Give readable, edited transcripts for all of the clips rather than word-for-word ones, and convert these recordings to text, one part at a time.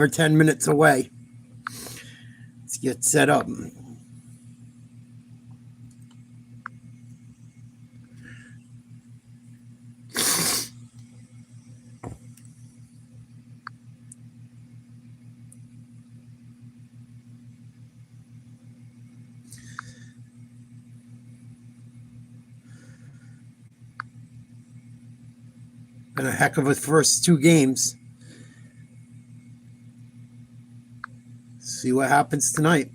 or 10 minutes away. Let's get set up. Been a heck of a first two games. See what happens tonight.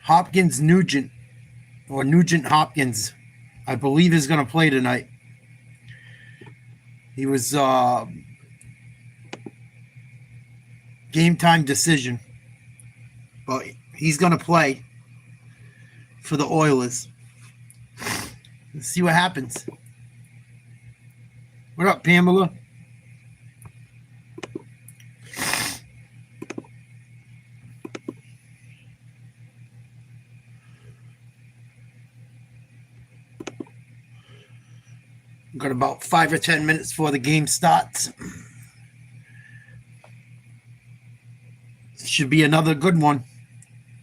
Hopkins Nugent, or Nugent Hopkins, I believe is going to play tonight. He was game time decision, but he's going to play for the Oilers. Let's see what happens. What up, Pamela? Got about 5 or 10 minutes before the game starts. Should be another good one.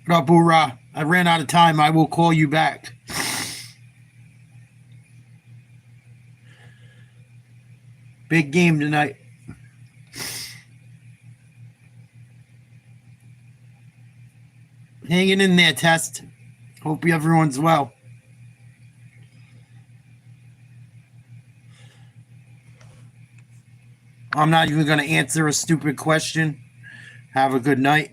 What up, Hoorah? I ran out of time. I will call you back. Big game tonight. Hanging in there, Test. Hope everyone's well. I'm not even going to answer a stupid question. Have a good night.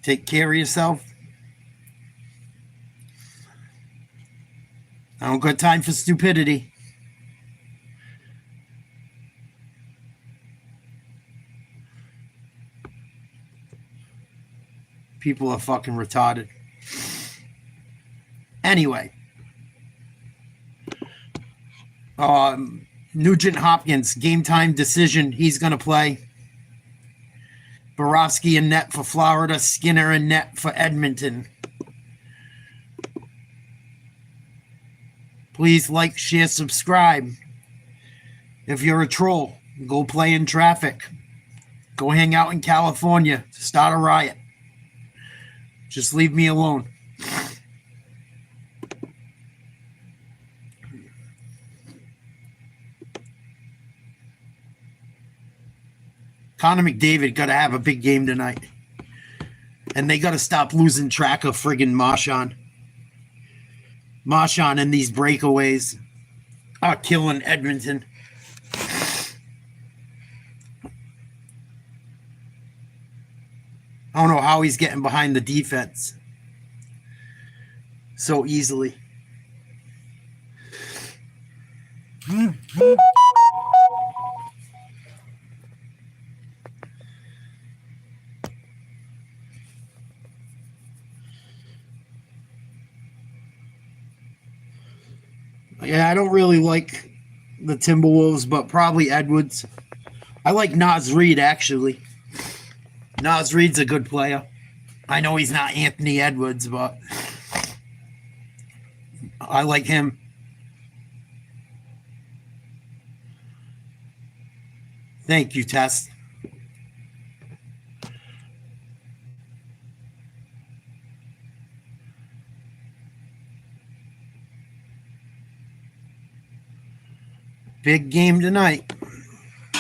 Take care of yourself. I don't got time for stupidity. People are fucking retarded. Anyway. Nugent Hopkins, game time decision. He's going to play. Borowski in net for Florida. Skinner in net for Edmonton. Please like, share, subscribe. If you're a troll, go play in traffic. Go hang out in California. Start a riot. Just leave me alone. Connor McDavid got to have a big game tonight. And they got to stop losing track of friggin' Marchand. Marchand and these breakaways are killing Edmonton. I don't know how he's getting behind the defense so easily. Yeah, I don't really like the Timberwolves, but probably Edwards. I like Naz Reid, actually. Naz Reid's a good player. I know he's not Anthony Edwards, but I like him. Thank you, Tess. Big game tonight.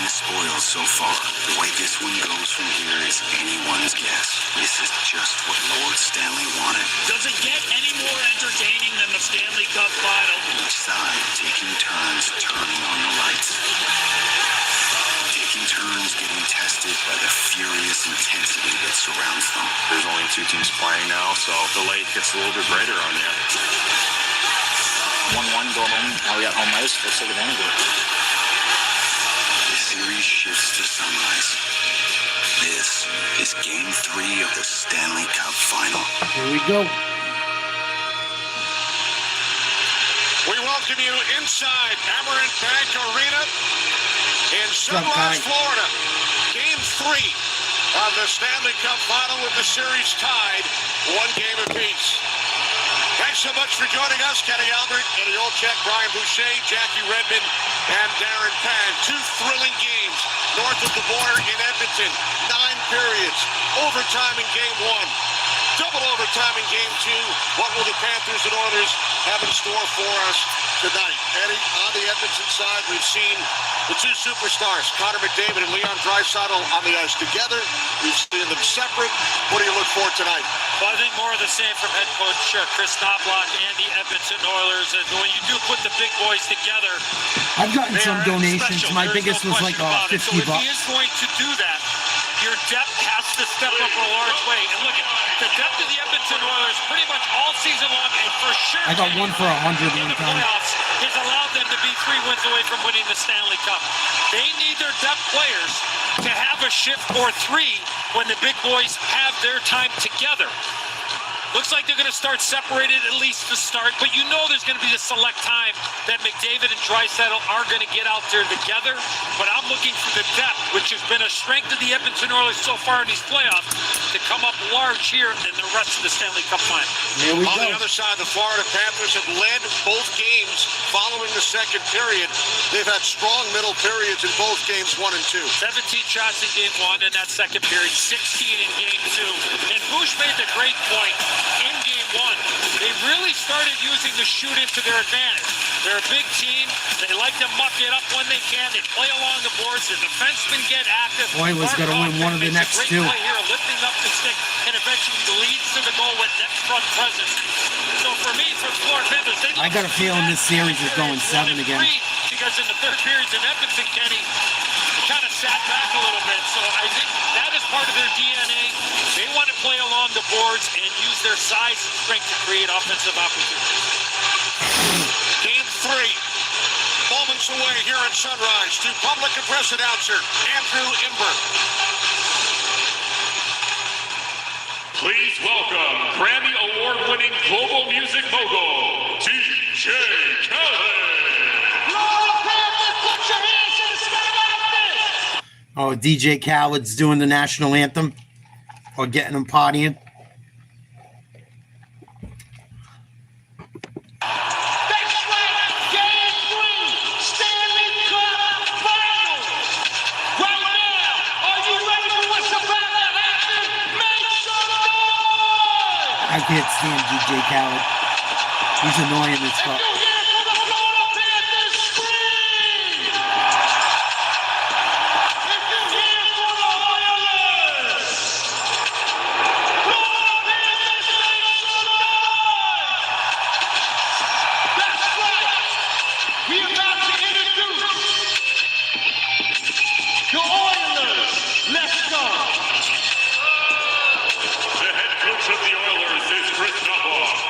Spoils so far. The way this one goes from here is anyone's guess. This is just what Lord Stanley wanted. Does it get any more entertaining than the Stanley Cup final? Each side taking turns turning on the lights. Taking turns getting tested by the furious intensity that surrounds them. There's only 2 teams playing now, so the light gets a little bit brighter on you. 1-1, go home. Now we got home ice. Let's take advantage of it. The series shifts to sunrise. This is Game 3 of the Stanley Cup Final. Here we go. We welcome you inside Amerant Bank Arena in Sunrise, Florida. Game 3 of the Stanley Cup Final with the series tied 1 game apiece. Thanks so much for joining us, Kenny Albert, Eddie Olczyk, Brian Boucher, Jackie Redmond, and Darren Pan. 2 thrilling games north of the border in Edmonton. 9 periods. Overtime in game 1. Double overtime in game 2. What will the Panthers and Oilers have in store for us tonight? Eddie, on the Edmonton side, we've seen the 2 superstars, Connor McDavid and Leon Draisaitl, on the ice together. We've seen them separate. What do you look for tonight? Well, I think more of the same from head coach Chris Knobloch and the Edmonton Oilers. And when you do put the big boys together, I've gotten some donations. special. My There's biggest no was like question about it. $50. So if he is going to do that, your depth has to step up a large way. And look, the depth of the Edmonton Oilers pretty much all season long, and for sure I got one for 100 in one the time. playoffs, has allowed them to be 3 wins away from winning the Stanley Cup. They need their depth players to have a shift or 3 when the big boys have their time together. Looks like they're going to start separated at least to start, but you know there's going to be a select time that McDavid and Draisaitl are going to get out there together. But I'm looking for the depth, which has been a strength of the Edmonton Oilers so far in these playoffs, to come up large here in the rest of the Stanley Cup final. Here we On go. the other side, the Florida Panthers have led both games following the second period. They've had strong middle periods in both games 1 and 2. 17 shots in game 1 in that second period, 16 in game 2. And Bush made the great point in game 1. They really started using the shoot into their advantage. They're a big team. They like to muck it up when they can. They play along the boards. The defensemen get active. Oilers got to win one of the next 2. Great play here, lifting up the stick, and eventually leads to the goal with that front presence. So for me, for the Florida Panthers, they I got a feeling this series is going 7 again. Because in the third periods in Edmonton, Kenny kind of sat back a little bit. So I think that is part of their DNA. They want to play along the boards and use their size and strength to create offensive opportunities. Game 3. Moments away here in Sunrise. To public and press announcer Andrew Imber. Please welcome Grammy Award-winning global music mogul, DJ Khaled. Oh, DJ Khaled's doing the national anthem or getting them partying. That's right, Game 3, Stanley Cup Finals. Right now, are you ready for what's about to happen? Make some noise! I can't stand DJ Khaled. He's annoying as fuck. If you're here for the Florida Panthers, scream! If you're here for the Oilers, Florida Panthers, make some noise! That's right. We're about to introduce the Oilers. Let's go. The head coach of the Oilers is Chris Knobloch.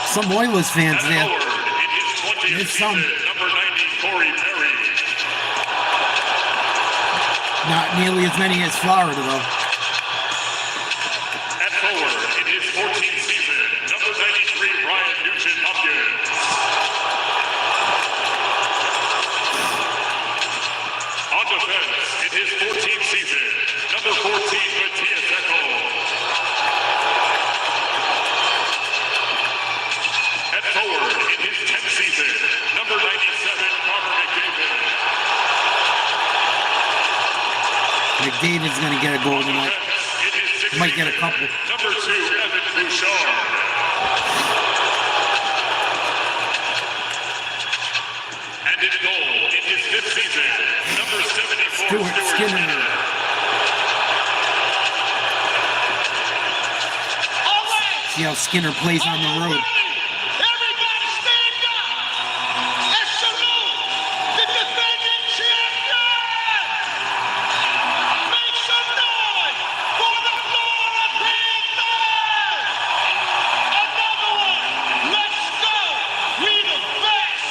Some Oilers fans At there. forward, in his 20th There's some. season, number 90, Corey Perry. Not nearly as many as Florida, though. At forward, in his 14th season, number 93, Ryan Nugent-Hopkins. On defense, in his 14th season, number 14, Matthias Ekholm. At forward, in his 10th season, number 97, Connor McDavid. McDavid's going to get a goal tonight. In his 6th Might get a season, couple. Number 2, Evan Bouchard. And in goal, in his 5th season, number 74, Stuart Skinner. All right. See how Skinner plays on the road. Everybody stand up and salute the defending champion. Make some noise for the Florida Panthers. Another one. Let's go. We the best.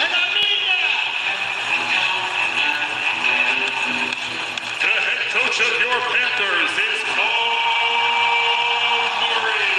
And I mean that. The head coach of your Panthers is Paul Murray.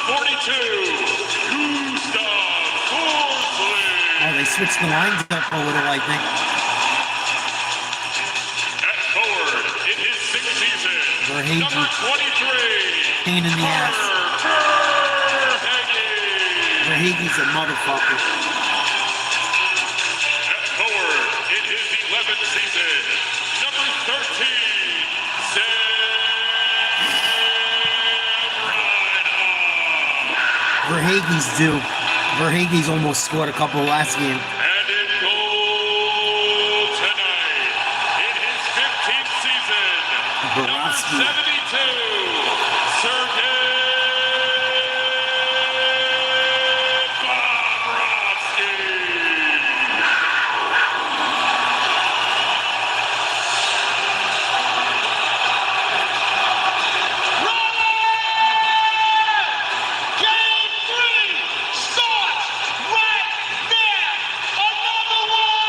Oh, they switched the lines up a little, I think. At forward, in his sixth season, Verhage. number 23, Pain in the ass. Verhage's a motherfucker. At forward, in his 11th season, number 13, Verhage's due. Verhage's almost scored a couple last game. And in goal tonight, in his 15th season, number 72, Sergei Bobrovsky. Game 3 starts right now. Another one.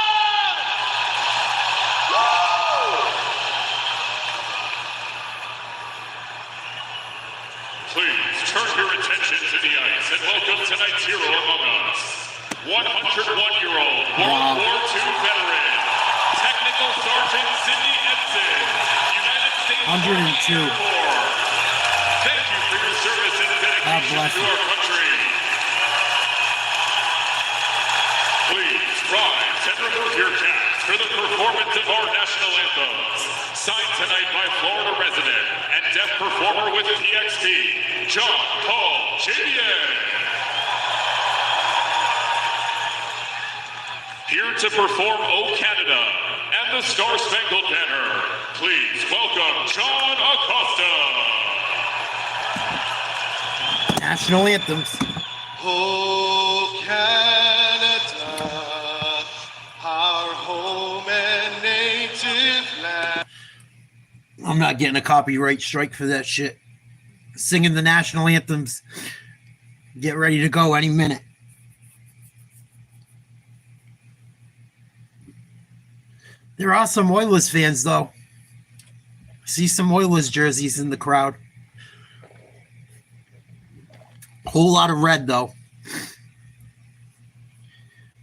Please turn your attention to the ice and welcome tonight's hero among us, 101-year-old World War II veteran, Technical Sergeant Sidney Edson, United States 102. Army Air Corps. Thank you for your service and dedication bless to you. our country. Please rise and remove your caps for the performance of our national anthems. Signed tonight by Florida resident and deaf performer with PXP, John Paul Jamian. Here to perform O Canada and the Star Spangled Banner, please welcome John Acosta. National anthems. Oh, Canada, our home and native land. I'm not getting a copyright strike for that shit. Singing the national anthems. Get ready to go any minute. There are some Oilers fans, though. I see some Oilers jerseys in the crowd. Whole lot of red, though.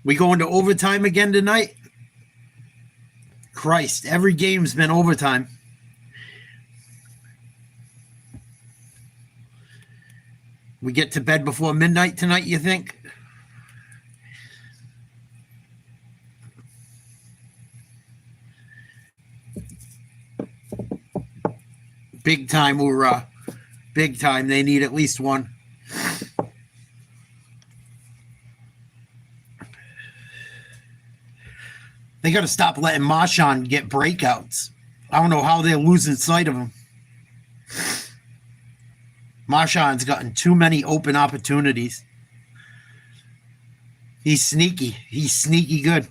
We going to overtime again tonight? Christ, every game's been overtime. We get to bed before midnight tonight, you think? Big time, hoorah. Big time. They need at least one. They got to stop letting Marchand get breakouts. I don't know how they're losing sight of him. Marchand's gotten too many open opportunities. He's sneaky. He's sneaky good.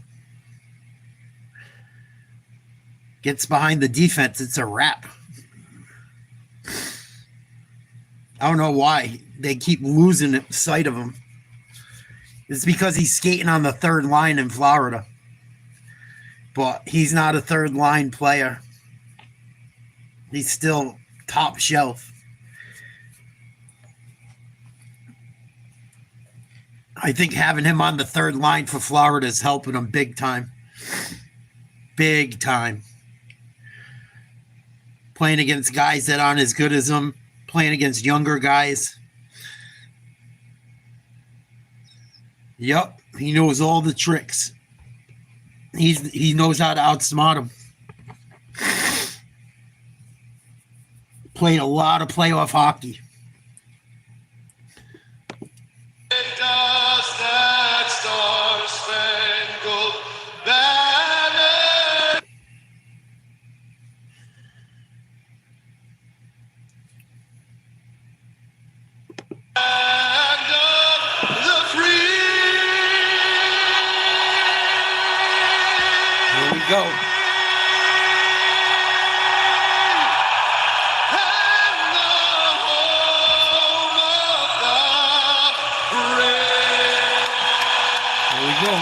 Gets behind the defense. It's a wrap. I don't know why they keep losing sight of him. It's because he's skating on the third line in Florida. But he's not a third line player. He's still top shelf. I think having him on the third line for Florida is helping him big time. Big time. Playing against guys that aren't as good as him. Playing against younger guys. Yep, he knows all the tricks. He knows how to outsmart him. Played a lot of playoff hockey. Does that Star Spangled Banner? And of the free. Here we go. And the home of the brave. Here we go.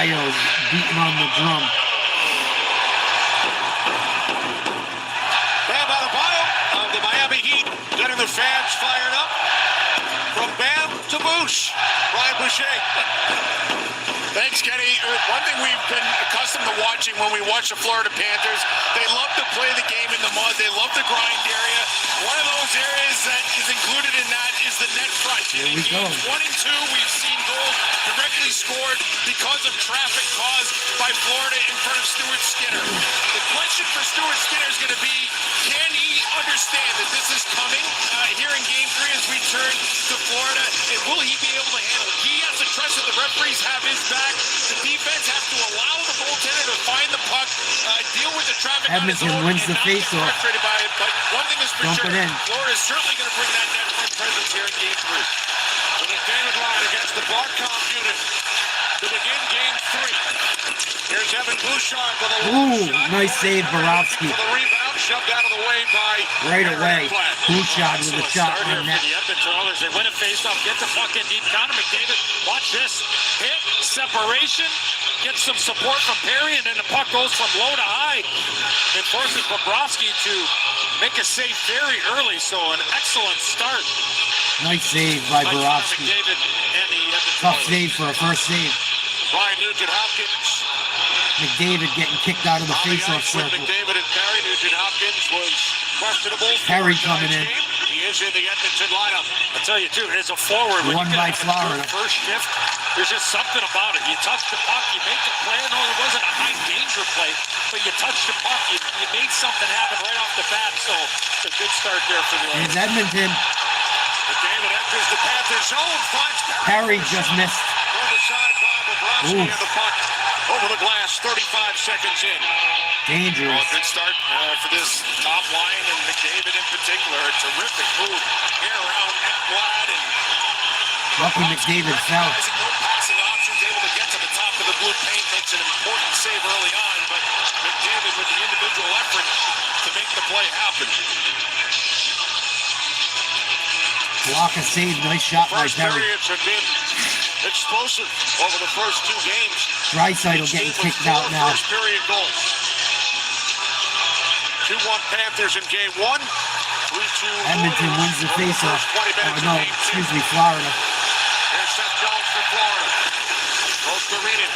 Adebayo's beating on the drum. Bam Adebayo of the Miami Heat getting the fans fired up. From Bam to Boosh. Brian Boucher. Thanks, Kenny. One thing we've been accustomed to watching when we watch the Florida Panthers, they love to play the game in the mud. They love the grind area. One of those areas that is included in that is the net front. Here In we go. games 1 and 2, we've seen goals directly scored because of traffic caused by Florida in front of Stuart Skinner. The question for Stuart Skinner is going to be, can he understand that this is coming here in Game 3 as we turn to Florida, and will he be able to handle it? He has to trust that the referees have his back. The defense has to allow the goaltender to find the puck, deal with the traffic on his Edmonton own, wins and the not get faceoff. frustrated by it. But one thing is for Dump sure, it in. Florida is certainly going to bring that net front presence here in Game 3. To the David Ryan against the Barcom unit to begin Game 3. Here's Evan Bouchard with a Ooh, shot. nice save, Borowski. For the rebound, shoved out of the way by Right Aaron away. Black. Bouchard with a shot Start here on for net. the Edmonton Oilers. They win a faceoff, get the puck in deep. Connor McDavid, watch this. Hit, separation, get some support from Perry, and then the puck goes from low to high. It forces Bobrovsky to make a save very early, so an excellent start. Nice save by By Connor Borowski. McDavid and the Edmonton Tough Oilers. save for a first save. Ryan Nugent-Hopkins McDavid getting kicked out of the on the faceoff ice with circle. McDavid and Perry. Nugent-Hopkins was questionable for Perry tonight's coming in. game. He is in the Edmonton lineup. I'll tell you too, as a forward, when Won you by get Florida. first shift, there's just something about it. You touch the puck, you make the play. No, it wasn't a high danger play, but you touched the puck, you made something happen right off the bat. So it's a good start there for the Oilers. Here's Edmonton. McDavid enters the Panthers zone, finds Perry just missed. on the side by Bobrovsky Oof. and the puck over the glass, 35 seconds in. Dangerous. Well, a good start for this top line, and McDavid in particular. A terrific move here around Ekblad, and Lucky McDavid fell. recognizing no passing options, able to get to the top of the blue paint, makes an important save early on, but McDavid with the individual effort to make the play happen. Block a save. Nice shot by First Perry. periods have been explosive over the first two games. Draisaitl getting Each team with kicked out 4 now. first period goals. 2-1 Panthers in game 1. 3-2 Edmonton wins the faceoff. Oh, no, excuse me, Florida. There's Seth Jones for Florida. Goes to read it.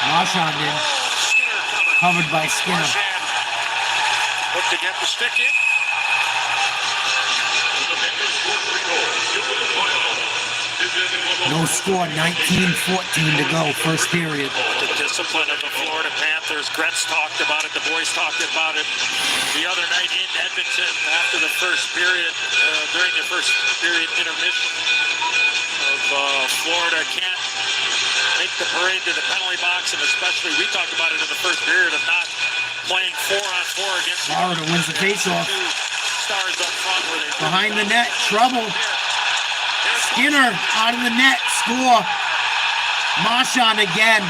Marchand in. Skinner covered. Covered by Skinner. Marchand look to get the stick in. No score, 19-14 to go, first period. The discipline of the Florida Panthers. Gretz talked about it. The boys talked about it the other night in Edmonton after the first period, during the first period intermission of Florida can't make the parade to the penalty box, and especially we talked about it in the first period of not playing 4-on-4 against Florida wins the faceoff. two stars up front where they Behind the net, trouble. Skinner out of the net, score. Marchand again.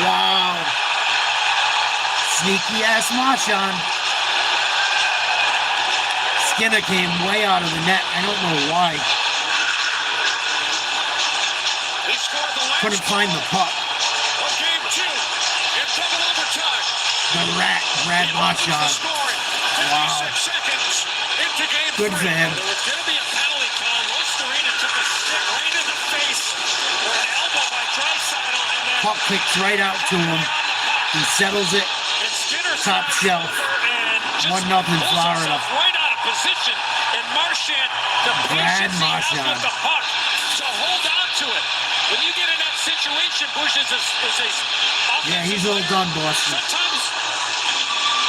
Wow. Sneaky ass Marchand. Skinner came way out of the net. I don't know why. He scored the last Couldn't find the puck. of game 2 in double overtime. The rat, Brad Marchand. Scoring. 56 Wow. seconds into game Good 3. for him. There was going to be a penalty call. Lostarina took a stick right in the face or an elbow by Draisaitl, and then Puck kicks right out to him. He settles it. and Skinner Top shelf. and just 1-0 pulls Florida. himself right out of position, and Marchand, the Brad patience he has Marchand. with the puck, so hold on to it. When you get in that situation, Bush is a Yeah, he's all done, Boston. Sometimes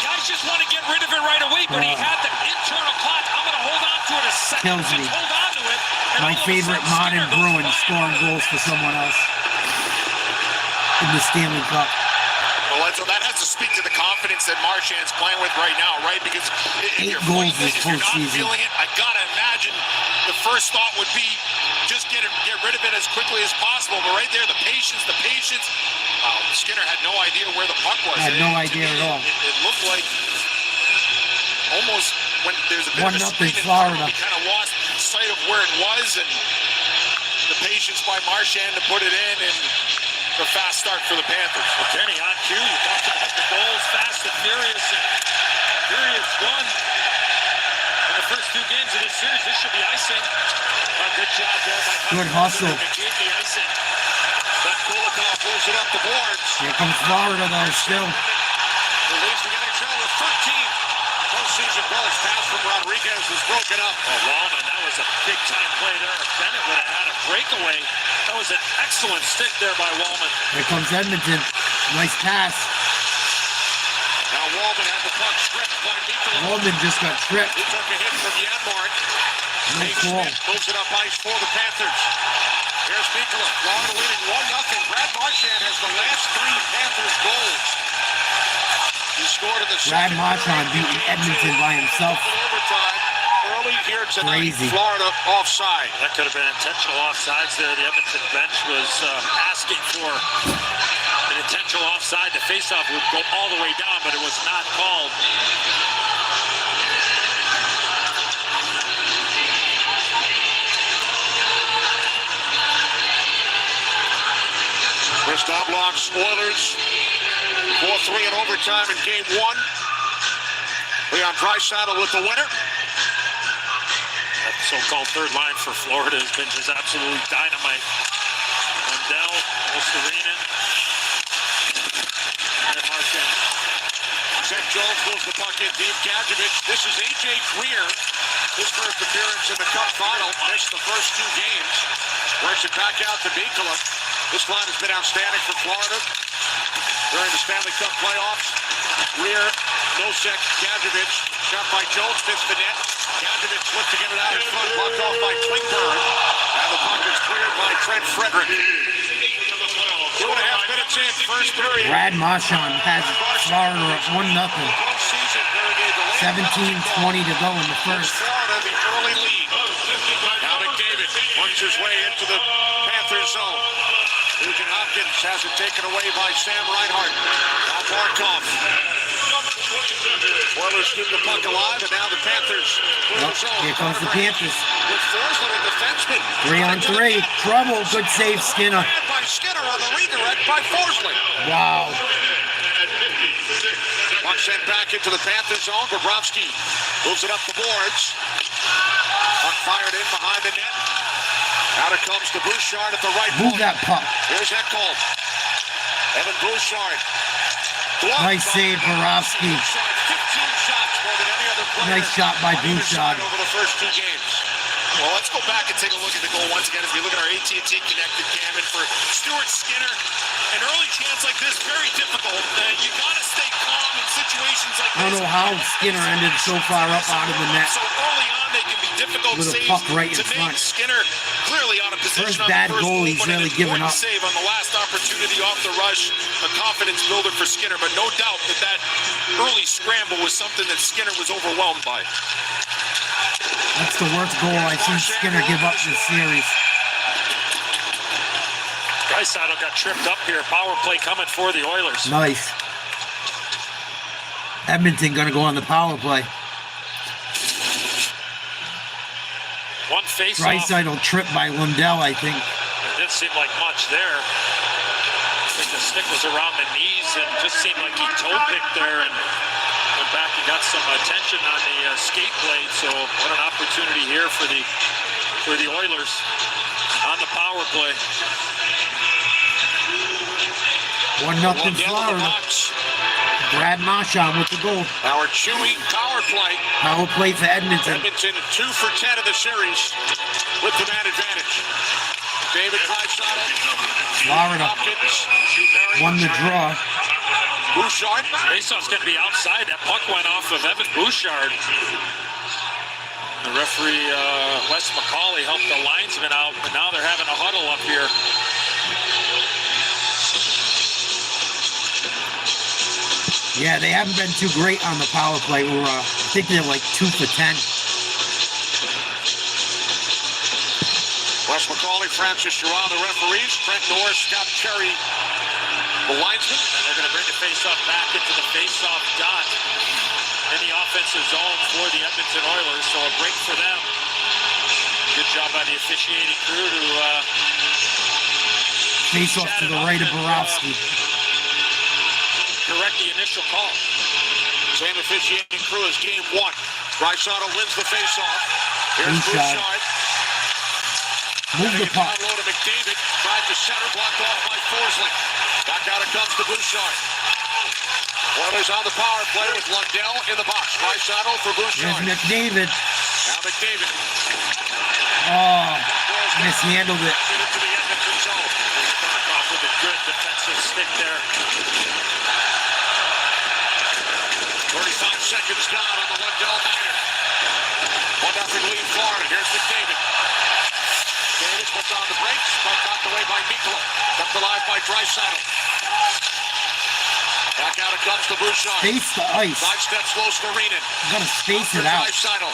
guys just want to get rid of it right away, but he had the internal clock. I'm going to hold on to it a second. Kills me. Just hold on to it. And My all of a favorite sudden, modern Skinner goes Bruin flying scoring over. goals for someone else in the Stanley Cup. Well, so that has to speak to the confidence that Marchand's playing with right now, right? Because if 8 you're goals fighting it, this if you're not postseason. feeling it, I gotta imagine the first thought would be just get rid of it as quickly as possible. But right there, the patience. Skinner had no idea where the puck was. Had no To idea me, at all. It looked like almost when there's a bit of a 1-0 screen in front of him, Florida. he kind of lost sight of where it was, and the patience by Marchand to put it in, and the fast start for the Panthers. Well, Kenny, on cue, you talked about the goals, fast and furious. And furious won in the first 2 games of this series. This should be icing. A good job there by Good hustle. Gave the icing. But Kulikov pulls it up the boards. Here comes Florida, though, still. The Leafs are getting trail with 13. Postseason goals. Pass from Rodriguez was broken up. Oh, Wallman, that was a big-time play there. If Bennett would have had a breakaway, that was an excellent stick there by Wallman. Here comes Edmonton. Nice pass. Now Wallman had the puck stripped by Mikkola. Wallman just got tripped. He took a hit from Janmark. Nice goal. Moves it up ice for the Panthers. Here's Mikkola. Florida leading 1-0. Brad Marchand has the last 3 Panthers goals. He scored in the Brad second Marchand period. beating Edmonton by himself. Overtime early here tonight. Crazy. Florida offside. That could have been intentional offsides there. The Edmonton bench was asking for an intentional offside. The faceoff would go all the way down, but it was not called. Kristaps Blocks, Oilers, 4-3 in overtime in game 1. Leon Draisaitl with the winner. That so-called third line for Florida has been just absolutely dynamite. Lundell, Osterinen, and Marchand. St. Jones moves the puck in deep. Gadjevich. This is A.J. Greer. His first appearance in the Cup final. Missed the first 2 games. Works it back out to Mikkola. This line has been outstanding for Florida during the Stanley Cup playoffs. Greer, Nosek, Gadjevich. Shot by Jones, missed the net. Gadjevich looks to get it out in front. Blocked off by Klingberg. And the puck is cleared by Trent Frederick. 2.5 minutes in, first period. Brad Marchand has Florida up 1-0. 17:20 to go in the first. Florida the early lead. Now McDavid works his way into the Panthers zone. Nugent Hopkins has it taken away by Sam Reinhart. Now Barkov. Oilers keep the puck alive, and now the Panthers clear the zone. Here comes the Panthers. With Forsland, a defenseman. 3-on-3. Trouble. Good save, Skinner. And by Skinner on the redirect by Forsland. Wow. Puck sent back into the Panthers zone. Bobrovsky moves it up the boards. Puck fired in behind the net. Out it comes to Bouchard at the right Move point. that puck. Here's Ekholm. Evan Bouchard. Blocked Nice save, Bobrovsky. 15 shots more than any other player. Nice shot by on either Bouchard. side over the first 2 games. Well, let's go back and take a look at the goal once again as we look at our AT&T connected cam. And for Stuart Skinner, an early chance like this, very difficult. You got to stay calm in situations like this. I don't know how Skinner ended so far up out of the net. So early on, they can be difficult With a saves puck right in to front. make. Skinner clearly out of position First on bad the first goal, goal, he's but an really given important up. save on the last opportunity off the rush. A confidence builder for Skinner, but no doubt that early scramble was something that Skinner was overwhelmed by. That's the worst goal I've seen Skinner give up this series. Draisaitl got tripped up here. Power play coming for the Oilers. Nice. Edmonton going to go on the power play. One face-off. Draisaitl tripped by Lundell, I think. It didn't seem like much there. I think the stick was around the knees and just seemed like he toe-picked there and went back and got some attention on the skate blade. So what an opportunity here for the Oilers on the power play. 1-0 Florida. Brad Marchand with the goal. Our Chewy power play. Power play for Edmonton. Edmonton 2 for 10 in the series with the man advantage. David Draisaitl. Florida won the draw. Bouchard. Faceoff's going to be outside. That puck went off of Evan Bouchard. The referee, Wes McCauley, helped the linesman out, but now they're having a huddle up here. Yeah, they haven't been too great on the power play. We're, I think they're like 2 for 10. Wes McCauley, Francis Giroux, the referees. Trent Norris, Scott Cherry, the linesman. And they're going to bring the faceoff back into the faceoff dot in the offensive zone for the Edmonton Oilers. So a break for them. Good job by the officiating crew to Face off to the right of Borowski. Correct the initial call. Same officiating crew as game one. Draisaitl wins the face-off. Here's Bouchard. Bouchard. Move the puck. Down low to McDavid. Drives to center, blocked off by Forsling. Back out it comes to Bouchard. Oilers on the power play with Lundell in the box. Draisaitl for Bouchard. There's McDavid. Now McDavid. Oh, mishandled it. Into the Edmonton zone. Off with a good defensive stick there. 35 seconds down on the Lundell minor. 1-0 lead Florida. Here's McDavid. Davis puts on the brakes, but knocked away by Mikla. Kept alive by Draisaitl. Back out it comes to Bouchard. Space the ice. Sidestep slow Storinen. You gotta space it out. Draisaitl.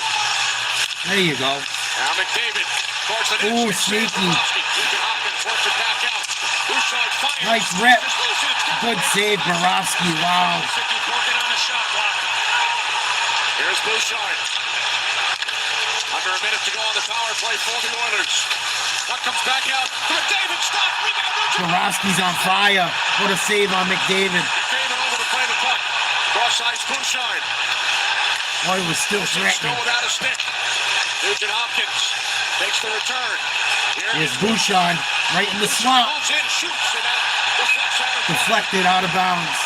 There you go. Now McDavid. Towards the net. Ooh, Save sneaky. Borowski. Nugent Hopkins works it back out. Bouchard fires. Nice rip. Just loose and it's down. Good save, Borowski. Wow. Sicky working on a shot block. Here's Bouchard. Under a minute to go on the power play for the Oilers. Puck comes back out. McDavid, stop. Rebound. Nugent. Borowski's on fire. What a save on McDavid. McDavid over to play the puck. Cross ice Bouchard. Boy, was still Still threatening. without a stick. Nugent Hopkins takes the return. Here's Bouchard right in the slot. Moves in, shoots, and that deflects out of the Deflected out of bounds.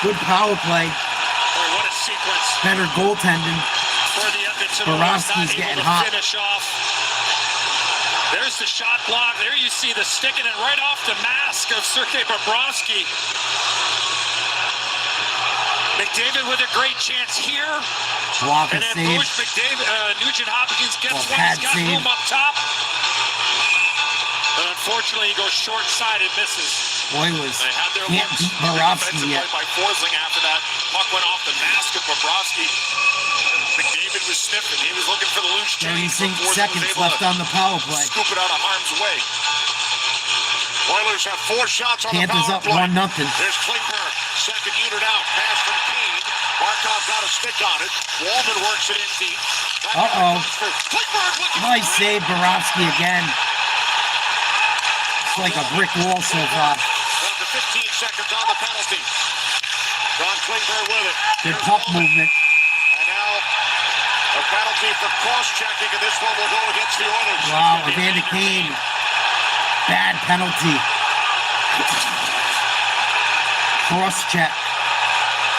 Good power play. Boy, what a sequence Better goaltending. for the Edmonton Borowski's Oilers. Not getting able to hot. finish off. There's the shot block. There you see the sticking it right off the mask of Sergei Bobrovsky. McDavid with a great chance here. Block a And then save. Bush, McDavid, Nugent Hopkins gets Well, one. pad He's got save. room up top. But unfortunately, he goes short-sided, misses. Oilers They had their can't looks. beat Borowski Defensive yet. play by Forsling after that. Puck went off the mask of Bobrovsky. McDavid was sniffing. He was looking for the loose change. 36 Forsling was seconds able left to on the power play. scoop it out of harm's way. Oilers have 4 shots on Panthers the power up play. 1-0. There's Klingberg, second unit out. Pass from Kane. Barkov got a stick on it. Wallman works it in deep. Back out Uh-oh. comes for Klingberg looking Nice for save, Borowski again. It's like a brick wall so far. Down to 15 seconds on the penalty. John Klingberg with it. Good Here's puck Wallman. movement. And now a penalty for cross-checking, and this one will go against the Oilers. Wow, Evander Kane. Bad penalty. Cross check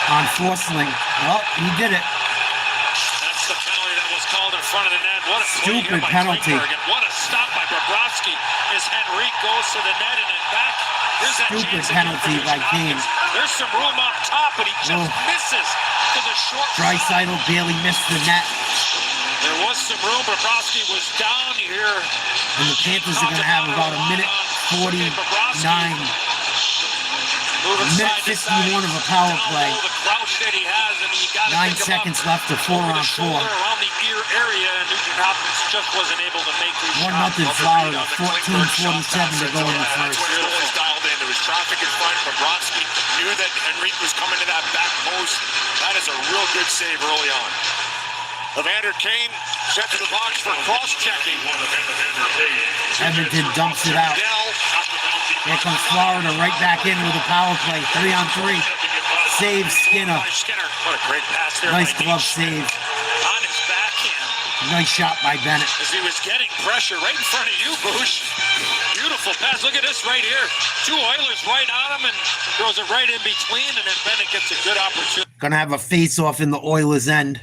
on Forsling. Well, he did it. That's the penalty that was called in front of the net. What a play Stupid here by penalty. Klingberg, and what a stop by Bobrovsky as Henrique goes to the net and then back. Here's that Stupid chance again for penalty by Nugent Kane. Hopkins. There's some room up top, but he just Oh. misses to the short side. Draisaitl barely missed the net. There was some room. Bobrovsky was down here. And the Panthers are going to have about a minute 49. Moving Minute side to 51 side. of a power Down play. low, the crouch that he has, and you gotta 9 pick him seconds up left to 4 over the on 4. shoulder, around the ear area, and Nugent Hopkins just wasn't able to make these 1-0 shots. Florida. 14:47 to go in the That's first. what it always dialed in. There was traffic in front. Bobrovsky knew that Henrique was coming to that back post. That is a real good save early on. Evander Kane sent to the box for cross-checking. Edmonton dumps it out. Dell, Here comes Florida right back in with a power play. 3-on-3. Save Skinner. by Skinner. What a great pass there Nice by glove Nate save. on his backhand Nice shot by Bennett. as he was getting pressure right in front of you, Bush. Beautiful pass. Look at this right here. 2 Oilers right on him and throws it right in between, and then Bennett gets a good opportunity. Gonna have a face-off in the Oilers' end.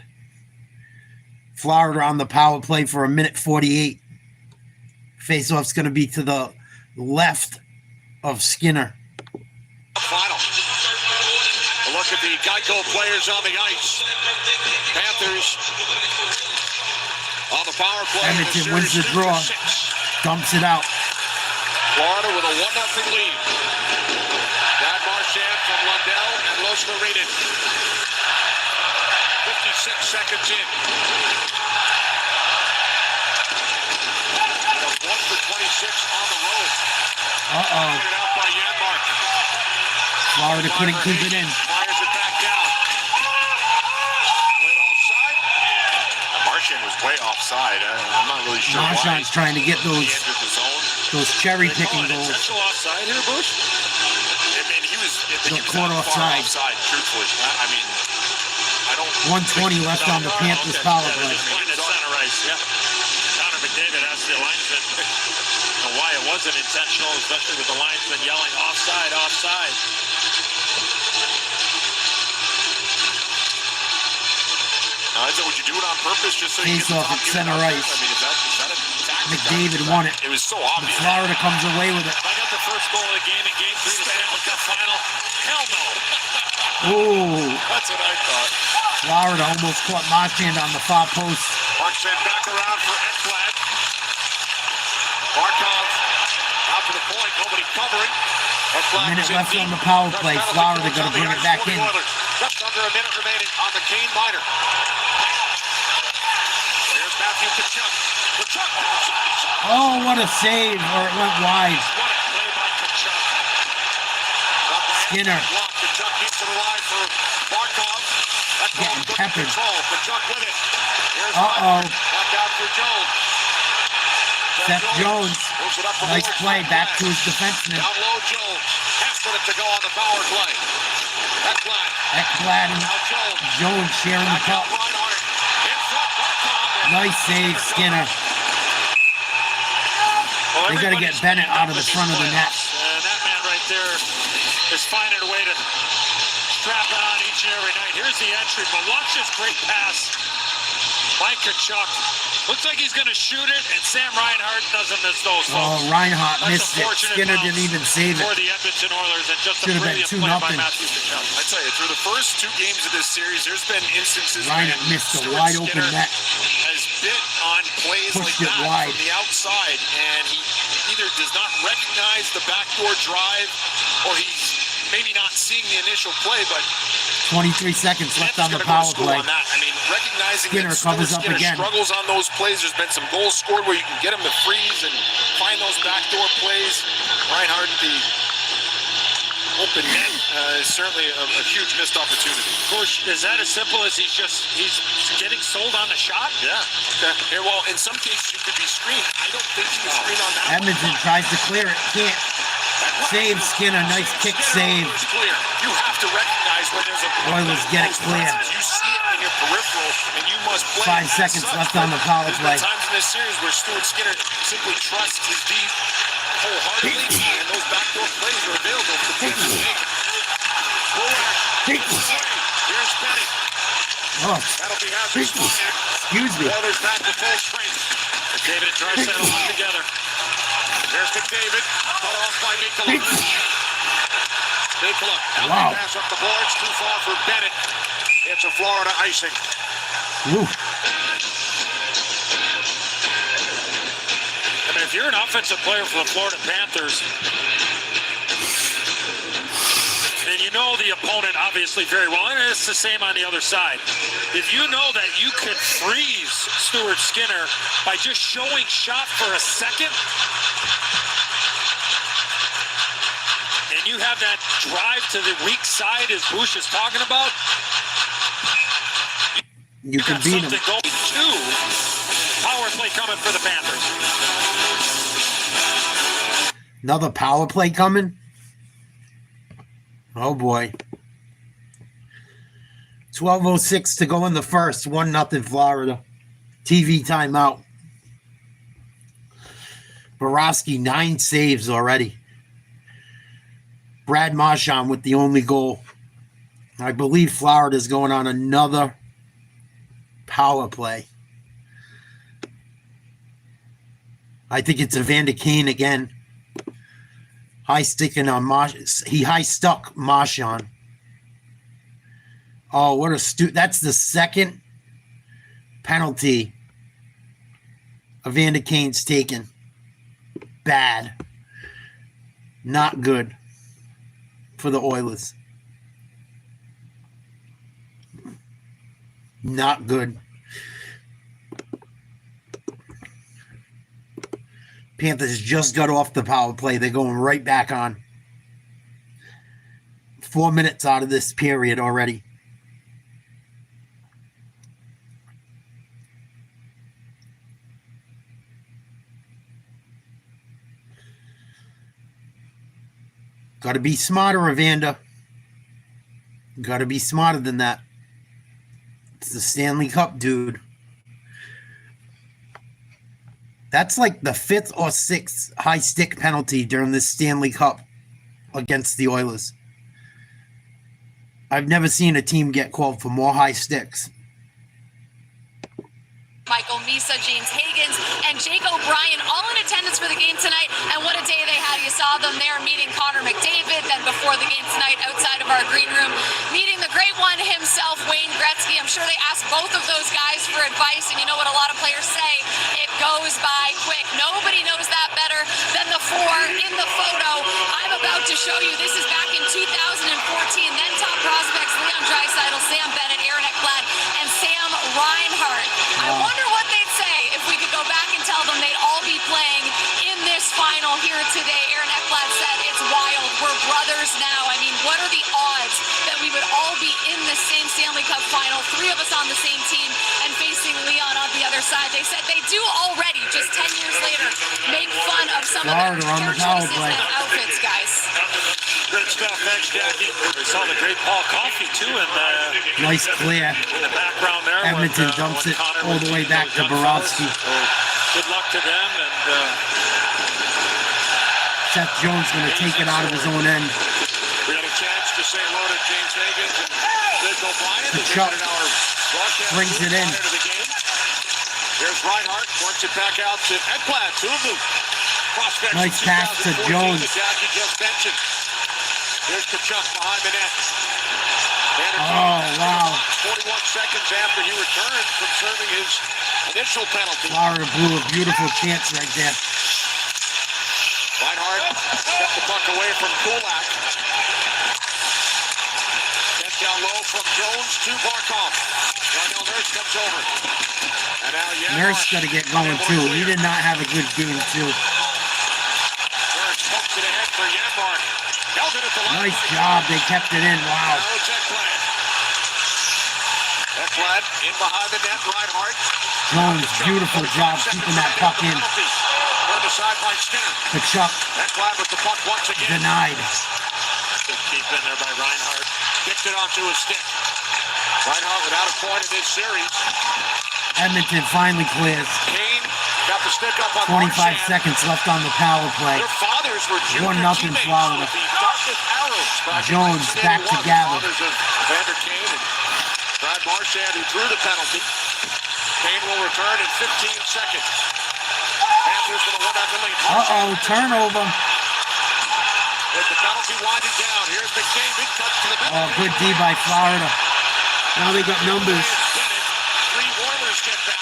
Florida on the power play for a minute 48. Face-off's gonna be to the left of Skinner. Final. A look at the Geico players on the ice. Panthers on the power play. Edmonton wins the draw. 2-6. Dumps it out. Florida with a 1-0 lead. Brad Marchand from Lundell and Los Marines. 56 seconds in. 1 for 26 on the road. Uh-oh. Put it out by Janmark. Florida couldn't keep it in. Fires it back down. Late offside. Marchand was way offside. I'm not really sure Marchand's why trying to get he those entered the zone. Those cherry They call picking it goals. intentional offside here, Bush? I mean, he was Caught not far offside. offside, truthfully. I mean, I don't... 1:20 left on the Panthers Okay. power Yeah, play. they're just playing at center ice, yeah. Connor McDavid asked the linesman why it wasn't intentional, especially with the linesman yelling offside, offside. Would you do it on purpose just so you Face get the off top at unit center out there? ice. I mean, is that a tactic? McDavid won it. It was so But obvious. Florida comes away with it. If I got the first goal of the game in Game 3 of the Stanley Cup Final, hell no. Ooh, That's what I thought. Florida almost caught Marchand on the far post. Mark sent back around for Ekblad. Barkov out to the point, nobody covering. Ekblad Minute is in left deep. on the power Press play. penalty Florida goes gonna on the bring it ice back for the in. Oilers. Just under a minute remaining on the Kane minor. There's Matthew Tkachuk. Tkachuk outside. Oh, what a save, or it went wide. What a play by Tkachuk. Got by Skinner. Ekblad blocked. Tkachuk keeps it alive for Barkov. That ball Getting good peppered. control. Tkachuk with it. Here's Uh-oh. Back out for Jones. Seth Jones. Moves it up the Nice boards. play. Back to his defenseman. Down low, Jones. Has minute to go on the power play. Ekblad. Ekblad and Now Jones. Jones sharing the Back out puck. Reinhart. In front, Barkov. Nice save, Skinner. Well, They gotta get everybody's Bennett cleaned out up of the in these front of the net. playoffs, and that man right there is finding a way to strap it on each and every night. Here's the entry, but watch this great pass by Tkachuk. Looks like he's going to shoot it, and Sam Reinhart doesn't miss those, Oh, folks. Reinhart That's missed a it. fortunate Skinner bounce didn't even save for it. the Edmonton Oilers, and just a Should have been brilliant play by 2-0. Matthew Tkachuk. I tell you, through the first two games of this series, there's been instances Reinhart when missed a Stuart wide open Skinner net. has bit on plays Pushed like it that wide. from the outside, and he either does not recognize the backdoor drive, or he's maybe not seeing the initial play, but 23 seconds left on the Panthers power gotta go to school play. on that. I mean, recognizing Skinner that Stuart covers up Skinner again. struggles on those plays. There's been some goals scored where you can get him to freeze and find those backdoor plays. Reinhart, the open net, is certainly a huge missed opportunity. Of course, is that as simple as he's getting sold on the shot? Yeah. Okay. Yeah, well, in some cases you could be screened. I don't think he was screened on that. Edmonton tries to clear it. Can't. Save Skinner. Nice kick save. It's clear. You have to recognize when there's a Oilers get it clear. You see it in your peripheral, and you must play. 5 seconds left on the power play. There's been times in this series where Stuart Skinner simply trusts his D wholeheartedly, and those backdoor plays are available for the team to make. Here's Benny. Oh, That'll be half his excuse me. Oilers back to full strength. McDavid and Draisaitl on together. There's McDavid. Cut off by Mikula. Mikula. Wow. Pass up the boards. Too far for Bennett. It's a Florida icing. Woo. I mean, if you're an offensive player for the Florida Panthers, then you know the opponent obviously very well, and it's the same on the other side. If you know that you could freeze Stuart Skinner by just showing shot for a second, and you have that drive to the weak side as Bush is talking about, You can got beat him. something going to power play coming for the Panthers. Another power play coming. Oh boy. 12:06 to go in the first. 1-0 Florida. TV timeout. Borowski, 9 saves already. Brad Marchand with the only goal. I believe Florida's going on another power play. I think it's Evander Kane again. High sticking on he high stuck Marchand. Oh, what a that's the second penalty Evander Kane's taken. Bad. Not good for the Oilers. Not good. Panthers just got off the power play. They're going right back on. 4 minutes out of this period already. Got to be smarter, Evander. Got to be smarter than that. It's the Stanley Cup, dude. That's like the 5th or 6th high stick penalty during this Stanley Cup against the Oilers. I've never seen a team get called for more high sticks. Michael Misa, James Higgins, and Jake O'Brien all in attendance for the game tonight. And what a day they had. You saw them there meeting Connor McDavid. Then before the game tonight, outside of our green room, meeting the great one himself, Wayne Gretzky. I'm sure they asked both of those guys for advice. And you know what a lot of players say? It goes by quick. Nobody knows that better than the 4 in the photo I'm about to show you. This is back in 2014. Then top prospects Leon Draisaitl, Sam Bennett, Aaron Ekblad, and Sam Reinhart. I wonder what they'd say if we could go back and tell them they'd all be playing in this final here today. Aaron Ekblad said it's wild. We're brothers now. I mean, what are the odds that we would all be in the same Stanley Cup final, 3 of us on the same team, and facing Leon on the other side? They said they do already, just 10 years later, make fun of some of their hair choices and outfits, guys. Great stuff. Thanks, Jackie. We saw the great Paul Coffey, too, in Nice clear. the background there. Edmonton dumps it all the way back to Borowski. Good luck to them. And Seth Jones going to take it out of his own end. We got a chance to say hello to James Higgins and Jake O'Brien. Kachuk brings it in. Here's Reinhart, works it back out to Ekblad. 2 of them prospects. Nice pass to Jones. Jackie just mentioned. Here's Kachuk behind the net. Oh, wow. 41 seconds after he returned from serving his initial penalty. Florida blew a beautiful chance right there. Reinhart kept the puck away from Kulak. Sent down low from Jones to Barkov. Darnell Nurse comes over. And now Nurse got to get going, too. He did not have a good game, too. Nurse pokes it ahead for Janmark. Held it at the line. Nice job. They kept it in. Wow. Now it's Ekblad. Ekblad in behind the net. Reinhart. Jones, beautiful job keeping that puck in. On the side by Skinner. Kachuk Ekblad with the puck once again. denied. good keep in there by Reinhart. Kicked it onto his stick. Reinhart without a point in this series. Edmonton finally clears. Kane got the stick up on 25 seconds left on the power play. Their fathers were junior 1-0 teammates Florida. with the Dartmouth Arrows back in Jones 1981. back to gather. The fathers of Evander Kane and Brad Marchand, who drew the penalty. Kane will return in 15 seconds. Panthers with a 1-0 lead. Uh-oh, turnover. With the penalty winding down. Here's McDavid. Cuts to the middle. Oh, good D by Florida. Now they got numbers. Three Oilers get back.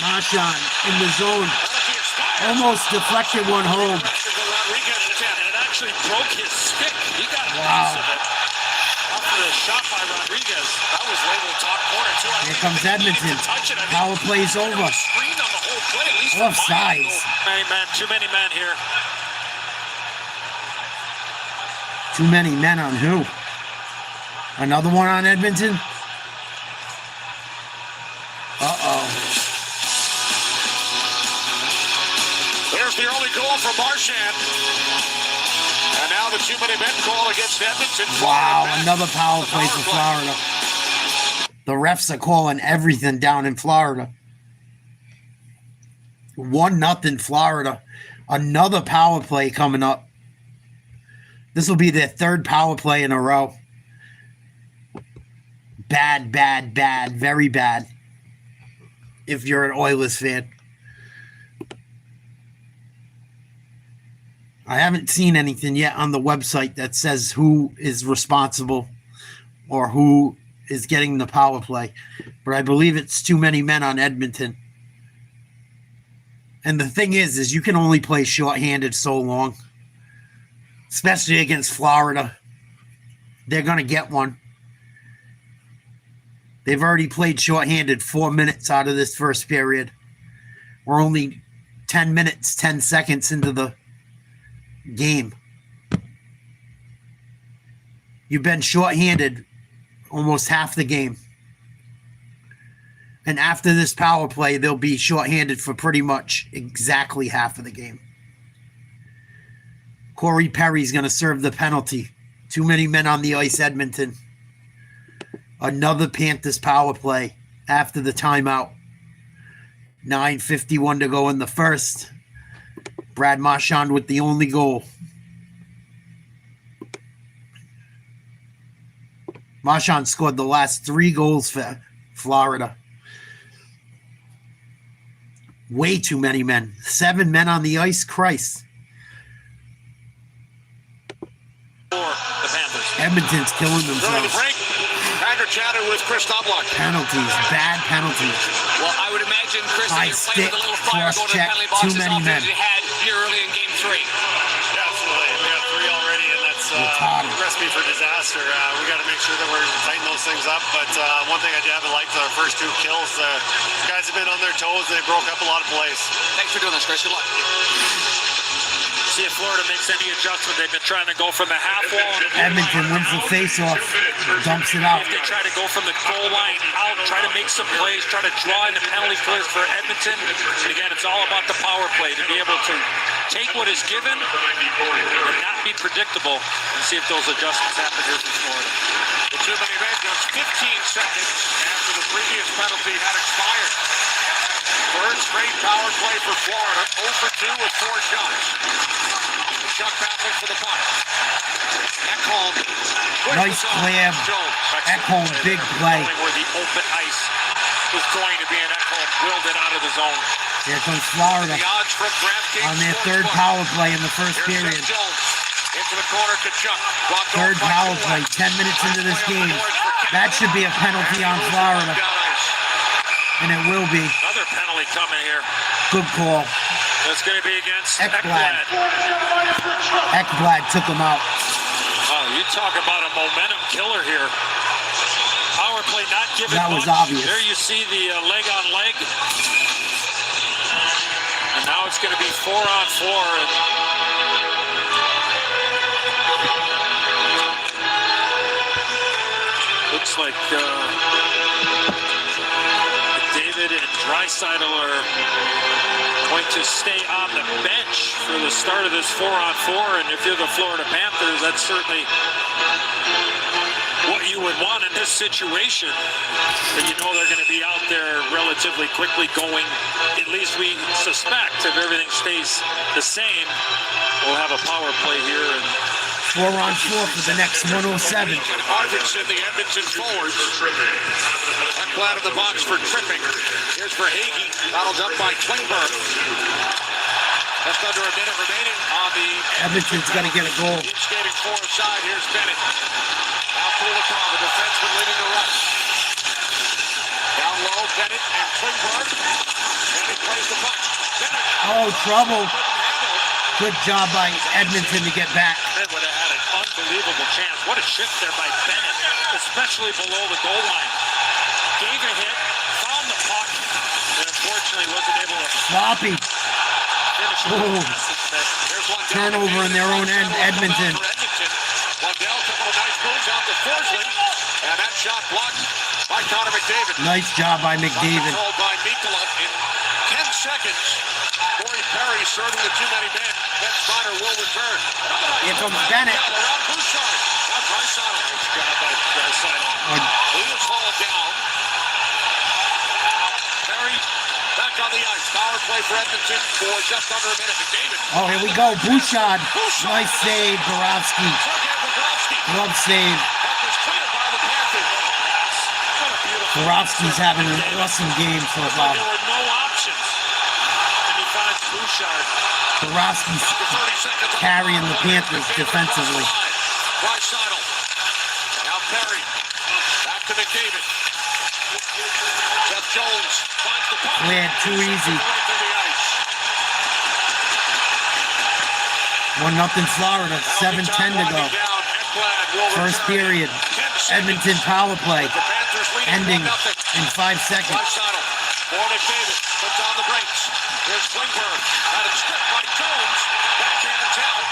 Marchand in the zone. Penalty expired. Almost deflected one home. Rodriguez attempt. And it actually broke his stick. He got a Wow. piece of it. After a shot by Rodriguez. That was labeled top corner, too. I Here think comes they needed Edmonton. to touch it. I think Power play's there over. was screen on the whole play, at least for Offsides. Too many men here. Too many men on who? Another one on Edmonton? Uh-oh. There's the early goal for Marchand. And now the too-many men call against Edmonton. Wow, another power play for Florida. The refs are calling everything down in Florida. 1-0 Florida. Another power play coming up. This will be their third power play in a row. Bad, bad, bad. Very bad. If you're an Oilers fan. I haven't seen anything yet on the website that says who is responsible or who is getting the power play. But I believe it's too many men on Edmonton. And the thing is you can only play shorthanded so long. Especially against Florida. They're going to get one. They've already played shorthanded 4 minutes out of this first period. We're only 10 minutes, 10 seconds into the game. You've been shorthanded almost half the game. And after this power play, they'll be shorthanded for pretty much exactly half of the game. Corey Perry's going to serve the penalty. Too many men on the ice, Edmonton. Another Panthers power play after the timeout. 9:51 to go in the first. Brad Marchand with the only goal. Marchand scored the last 3 goals for Florida. Way too many men. 7 men on the ice. Christ. For the Panthers. Edmonton's killing During the themselves. break, Packer chatted with Chris Knobloch. Penalties. Bad penalties. Well, I would imagine, Chris, High that you're playing stick, with a little fire going to the cross-check, penalty too box as many often men. as you had here early in Game 3. Absolutely. We have 3 already, and that's Retarded. a recipe for disaster. We got to make sure that we're tighten those things up. But one thing I haven't liked our first 2 kills. Guys have been on their toes. They broke up a lot of plays. Thanks for doing this, Chris. Good luck. See if Florida makes any adjustment. They've been trying to go from the half wall. Edmonton wins the faceoff. Dumps it out. If they try to go from the goal line out, try to make some plays, try to draw in the penalty clears for Edmonton. And again, it's all about the power play, to be able to take what is given and not be predictable, and see if those adjustments happen here for Florida. The too many men just 15 seconds after the previous penalty had expired. Third straight power play for Florida. 0 for 2 with 4 shots. Chuck battling for the puck. Ekholm. Nice grab. Ekholm, big play. Where the open ice was going to be, and Ekholm willed it out of the zone. Here comes Florida The odds from DraftKings on their third Sportsbook. power play in the first Here's period. Seth Jones. Into the corner to Chuck. Blocked Third off by power Kulak. play, 10 minutes into this Play on game. the boards for Canada. That should be a penalty on Florida, Down ice. and it will be. Another penalty coming here. Good call. That's going to be against Ekblad. Ekblad. Ekblad took him out. Oh, you talk about a momentum killer here. Power play not given That was much. obvious. There you see the leg on leg. And now it's going to be 4 on 4. And looks like David and Draisaitl are going to stay on the bench for the start of this 4 on 4. And if you're the Florida Panthers, that's certainly what you would want in this situation. But you know they're going to be out there relatively quickly going, at least we suspect, if everything stays the same, we'll have a power play here. And 4 on 4 for the next 107. Arvidsson, the Edmonton forwards. Ekblad in the box for tripping. Here's for Hagee. Battled up by Klingberg. Just under a minute remaining on the Edmonton's got to get a goal. skating forward side. Here's Bennett. Now Kulikov, the defenseman leading the rush. Down low, Bennett and Klingberg. Bennett plays the puck. Bennett. Oh, trouble. Couldn't handle it. Good job by Edmonton to get back. That would have had an unbelievable chance. What a shift there by Bennett, especially below the goal line. Gave a hit, found the puck, and unfortunately wasn't able to Sloppy. finish it. Oh. There's one down. Turnover in their own end, Edmonton. Lundell took a nice moves out to Forsling, and that shot blocked by Connor McDavid. Nice job by McDavid. Controlled by Mikkola in 10 seconds. Corey Perry serving the too many men. Ben Snyder will return. Here comes Bennett. Around Bouchard. Now Draisaitl. Nice job by Draisaitl. He is hauled down. Perry back on the ice. Power play for Edmonton for just under a minute. McDavid. Oh, here we go. Bouchard. Nice save, Borowski. Sergei Bobrovsky. Glove save. Puck is cleared by the Panthers. What a beautiful. Borowski's having an awesome game so far. There were no options. And he finds Bouchard. Borowski's 30 seconds. carrying the Panthers defensively. Draisaitl. Now Perry. Back to McDavid. Seth Jones finds the puck. Cleared too easy. Right to the ice. 1-0 Florida. 7:10 to go. First period. Edmonton power play. Ending in 5 seconds. Draisaitl. For McDavid. Puts on the brakes. Here's Klingberg. Had it stripped by Jones. Backhanded out.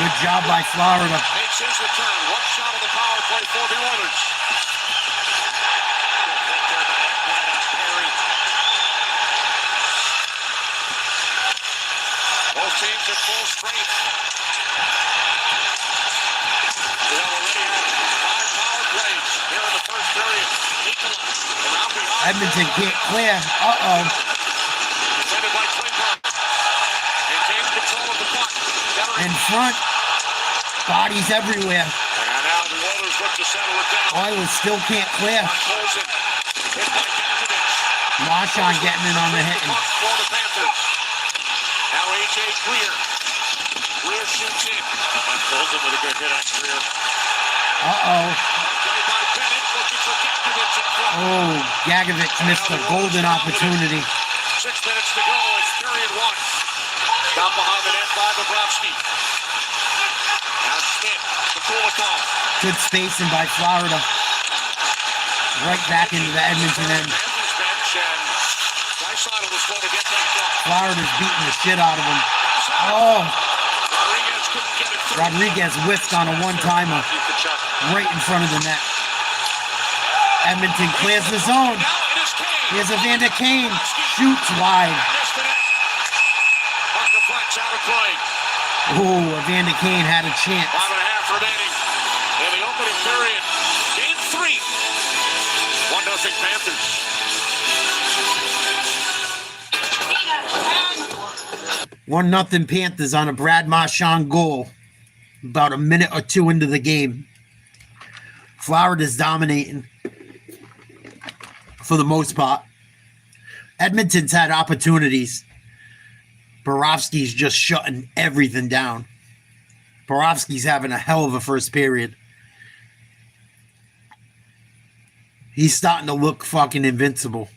Good job by Florida. Makes his return. One shot of the power play for the Oilers. Both teams at full strength. Edmonton can't clear. Uh-oh. Defended by Klingberg. Maintains control of the puck. In front. Bodies everywhere. And now the Oilers look to settle it down. Oilers still can't clear. Colson. Hit by Gavin. Marchand getting in on the hitting. For the Panthers. Now A.J. Greer. Greer shoots in. Colson with a good hit on Greer. Uh-oh. Play by Bennett. Looking for Gavin in front. Oh, Gagovic missed a golden opportunity. 6 minutes to go. It's period 1. Stop behind the net by Bobrovsky. Now Smith. The Kulikov. Good spacing by Florida. Right back into the Edmonton end. Florida's beating the shit out of him. Oh. Rodriguez whiffed on a one-timer right in front of the net. Edmonton clears the zone. Here's Evander Kane. Shoots wide. Oh, Evander Kane had a chance. 5.5 remaining in the opening period. Game 3. 1-0 Panthers. 1-0 Panthers on a Brad Marchand goal. About a minute or two into the game. Florida's dominating for the most part. Edmonton's had opportunities. Borowski's just shutting everything down. Borowski's having a hell of a first period. He's starting to look fucking invincible.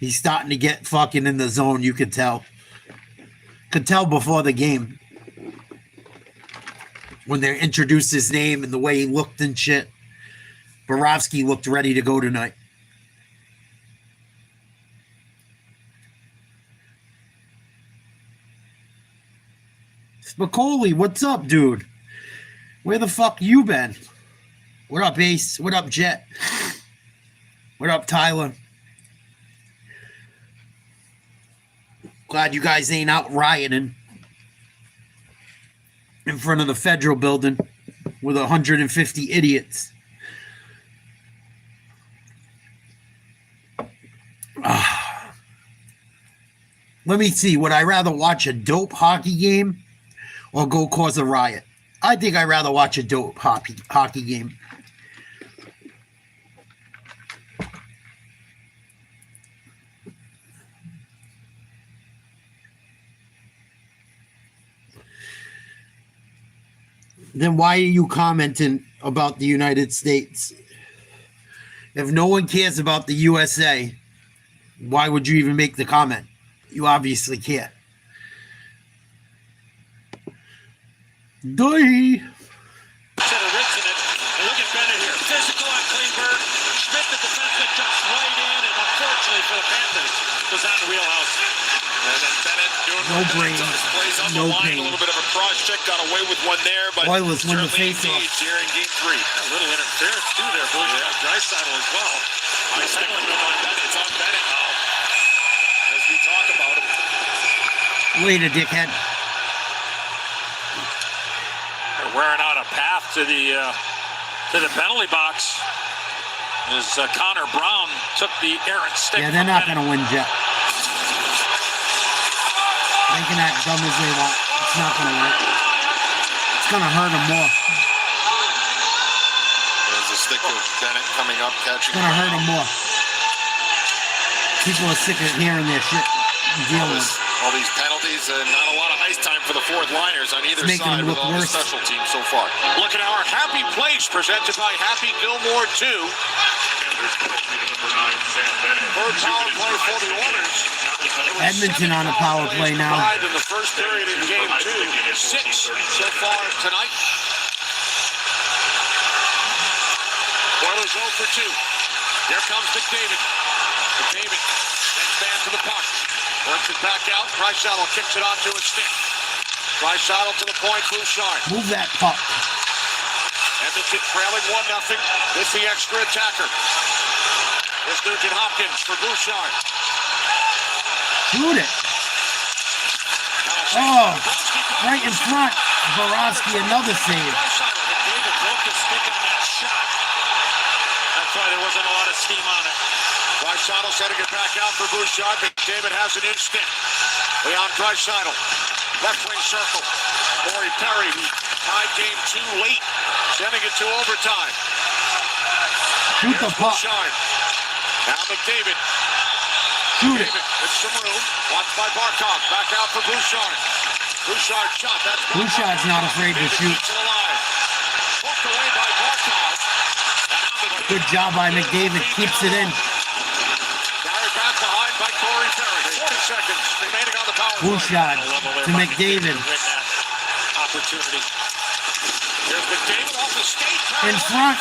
He's starting to get fucking in the zone, you could tell. Could tell before the game. When they introduced his name and the way he looked and shit. Borowski looked ready to go tonight. Spicoli, what's up, dude? Where the fuck you been? What up, Ace? What up, Jet? What up, Tyler? Glad you guys ain't out rioting in front of the federal building with 150 idiots. Let me see. Would I rather watch a dope hockey game or go cause a riot? I think I'd rather watch a dope hockey game. Then why are you commenting about the United States? If no one cares about the USA, why would you even make the comment? You obviously care. Die. Center Ritz in it. And look at Bennett here. Physical on Klingberg. Schmidt, the defenseman, jumps right in, and unfortunately for the Panthers, goes out in the wheelhouse. And then Bennett doing no brain, plays on no the line. pain. A little bit of a cross check, got away with one there, but Oilers win the certainly face-off. engaged here in game 3. A little interference too there, Blue. Yeah, Draisaitl as well. Nice tackling on Bennett. It's on Bennett now. As we talk about him. Later, dickhead. They're wearing out a path to the penalty box. As Connor Brown took the errant stick. Yeah, they're not going to win, Jet. They can act dumb as they want. It's not going to work. It's going to hurt them more. There's a stick of Bennett coming up, catching. It's going to hurt them more. People are sick of hearing their shit and dealing with it. All these penalties and not a lot of ice time for the fourth liners on either It's making side them with look all the worse. special teams so far. Look at our Happy Place presented by Happy Gilmore 2. Third power play for the Oilers. Edmonton on a power play now. In the first period in game 2. 6 so far tonight. Oilers 0 for 2. Here comes McDavid. McDavid, next man to the puck. Works it back out. Draisaitl kicks it onto his stick. Draisaitl to the point. Bouchard. Move that puck. Edmonton trailing 1-0 with the extra attacker. Here's Nugent Hopkins for Bouchard. Shoot it. Oh, right in front. Borowski, another save. Draisaitl, McDavid broke his stick on that shot. steam on it. Draisaitl setting it back out for Bouchard. McDavid has an instinct. Leon Draisaitl, left wing circle. Corey Perry, who tied game 2 late, sending it to overtime. Shoot the puck. Bouchard. Now McDavid. Shoot it. It's some room. Watched by Barkov. Back out for Bouchard. Bouchard shot. That's Bouchard's not afraid to shoot. Walked away by Barkov. Good job by McDavid. Keeps it in. Carried back behind by Corey Perry. 40 seconds remaining on the power play. Bouchard to McDavid. Opportunity. Here's McDavid off the skate. In front.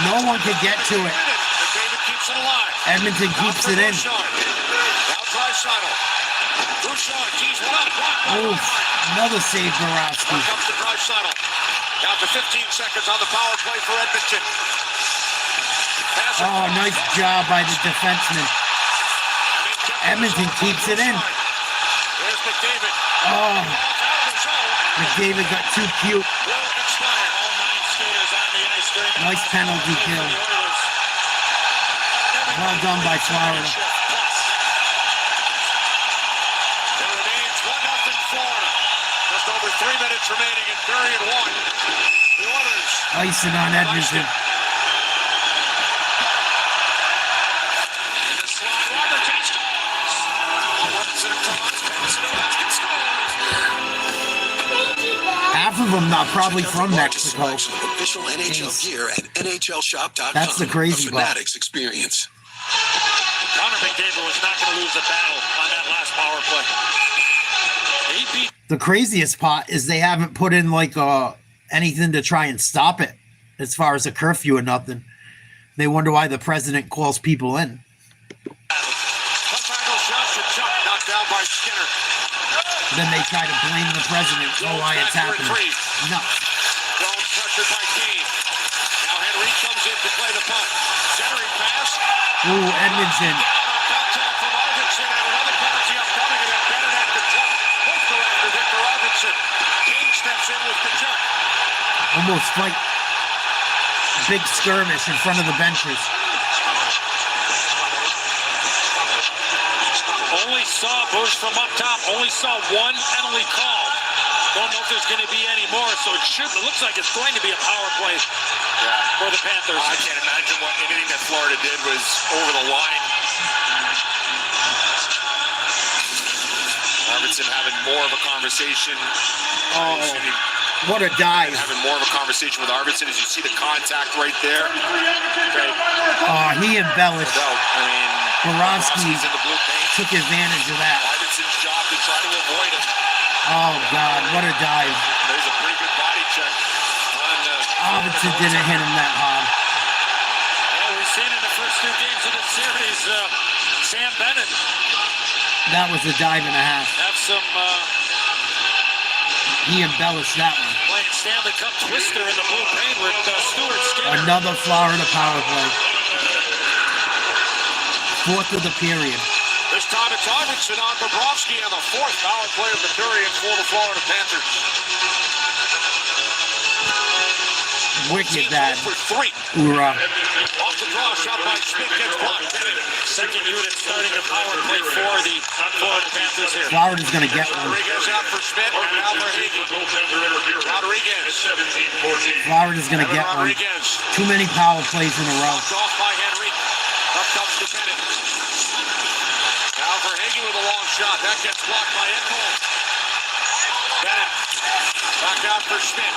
No one could get to it. McDavid keeps it alive. Edmonton keeps it in. Now Draisaitl. Bouchard tees one up. Oof. Another save, Borowski. Here comes to Draisaitl. Down to 15 seconds on the power play for Edmonton. Oh, nice job by the defenseman. Edmonton keeps it in. There's McDavid. Oh, McDavid got too cute. Nice penalty kill. Well done by Florida. It remains 1-0 Florida. Just over 3 minutes remaining in period 1. The Oilers. Icing on Edmonton. Half of them not probably from Mexico. Official NHL gear at NHLShop.com. That's the crazy part. Fanatics experience. Connor McDavid was not going to lose the battle on that last power play. He beat. The craziest part is they haven't put in like anything to try and stop it as far as a curfew or nothing. They wonder why the president calls people in. Knocked down by Skinner. Then they try to blame the president for why it's happening. No. Jones pressured by Kane. Now Henry comes in to play the punt. Centering pass. Ooh, Edmonton. Contact from Arvidsson and another penalty upcoming, and then Bennett at the jump. Both go after Victor Arvidsson. Kane steps in with the jump. Almost like big skirmish in front of the benches. Only saw Bush from up top. Only saw one penalty call. Don't know if there's going to be any more. So it looks like it's going to be a power play for the Panthers. I can't imagine what anything that Florida did was over the line. Arvidsson having more of a conversation. Oh, what a dive. Having more of a conversation with Arvidsson as you see the contact right there. Okay. Oh, he embellished. Borowski in the blue paint. took advantage of that. Arvidsson's job to try to avoid it. Oh, God, what a dive. There's a pretty good body check on Arvidsson didn't hit him that hard. Well, we've seen in the first 2 games of the series, Sam Bennett That was a dive and a half. have some He embellished that one. playing Stanley Cup twister in the blue paint with Stuart Skinner. Another Florida power play. 4th of the period. This time it's Arvidsson on Bobrovsky on the 4th power play of the period for the Florida Panthers. Wicked that. For 3. Hoorah. Off the draw, shot by Smith gets blocked. Second unit starting the power play for the Florida Panthers here. Florida's going to get one. Rodriguez out for Smith and now Rodriguez. Florida's going to get one. Too many power plays in a row. Knocked off by Henry. Up comes to Bennett. Now Verhaeghe with a long shot. That gets blocked by Edmond. Bennett. Back out for Smith.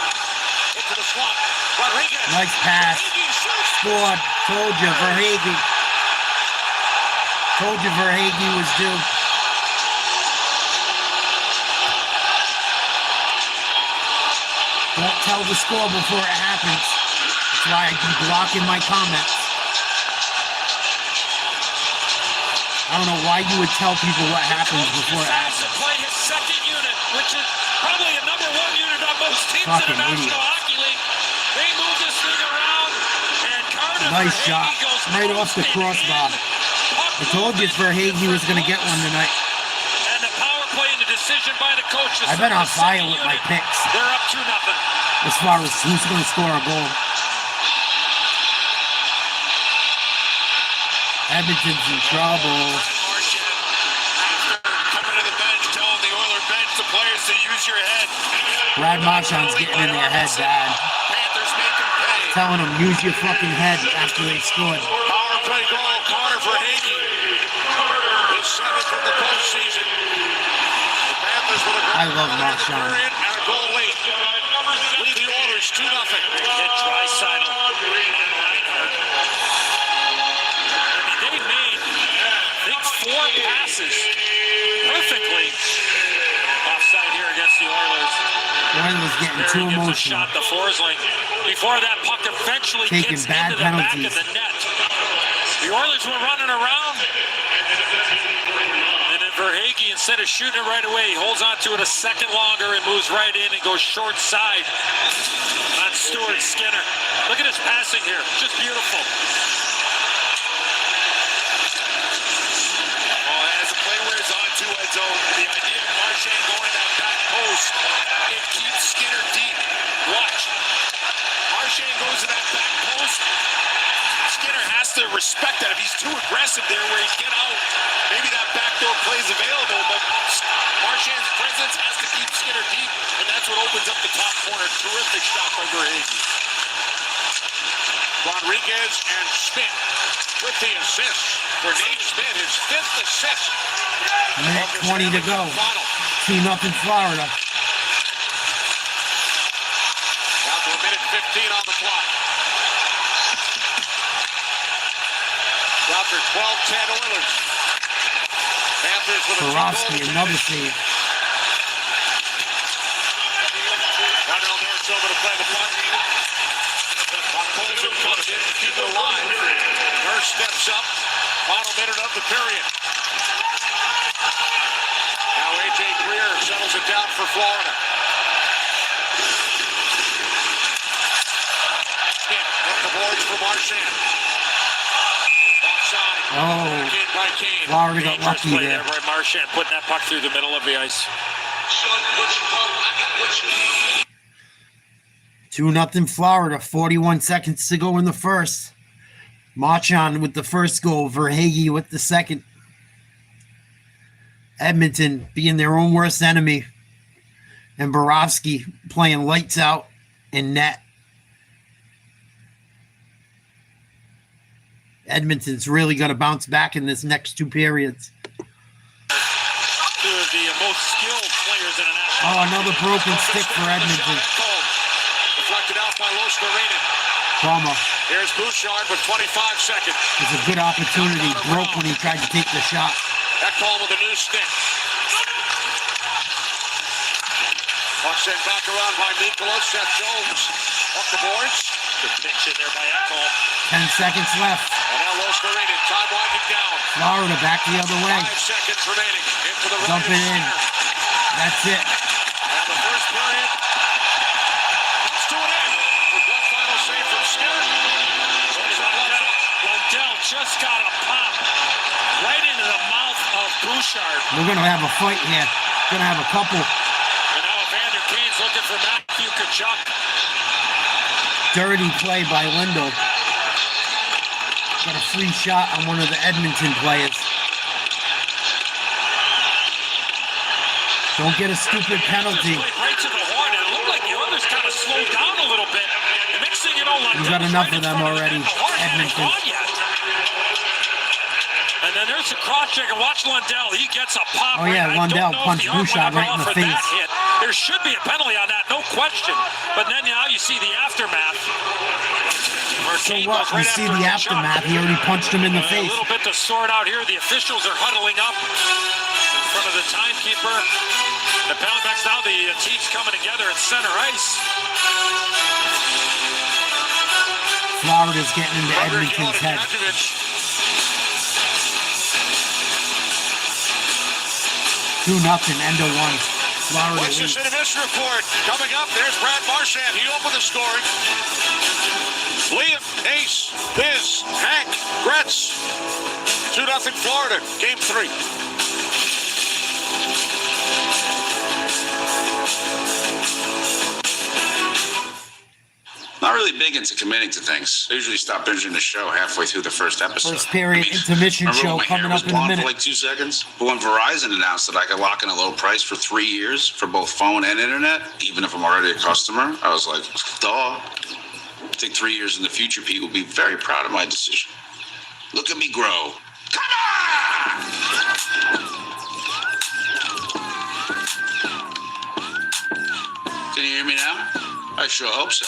Into the slot. Rodriguez. Nice pass. Scored. Told you, Verhaeghe. Told you Verhaeghe was due. Don't tell the score before it happens. That's why I keep blocking my comments. I don't know why you would tell people what happens before it happens. To play his second unit, which is probably a number 1 unit on most teams Fucking in the National idiot. Hockey League. They move this thing around, and Carter Nice Verhaeghe shot. goes Right off the posting crossbar. in. I told you Verhaeghe was going to get one tonight. And the power play and the decision by the coach. I've been on fire with my picks They're up 2-0. as far as who's going to score a goal. Edmonton's in trouble. Coming to the bench, telling the Oiler bench, the players to use your head. Brad Marchand's getting in their head bad. Panthers make them pay. Telling them, use your fucking head after they scored. Power play goal, Carter for Hagee. His 7th of the postseason. The Panthers with a I love Marchand. period and a goal late. Lead the Oilers 2-0. Hit Draisaitl. They made, I think, 4 passes perfectly. Offside here against the Oilers. Oilers getting too Gives a emotional. shot to Forsling. Before that puck eventually Taking gets bad into the back penalties. of the net. The Oilers were running around. And then Verhaeghe, instead of shooting it right away, he holds on to it a second longer and moves right in and goes short side on Stuart Skinner. Look at his passing here. Just beautiful. As the play wears on to Edzo, the idea of Marchand going that back post, it keeps Skinner deep. Watch. Marchand goes to that back post. Skinner has to respect that. If he's too aggressive there where he get out, maybe that backdoor play is available, but Marchand's presence has to keep Skinner deep, and that's what opens up the top corner. Terrific shot by Verhaeghe. Rodriguez and Smith with the assist for Nate Smith, his 5th assist. Minute 20 to go. 2-0 Florida. Down to a minute 15 on the clock. After 12-10 Oilers. Panthers with a Borowski, another save. Darnell Nurse over to play the puck. Colson comes in to keep it alive. Nurse steps up. Final minute of the period. Now A.J. Greer settles it down for Florida. Smith up the boards for Marchand. Offside. Oh, By Kane. Florida got Dangerous lucky play there. there by Marchand, putting that puck through the middle of the ice. 2-0 Florida, 41 seconds to go in the first. Marchand with the first goal, Verhaeghe with the second. Edmonton being their own worst enemy. And Borowski playing lights out in net. Edmonton's really got to bounce back in this next 2 periods. Two of the most skilled players in a national. Oh, another broken stick for Edmonton. Deflected out by Loskarainen. Trauma. Here's Bouchard with 25 seconds. It's a good opportunity. Broke when he tried to take the shot. Ekholm with a new stick. Puck sent back around by Nicholas. Seth Jones up the boards. Good pitch in there by Ekholm. 10 seconds left. And now Loskarainen. Time winding down. Florida back the other way. 5 seconds remaining. Into the right. Dump it in. That's it. And the first period comes to an end with one final save from Skinner. Lundell just got a pop right into the mouth of Bouchard. We're going to have a fight here. Going to have a couple. And now Evander Kane's looking for Matthew Tkachuk. Dirty play by Lindo. Got a free shot on one of the Edmonton players. Don't get a stupid penalty. Right to the horn, and it looked like the others kind of slowed down a little bit. The next thing you know, We've got enough of them already. Edmonton. And then there's a cross check, and watch Lundell. He gets a pop. Oh, yeah, Lundell punched Bouchard right in the face. There should be a penalty on that, no question. But then now you see the aftermath. So what? You see the aftermath. He already punched him in the face. A little bit to sort out here. The officials are huddling up in front of the timekeeper. The Penalties now, the team's coming together at center ice. Florida's getting into Edmonton's head. 2-0, end of 1. Florida What's leads. this Intermission report? Coming up, there's Brad Marchand. He opened the scoring. Liam, Ace, Biz, Hank, Gretz. 2-0 Florida, game 3. not really big into committing to things. I usually stop binging the show halfway through the first episode. First period intermission remember show when my hair coming was up in a blonde minute. for like 2 seconds? But when Verizon announced that I could lock in a low price for 3 years for both phone and internet, even if I'm already a customer, I was like, duh. I think 3 years in the future, Pete will be very proud of my decision. Look at me grow. Come on! Can you hear me now? I sure hope so.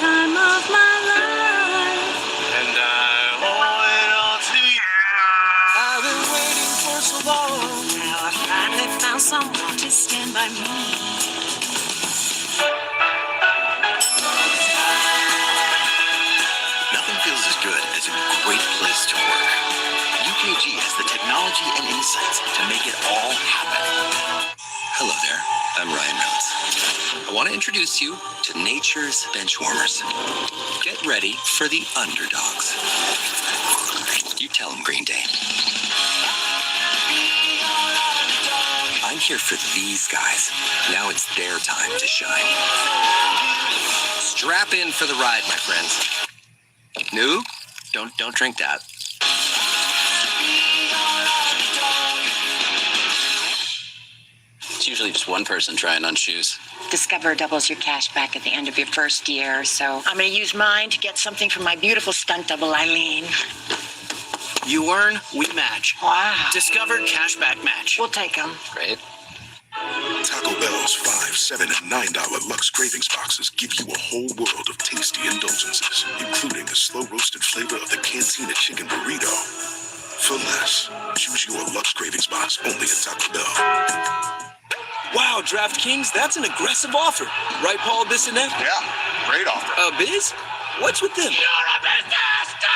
Time of my life, and I owe it all to you. I've been waiting for so long. Now I finally found someone to stand by me. Nothing feels as good as a great place to work. UKG has the technology and insights to make it all happen. Hello there, I'm Ryan Reynolds. I want to introduce you to nature's benchwarmers. Get ready for the underdogs. You tell them, Green Day. I'm here for these guys. Now it's their time to shine. Strap in for the ride, my friends. No, don't drink that. It's usually just one person trying on shoes. Discover doubles your cash back at the end of your first year, so I'm going to use mine to get something from my beautiful stunt double, Eileen. You earn, we match. Wow. Discover Cashback Match. We'll take them. Great. Taco Bell's $5, $7, and $9 Lux Cravings boxes give you a whole world of tasty indulgences, including a slow-roasted flavor of the Cantina Chicken Burrito. For less, choose your Lux Cravings box only at Taco Bell. Wow, DraftKings, that's an aggressive offer. Right, Paul, this and that? Yeah, great offer. Biz? What's with them? You're a disaster!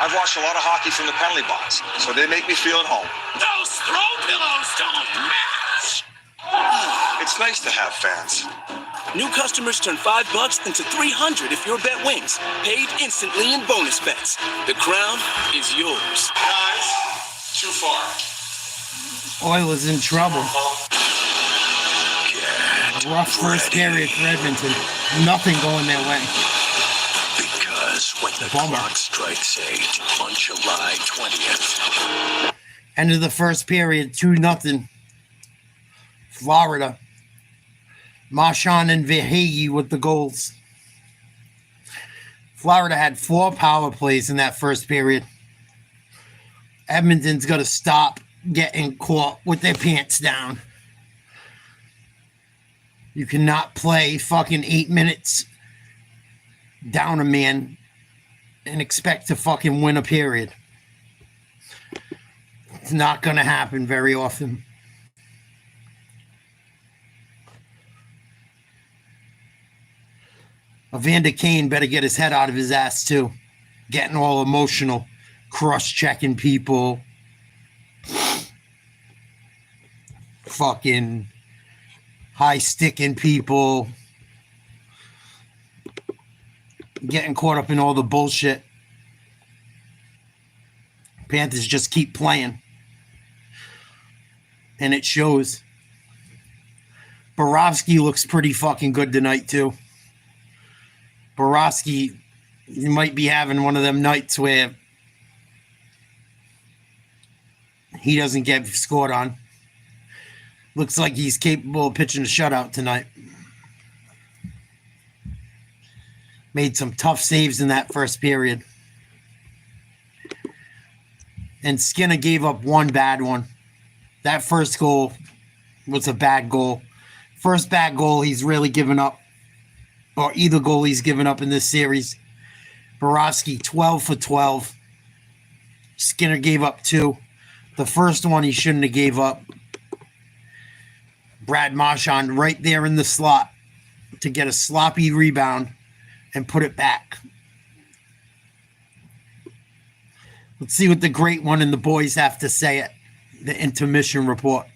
I've watched a lot of hockey from the penalty box, so they make me feel at home. Those throw pillows don't match! It's nice to have fans. New customers turn $5 into $300 if your bet wins. Paid instantly in bonus bets. The crown is yours. Guys, too far. Oilers in trouble. Rough first period for Edmonton. Nothing going their way. Because when the clock strikes 8 on July 20th. End of the first period, 2-0. Florida. Marchand and Verhage with the goals. Florida had 4 power plays in that first period. Edmonton's got to stop getting caught with their pants down. You cannot play fucking 8 minutes down a man and expect to fucking win a period. It's not going to happen very often. Evander Kane better get his head out of his ass too. Getting all emotional, cross-checking people. Fucking high-sticking people. Getting caught up in all the bullshit. Panthers just keep playing. And it shows. Borowski looks pretty fucking good tonight too. Borowski, he might be having one of them nights where he doesn't get scored on. Looks like he's capable of pitching a shutout tonight. Made some tough saves in that first period. And Skinner gave up one bad one. That first goal was a bad goal. First bad goal he's really given up. Or either goal he's given up in this series. Borowski, 12 for 12. Skinner gave up 2. The first one he shouldn't have gave up. Brad Marchand right there in the slot to get a sloppy rebound and put it back. Let's see what the great one and the boys have to say at the intermission report.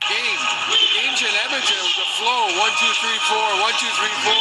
Games in Edmonton was a flow. 1, 2, 3, 4. 1, 2, 3, 4.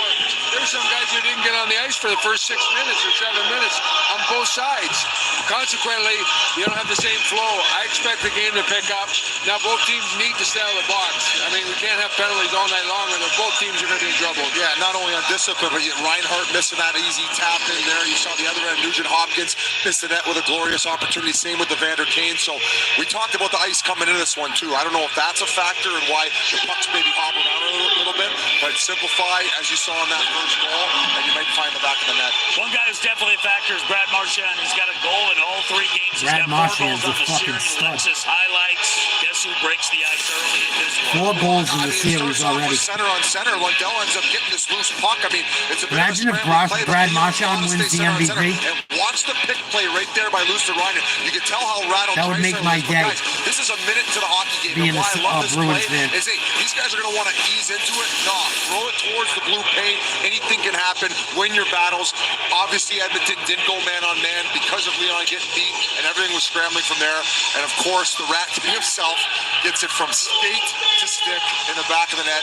There's some guys who didn't get on the ice for the first 6 minutes or 7 minutes on both sides. Consequently, you don't have the same flow. I expect the game to pick up. Now, both teams need to stay out of the box. I mean, we can't have penalties all night long, or both teams are going to be in trouble. Yeah, not only on discipline, but Reinhart missing that easy tap in there. You saw the other end, Nugent Hopkins missed the net with a glorious opportunity. Same with the Vander Kane. So we talked about the ice coming into this one, too. I don't know if that's a factor and why the pucks maybe hop around a little bit, but simplify, as you saw in that first goal, and you might find the back of the net. One guy who's definitely a factor is Brad Marchand. He's got a goal in all 3 games. Brad Marchand's a fucking stud. Highlights. Guess who breaks the ice early in this one? 4 goals in the series already. Center on center. Lundell ends up getting this loose puck. I mean, it's a bit Imagine of a if Brad Marchand wins the MVP. And watch the pick play right there by Luster-Reiner. You can tell how rattled that would make my day. Guys, this is a minute into the hockey game. Being and why I love this Bruins play fan. is these guys are going to want to ease into it. No, throw it towards the blue paint. Anything can happen. Win your battles. Obviously, Edmonton didn't go man on man because of Leon getting beat, and everything was scrambling from there. And of course, the Rat himself gets it from skate to stick in the back of the net.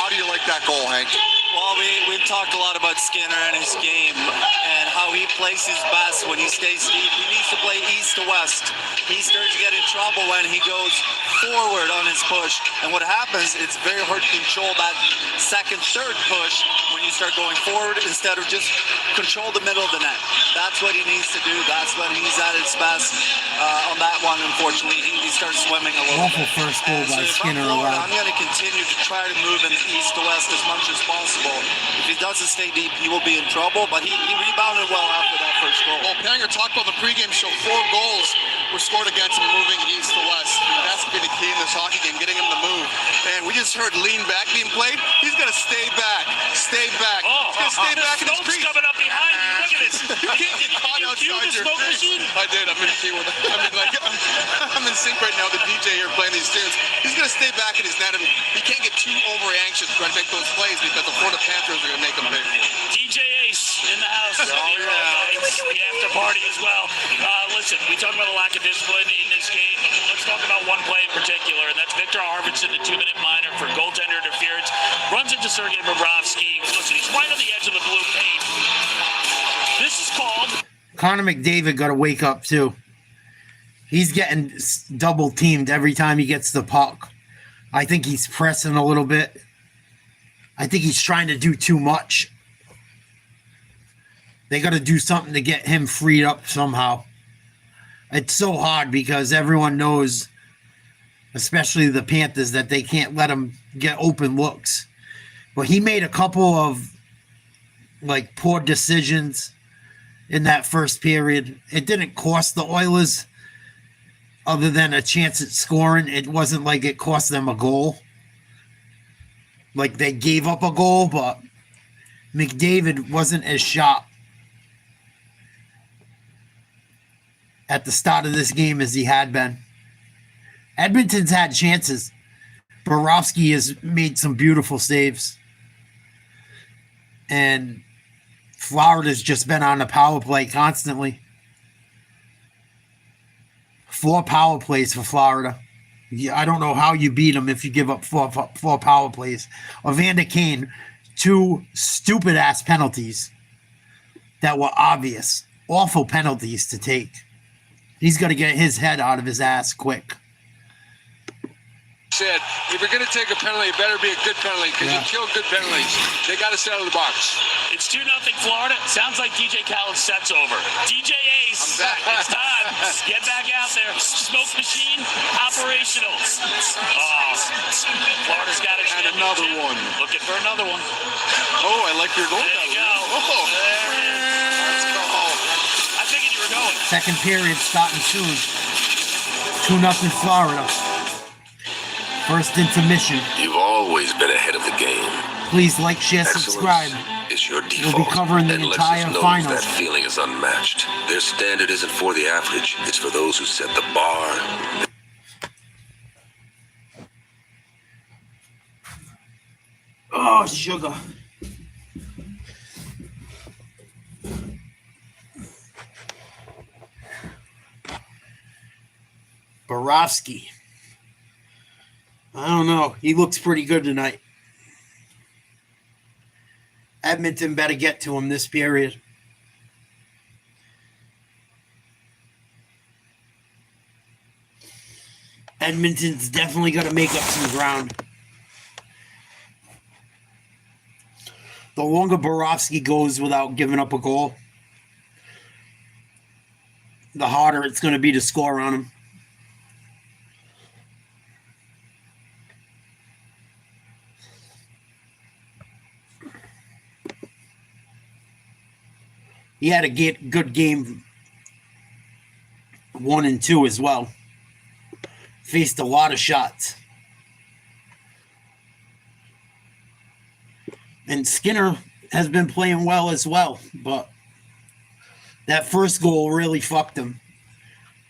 How do you like that goal, Hank? Well, we've talked a lot about Skinner and his game and how he plays his best when he stays deep. He needs to play east to west. He starts to get in trouble when he goes forward on his push. And what happens, it's very hard to control that second, third push when you start going forward instead of just control the middle of the net. That's what he needs to do. That's when he's at his best. On that one, unfortunately, he starts swimming a little Awful bit. first goal by Skinner. I'm going to continue to try to move him east to west as much as possible. If he doesn't stay deep, he will be in trouble, but he rebounded well after that first goal. Well, Panger talked about the pregame show. 4 goals were scored against him moving east to west. That's going to be the key in this hockey game, getting him to move. And we just heard lean back being played. He's going to stay back. Stay back. He's going to stay back in his crease. Coming up behind you. Look at this. You can't get caught outside your crease. I did. I'm in key with it. I'm in sync right now with the DJ here playing these tunes. He's going to stay back in his net. I mean, he can't get too over anxious trying to make those plays because the Florida Panthers are going to make him pay for it. DJ Ace in the house. The after party as well. Listen, we talked about a lack of discipline in this game. Let's talk about one play in particular, and that's Victor Arvidsson, the 2-minute minor for goaltender interference. Runs into Sergei Bobrovsky. Listen, he's right on the edge of the blue paint. This is called... Connor McDavid got to wake up, too. He's getting double teamed every time he gets the puck. I think he's pressing a little bit. I think he's trying to do too much. They got to do something to get him freed up somehow. It's so hard because everyone knows, especially the Panthers, that they can't let him get open looks. But he made a couple of poor decisions in that first period. It didn't cost the Oilers other than a chance at scoring. It wasn't like it cost them a goal. Like they gave up a goal, but McDavid wasn't as sharp at the start of this game as he had been. Edmonton's had chances. Borowski has made some beautiful saves. And Florida's just been on the power play constantly. 4 power plays for Florida. I don't know how you beat them if you give up four power plays. Evander Kane, 2 stupid-ass penalties that were obvious. Awful penalties to take. He's got to get his head out of his ass quick. Said, if you're going to take a penalty, it better be a good penalty because you kill good penalties. They got to stay out of the box. It's 2-0 Florida. Sounds like DJ Khaled's set's over. DJ Ace, it's time. Get back out there. Smoke machine, operational. Florida's got it. And another one. Looking for another one. Oh, I like your goal. There you go. Oh. Let's go. I figured you were going. Second period starting soon. 2-0 Florida. First intermission. You've always been ahead of the game. Please like, share, subscribe. It's your default. We'll be covering the entire finals. That feeling is unmatched. Their standard isn't for the average. It's for those who set the bar. Oh, sugar. Borowski. I don't know. He looks pretty good tonight. Edmonton better get to him this period. Edmonton's definitely going to make up some ground. The longer Borowski goes without giving up a goal, the harder it's going to be to score on him. He had a good game 1 and 2 as well. Faced a lot of shots. And Skinner has been playing well as well, but that first goal really fucked him.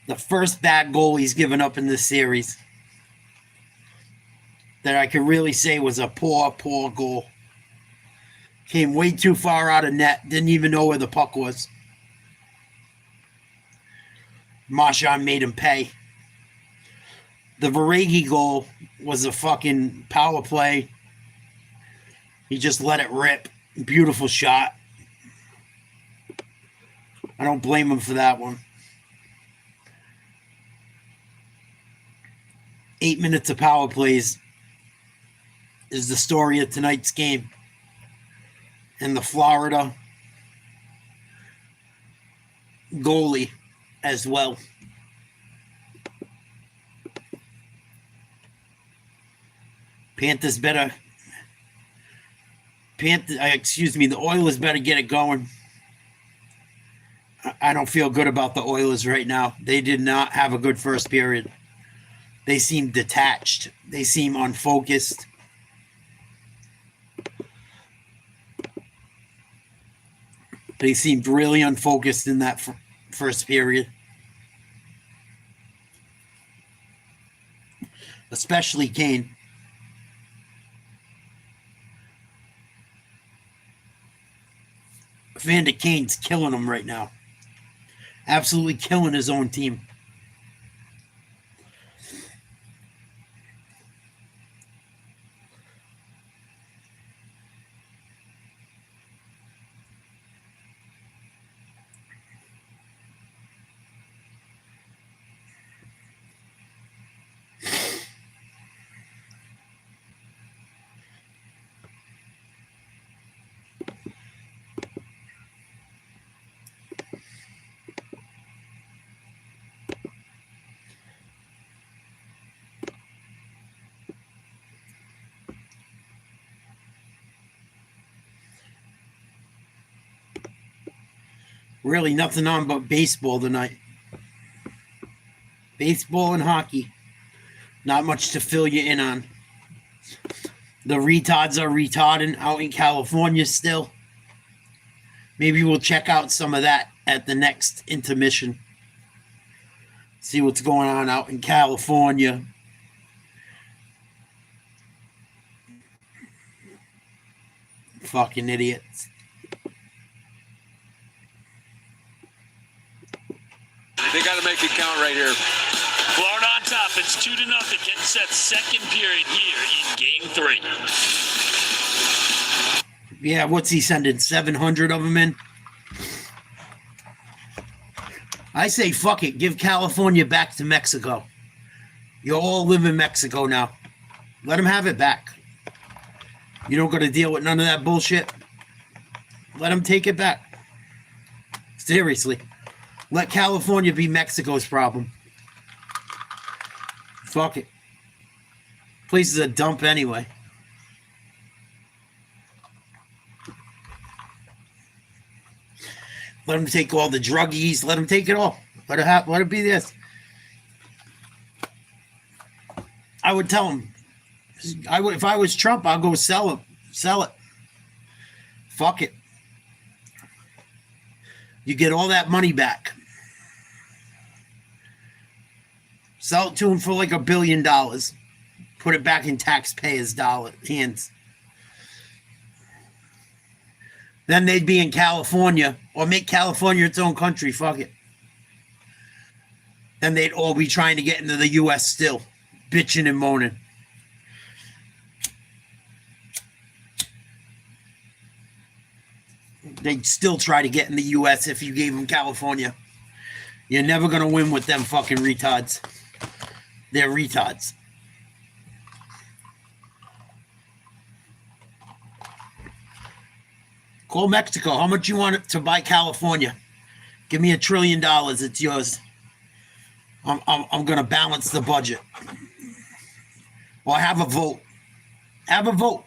The first bad goal he's given up in this series that I could really say was a poor goal. Came way too far out of net. Didn't even know where the puck was. Marchand made him pay. The Viragi goal was a fucking power play. He just let it rip. Beautiful shot. I don't blame him for that one. 8 minutes of power plays is the story of tonight's game. And the Florida goalie as well. The Oilers better get it going. I don't feel good about the Oilers right now. They did not have a good first period. They seem detached. They seem unfocused. They seemed really unfocused in that first period. Especially Kane. Vander Kane's killing him right now. Absolutely killing his own team. Really nothing on but baseball tonight. Baseball and hockey. Not much to fill you in on. The retards are retarding out in California still. Maybe we'll check out some of that at the next intermission. See what's going on out in California. Fucking idiots. They got to make it count right here. Florida on top. It's 2-0. Getting set second period here in Game 3. Yeah, what's he sending? 700 of them in? I say fuck it. Give California back to Mexico. You all live in Mexico now. Let them have it back. You don't got to deal with none of that bullshit. Let them take it back. Seriously. Let California be Mexico's problem. Fuck it. Place is a dump anyway. Let them take all the druggies. Let them take it all. Let it be this. I would tell them. If I was Trump, I'll go sell it. Sell it. Fuck it. You get all that money back. Sell it to them for like $1 billion. Put it back in taxpayers' hands. Then they'd be in California, or make California its own country. Fuck it. Then they'd all be trying to get into the U.S. still, bitching and moaning. They'd still try to get in the U.S. if you gave them California. You're never going to win with them fucking retards. They're retards. Call Mexico. How much you want to buy California? Give me $1 trillion. It's yours. I'm going to balance the budget. Or have a vote. Have a vote.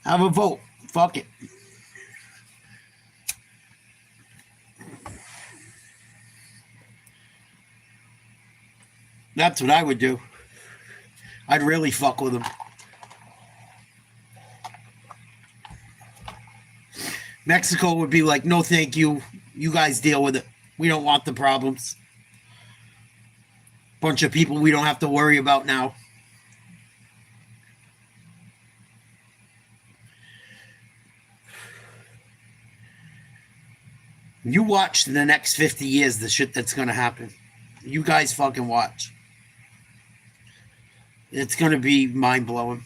Have a vote. Fuck it. That's what I would do. I'd really fuck with them. Mexico would be like, no, thank you. You guys deal with it. We don't want the problems. Bunch of people we don't have to worry about now. You watch the next 50 years, the shit that's going to happen. You guys fucking watch. It's going to be mind-blowing.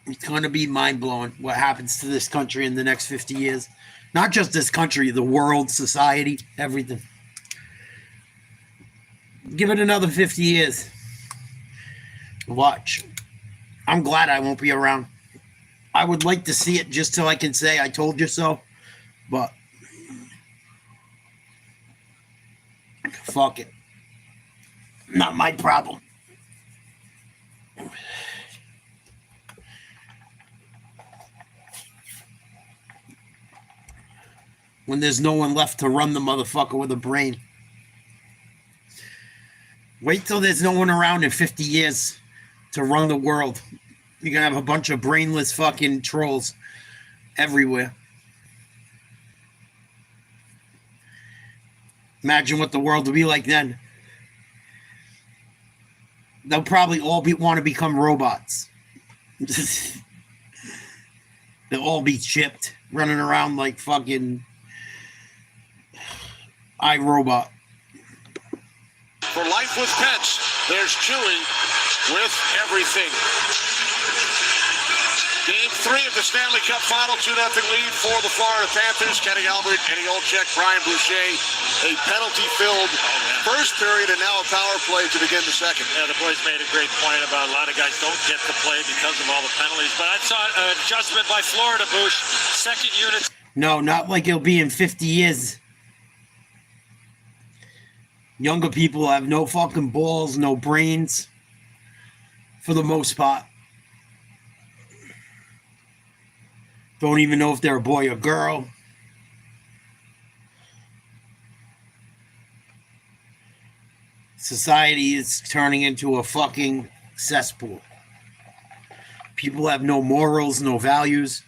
It's going to be mind-blowing what happens to this country in the next 50 years. Not just this country, the world, society, everything. Give it another 50 years. Watch. I'm glad I won't be around. I would like to see it just so I can say I told you so. But fuck it. Not my problem. When there's no one left to run the motherfucker with a brain. Wait till there's no one around in 50 years to run the world. You're going to have a bunch of brainless fucking trolls everywhere. Imagine what the world will be like then. They'll probably all want to become robots. They'll all be chipped, running around like fucking iRobot. For life with pets, there's Chewy with everything. Game 3 of the Stanley Cup Final, 2-0 lead for the Florida Panthers. Kenny Albert, Eddie Olczyk, Brian Boucher. A penalty-filled first period and now a power play to begin the second. Yeah, the boys made a great point about a lot of guys don't get to play because of all the penalties. But I saw an adjustment by Florida, Bush. Second unit. No, not like it'll be in 50 years. Younger people have no fucking balls, no brains, for the most part. Don't even know if they're a boy or girl. Society is turning into a fucking cesspool. People have no morals, no values.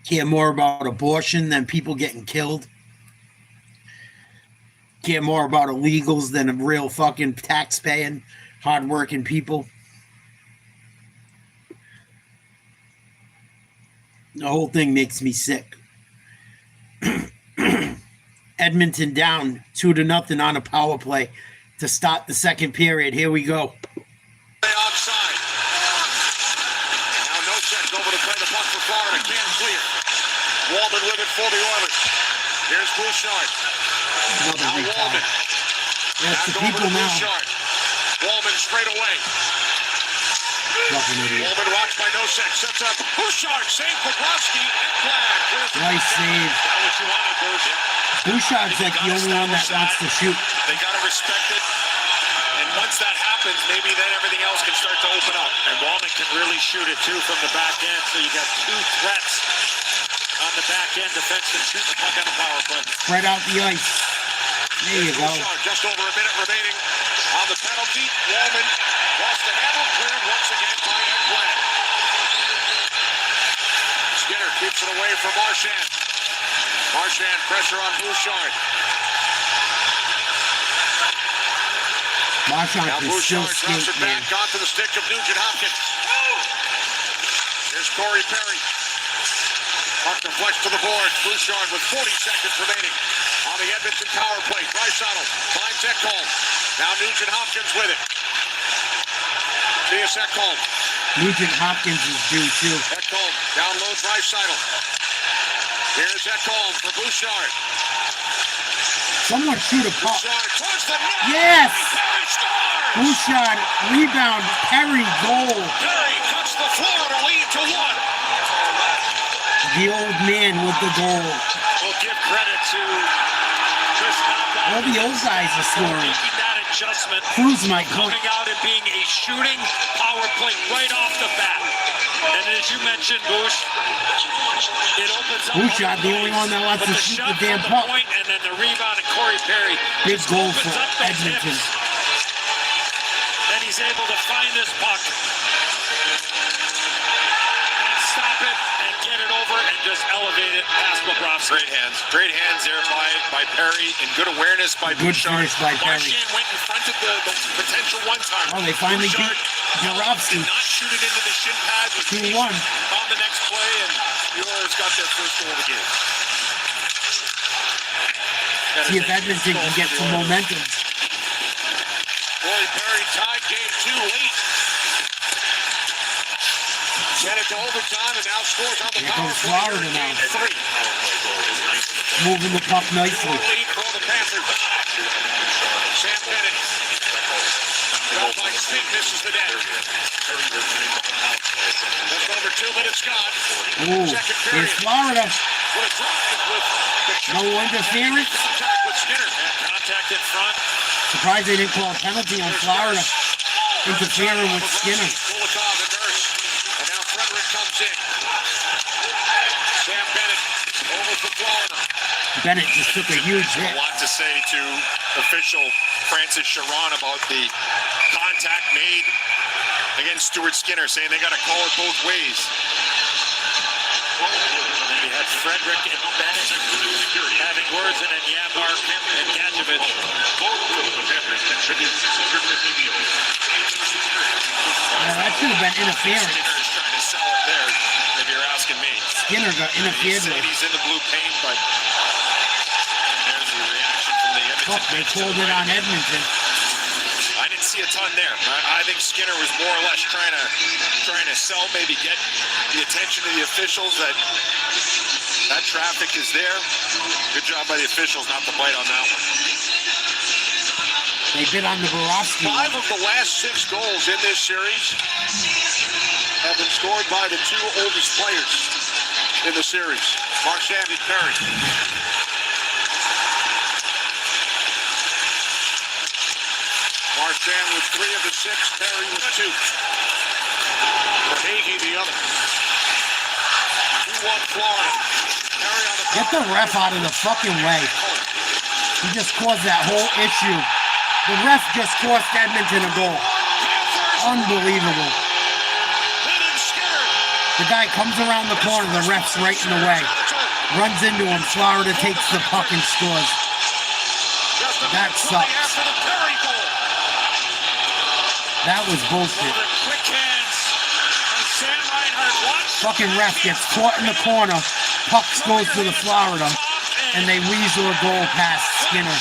Care more about abortion than people getting killed. Care more about illegals than real fucking tax-paying, hard-working people. The whole thing makes me sick. Edmonton down 2-0 on a power play to start the second period. Here we go. Offside. Now Nosek over to play the puck for Florida. Can't clear. Wallman with it for the Oilers. Here's Bouchard. Now Wallman. That's the Back over people to now. Bouchard. Wallman straight away. Wallman watched by Nosek. Sets up. Bouchard. Save Bobrovsky. And flag. Nice save. That what you wanted, Bruce. Bouchard's like the only one that wants to shoot. They got to respect it. And once that happens, maybe then everything else can start to open up. And Wallman can really shoot it, too, from the back end. So you got two threats on the back end. Defenseman shoot the puck on the power play. Spread out the ice. There you go. Just over a minute remaining on the penalty. Wallman lost the handle. Cleared once again by Ekblad. Skinner keeps it away from Marchand. Marchand pressure on Bouchard. Marchand Now can still Bouchard drops skate, it man. back onto the stick of Nugent Hopkins. Here's Corey Perry. Puck deflects to the boards. Bouchard with 40 seconds remaining on the Edmonton power play. Draisaitl finds Ekholm. Now Nugent Hopkins with it. Here's Ekholm. Nugent Hopkins is due too. Ekholm down low. Draisaitl. Here's Ekholm for Bouchard. Someone shoot a puck. Bouchard towards the net. Yes! Perry scores! Bouchard, rebound, Perry, goal. Perry cuts the Florida lead to 1. The old man with the goal. We'll give credit to Chris Knockout. All the old guys are scoring. Making that adjustment. Cruz might coming out and being a shooting power play right off the bat. And as you mentioned, Bouch, it opens up. Bouchard, the only one that wants to shoot the damn puck. Point, and then the rebound of Corey Perry. Big goal for Edmonton. Then he's able to find this puck. Stop it and get it over and just elevate it past Bobrovsky. Great hands there by Perry, and good awareness by Bouchard. Finish by Perry. Marchand went in front of the potential one-time. Oh, they finally beat Bobrovsky. Did not shoot it into the shin pad. 2-1. On the next play, and Mueller's got their first goal of the game. See if Edmonton can get some momentum. Corey Perry tied game 2 late. Sent it to overtime and now scores on the Here power comes play. Florida now. Game 3. Moving the puck nicely. Lead for the Panthers. Sam Bennett. Ball by Smith misses the net. Just over 2 minutes gone. Ooh, Second here's period. Florida. What a drop with the No interference. contact with Skinner. And contact in front. Surprised they didn't call a penalty on Florida. Interfering with Skinner. Kulikov and Nurse. And now Frederick comes in. Sam Bennett over for Florida. Bennett just took a huge hit. A lot to say to official Francis Chiron about the contact made against Stuart Skinner, saying they got to call it both ways. And then you had Frederick and Bennett having words, and then Yamar and Gadjevich. That should have been interference. Skinner is trying to sell it there, if you're asking me. Skinner got interfered with. He's in the blue paint, but there's the reaction from the Edmonton. Fuck, they called it on Edmonton. I didn't see a ton there. I think Skinner was more or less trying to sell, maybe get the attention of the officials that traffic is there. Good job by the officials not to bite on that one. They bit on the Bobrovsky. 5 of the last 6 goals in this series have been scored by the 2 oldest players in the series, Marchand and Perry. Marchand with 3 of the 6, Perry with 2. Verhage the other. 2-1 Florida. Perry on the Get the ref out of the fucking way. He just caused that whole issue. The ref just cost Edmonton a goal. Unbelievable. The guy comes around the corner, the ref's right in the way. Runs into him, Florida takes the puck and scores. That sucks. That was bullshit. Fucking ref gets caught in the corner, puck goes to the Florida, and they weasel a goal past Skinner.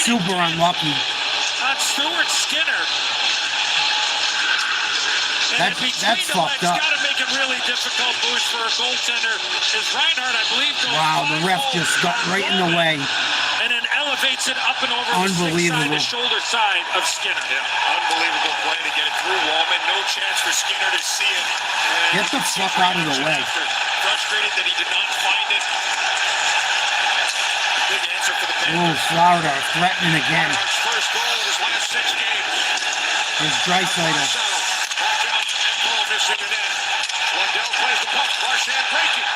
Super unlucky. On Stuart Skinner. That's fucked up. Got to make it really difficult, Bush, for a goaltender. Is Reinhardt, I believe, goes Wow, the ref just got right in the way. and then elevates it up and over Unbelievable. the shoulder side of Skinner. Yeah, unbelievable play to get it through Wallman. No chance for Skinner to see it. And Get the fuck out of the way. frustrated that he did not find it. Big answer for the Oh, Panthers. Florida threatening again. First goal in his last 6 games. Here's Draisaitl. Back out. Ball missing the net. Lundell plays the puck. Marchand breaking.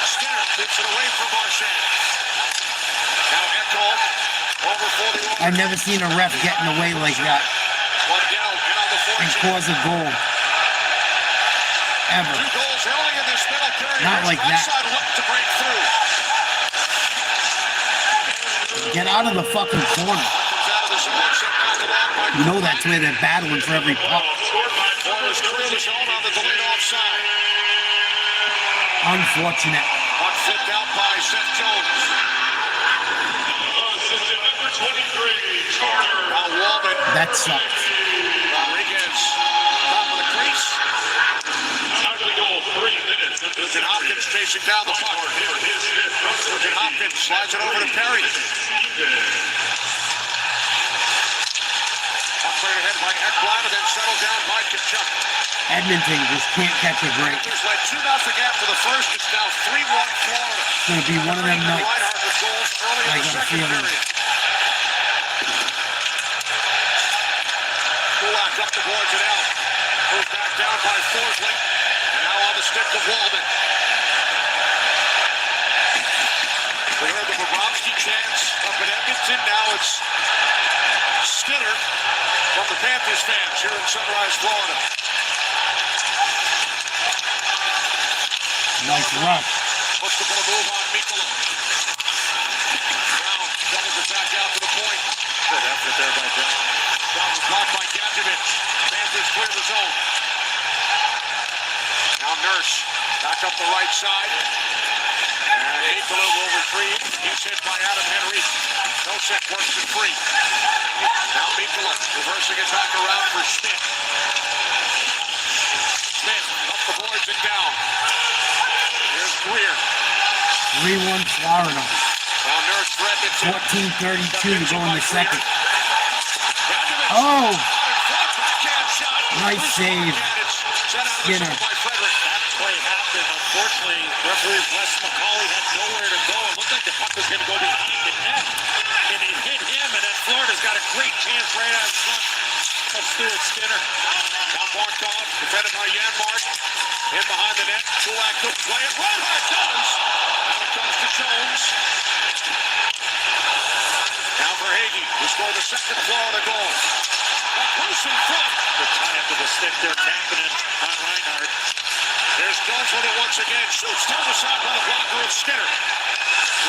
Skinner takes it away from Marchand. Now Ekholm over for the Oilers. I've never seen a ref get in the way like that Lundell in on the and forecheck. cause a goal. Ever. 2 goals early in this middle period. Not like that. Outside looking to break through. Get out of the fucking corner. You know that's where they're battling for every puck. Oilers clear the zone on the delayed offside. Unfortunate. Puck flipped out by Seth Jones. Now Wallman. That sucks. Rodriguez, top of the crease. Nugent Hopkins chasing down the puck. Nugent Hopkins slides it over to Perry. Puck played ahead by Ekblad and then settled down by Kachuk. Edmonton just can't catch a break. There's like 2-0 after the first. It's now 3-1 Florida. It's going to be one of them nights. I got a feeling. Kulak up the boards and out. Moved back down by Forsling. And now on the stick of Walden. We heard the Bobrovsky chants up in Edmonton. Now it's Skinner from the Panthers fans here in Sunrise, Florida. Nice rush. Looks to put a move on Mikkola. Brown doubles it back out to the point. Good effort there by Brown. Brown was blocked by Gadjevich. Panthers clear the zone. Now Nurse back up the right side. And Mikkola will retrieve. He's hit by Adam Henry. Nosek works it free. Now Mikkola reversing it back around for Smith. Smith up the boards and down. Here's Greer. 3-1 Florida. Now Nurse threatened 14:32 to go in the second. Oh! Nice save. Skinner. That play happened. Unfortunately, referee Wes McCauley had nowhere to go. It looked like the puck was going to go behind the net. And it hit him, and then Florida's got a great chance right out front of Stuart Skinner. Now Markov, defended by Janmark. In behind the net. Kulak couldn't play it. Reinhardt does. Now it comes to Jones. Now for Hagee, who scored the second Florida goal. A push in front. The tie up to the stick there, Kapanen on Reinhardt. There's Jones with it once again. Shoots down the side by the blocker of Skinner.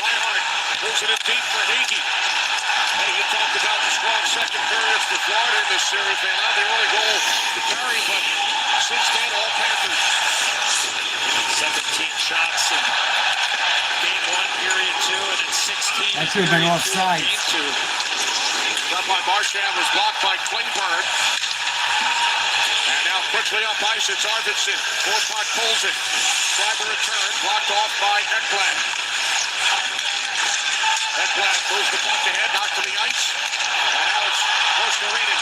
Reinhardt moves it in deep for Hagee. Hey, you talked about the strong second periods for Florida in this series. They allowed the early goal to carry, but since then, all Panthers. 17 shots in game 1, period 2, and in 16. That should have been offside. Left by Marchand was blocked by Klingberg. And now quickly up ice, it's Arvidsson. Forpot pulls it. Tried the return, blocked off by Ekblad. Ekblad moves the puck ahead, knocked to the ice. And now it's Koskinen.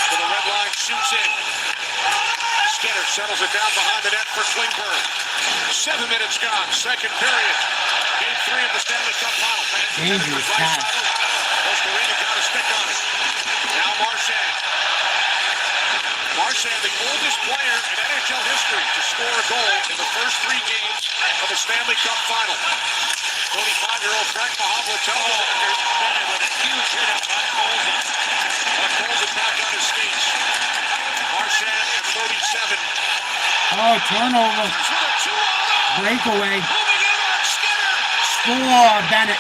To the red line, shoots in. Skinner settles it down behind the net for Klingberg. 7 minutes gone, second period. Game 3 of the Stanley Cup final. Dangerous pass. Koskinen got a stick on it. Now Marchand. Marchand, the oldest player in NHL history to score a goal in the first 3 games of the Stanley Cup final. 25-year-old Frank Mahovletow with a huge hit up on Colson. Colson back on his skates. Marchand at 37. Oh, turnover. Breakaway. Score, Bennett.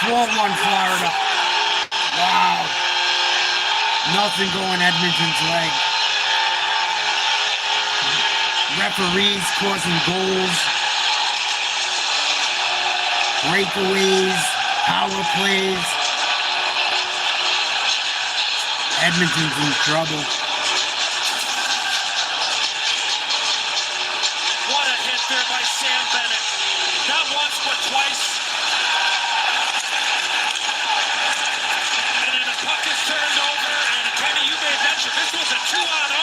4-1 Florida. Wow. Nothing going Edmonton's way. Referees causing goals. Breakaways. Power plays. Edmonton's in trouble. What a hit there by Sam Bennett. Not once, but twice. And then the puck is turned over, and Kenny, you made mention, this was a 2-on-0.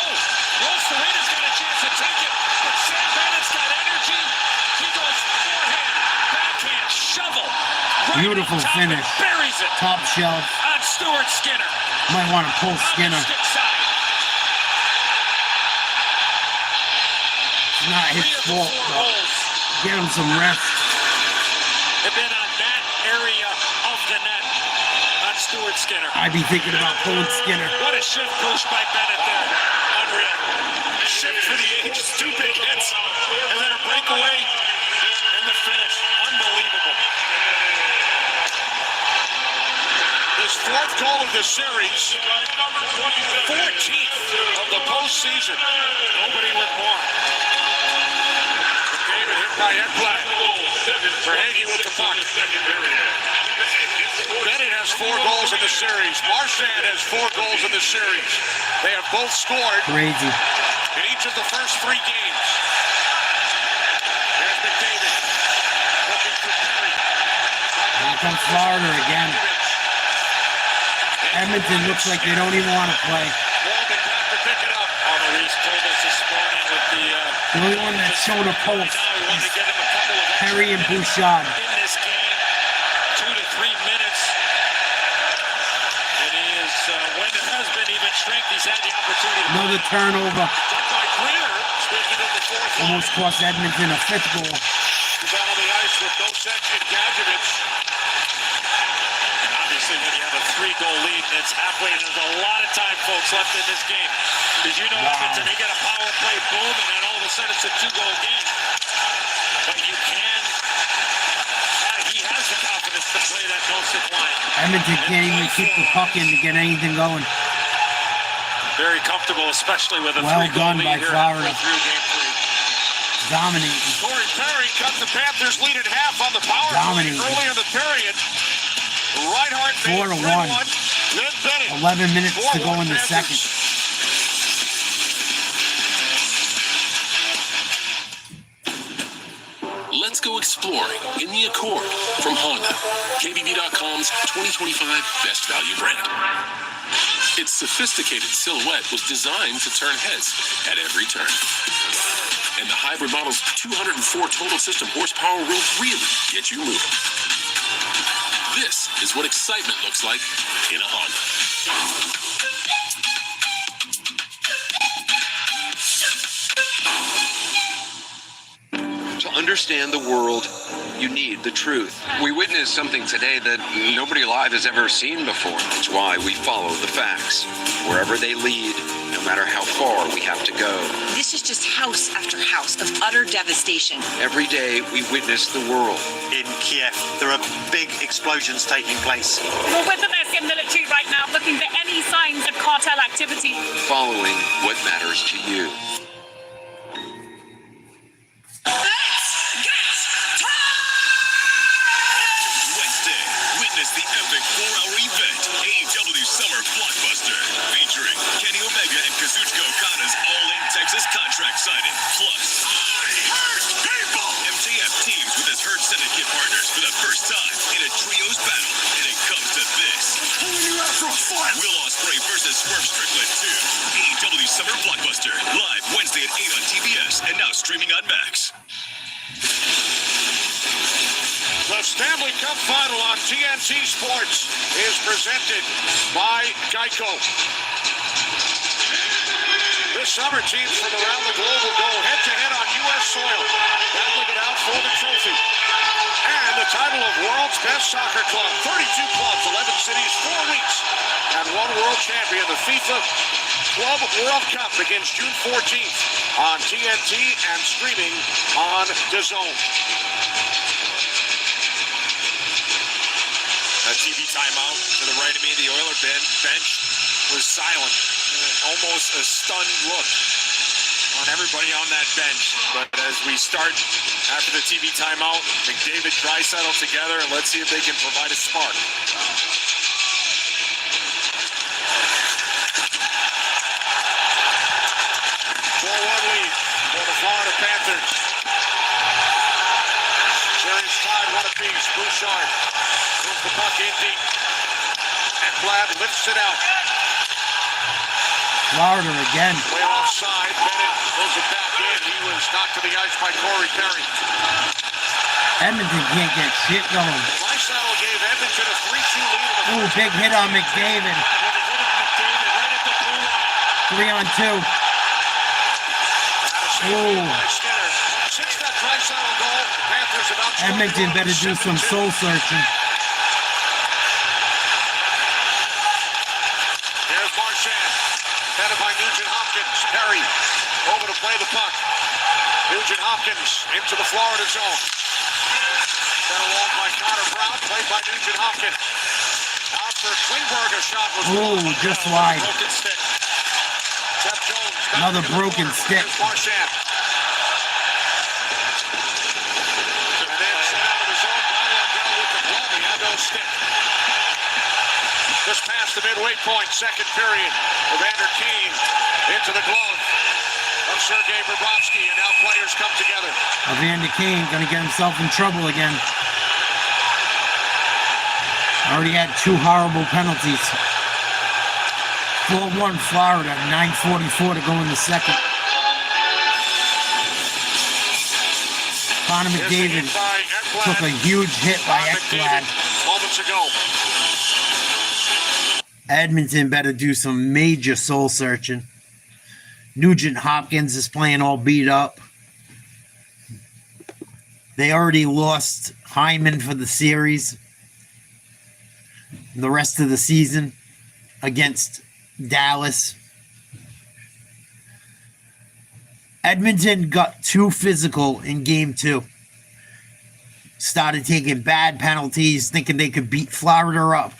Rose Serena's got a chance to take it, but Sam Bennett's got energy. He goes forehand, backhand, shovel. Right Beautiful finish. Buries it. Top shelf. On Stuart Skinner. Might want to pull Skinner. It's not his fault, but get him some rest. They've been on that area of the net on Stuart Skinner. I'd be thinking about pulling Skinner. What a shift push by Bennett there. Unreal. Shift for the ages. 2 big hits. away and the finish. Unbelievable. His fourth goal of the series, 14th of the postseason. Nobody with more. McDavid hit by Ekblad. Verhaeghe with the puck. Bennett has 4 goals in the series. Marchand has 4 goals in the series. They have both scored Crazy. in each of the first 3 games. There's McDavid looking for Perry. Here comes Florida again. Edmonton looks like they don't even want to play. Walden back to pick it up. Maurice told us this morning with the only one that's shown a pulse is Perry and Bouchard. In this game, 2 to 3 minutes. And he is, when there has been even strength, he's had the opportunity. Another turnover. by Greer. Speaking of the fourth line. Almost cost Edmonton a 5th goal. He's out on the ice with Nosek and Gadjevich. Obviously, when you have a 3-goal lead and it's halfway, there's a lot of time, folks, left in this game. Because you know, Edmonton, they get a power play, boom, and then all of a sudden it's a 2-goal game. But you can, he has the confidence to play that Nosek line. Edmonton can't even keep the puck in to get anything going. Very comfortable, especially with a Well 3-goal done lead by here Florida. through game 3. Dominating. Corey Perry cut the Panthers lead at half on the power play early in the period. Reinhardt made 4-1. 3-1. Then Bennett. 11 minutes to go in the second. Let's go exploring in the Accord from Honda, KBB.com's 2025 Best Value brand. Its sophisticated silhouette was designed to turn heads at every turn. And the hybrid model's 204 total system horsepower will really get you moving. This is what excitement looks like in a Honda. To understand the world, you need the truth. We witnessed something today that nobody alive has ever seen before. That's why we follow the facts. Wherever they lead, no matter how far we have to go. This is just house after house of utter devastation. Every day, we witness the world. In Kiev, there are big explosions taking place. We're with the Russian military right now, looking for any signs of cartel activity. Following what matters to you. Wednesday, witness the epic 4-hour event, AEW Summer Blockbuster, featuring Kenny Omega and Kazuchika Okada's all-in Texas contract signing, plus MJF teams with his Hurt Syndicate partners for the first time in a trios battle, and it comes to this. Will Ospreay versus Swerve Strickland 2, AEW Summer Blockbuster, live Wednesday at 8 on TBS, and now streaming on Max. The Stanley Cup Final on TNT Sports is presented by Geico. This summer, teams from around the globe will go head-to-head on U.S. soil, battling it out for the trophy. And the title of World's Best Soccer Club. 32 clubs, 11 cities, 4 weeks, and one world champion. The FIFA Club World Cup begins June 14th on TNT and streaming on DAZN. A TV timeout to the right of me. The Oiler bench was silent. Almost a stunned look on everybody on that bench. But as we start after the TV timeout, McDavid, Draisaitl together, and let's see if they can provide a spark. 4-1 lead for the Florida Panthers. Series tied 1 apiece. Bouchard moves the puck in deep. And Blab lifts it out. Florida again. Way offside. Bennett goes it back in. He was knocked to the ice by Corey Perry. Edmonton can't get shit going. Draisaitl gave Edmonton a 3-2 lead in the Ooh, big hit on McDavid. 3-on-2. Ooh. Since that Draisaitl goal, the Panthers about Edmonton better do some soul searching. There's Marchand. Headed by Nugent Hopkins. Perry over to play the puck. Nugent Hopkins into the Florida zone. Sent along by Connor Brown, played by Nugent Hopkins. Out for Klingberg, a shot was blocked. Just wide. Broken stick. Seth Jones. Another broken stick. Marchand. And then sent out of the zone by Lundell with the glove. He had no stick. Just past the midway point, second period. Evander Kane into the glove of Sergei Bobrovsky, and now players come together. Evander Kane going to get himself in trouble again. Already had 2 horrible penalties. 4-1 Florida, 9:44 to go in the second. Connor McDavid took a huge hit by Ekblad. Moments ago. Edmonton better do some major soul searching. Nugent Hopkins is playing all beat up. They already lost Hyman for the series. The rest of the season against Dallas. Edmonton got too physical in game 2. Started taking bad penalties, thinking they could beat Florida up.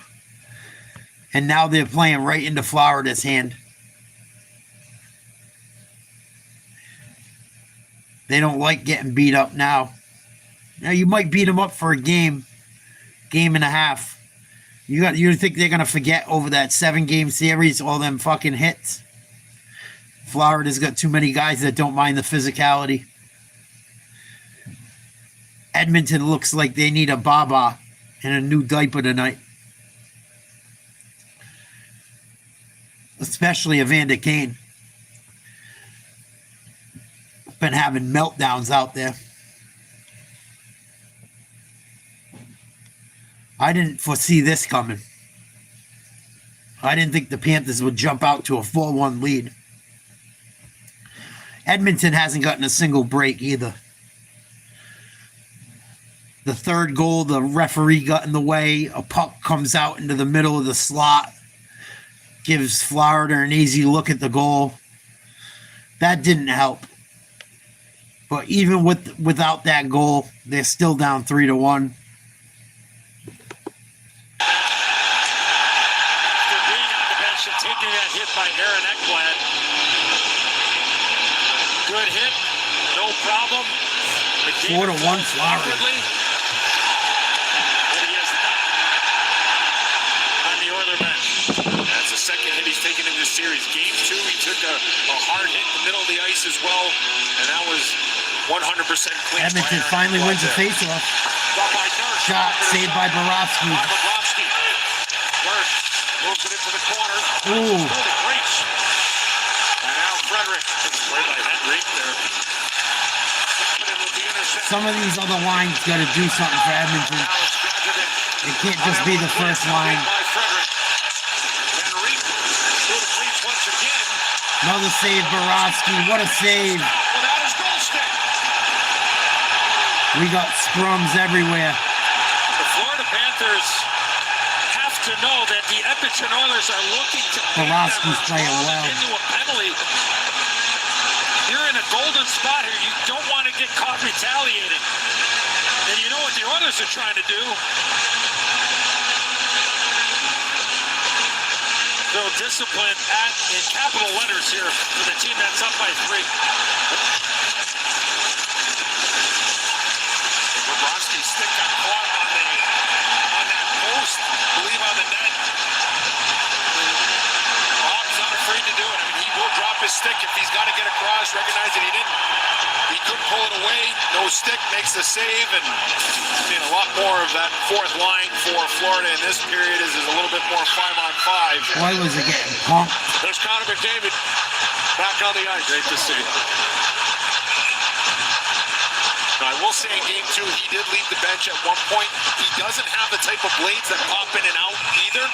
And now they're playing right into Florida's hand. They don't like getting beat up now. Now you might beat them up for a game and a half. You think they're gonna forget over that 7-game series all them fucking hits? Florida's got too many guys that don't mind the physicality. Edmonton looks like they need a baba and a new diaper tonight. Especially Evander Kane. Been having meltdowns out there. I didn't foresee this coming. I didn't think the Panthers would jump out to a 4-1 lead. Edmonton hasn't gotten a single break either. The third goal, the referee got in the way. A puck comes out into the middle of the slot. Gives Florida an easy look at the goal. That didn't help. But even without that goal, they're still down 3-1. Taking that hit by Aaron Ekblad. Good hit, no problem. 4-1 Florida. On the Oiler bench. That's the second hit he's taken in this series. Game 2, he took a hard hit in the middle of the ice as well, and that was 100% clean. Edmonton finally wins the faceoff. Shot saved by Bobrovsky. Moves it into the corner. Ooh. And now Frederick. Played by Henry there. Some of these other lines got to do something for Edmonton. It can't just be the first line. Another save, Bobrovsky. What a save. We got scrums everywhere. The Florida Panthers have to know that the Edmonton Oilers are looking to Bobrovsky's playing well. Into a penalty. You're in a golden spot here. You don't want to get caught retaliating. And you know what the Oilers are trying to do? Throw discipline in capital letters here for the team that's up by 3. Bobrovsky's stick got caught on that post, I believe on the net. Bob's not afraid to do it. I mean, he will drop his stick if he's got to get across, recognize that he couldn't pull it away. No stick makes the save, and seeing a lot more of that fourth line for Florida in this period is a little bit more 5-on-5. Oilers are getting pumped. There's Connor McDavid back on the ice. Great to see. I will say in game 2, he did leave the bench at one point. He doesn't have the type of blades that pop in and out either.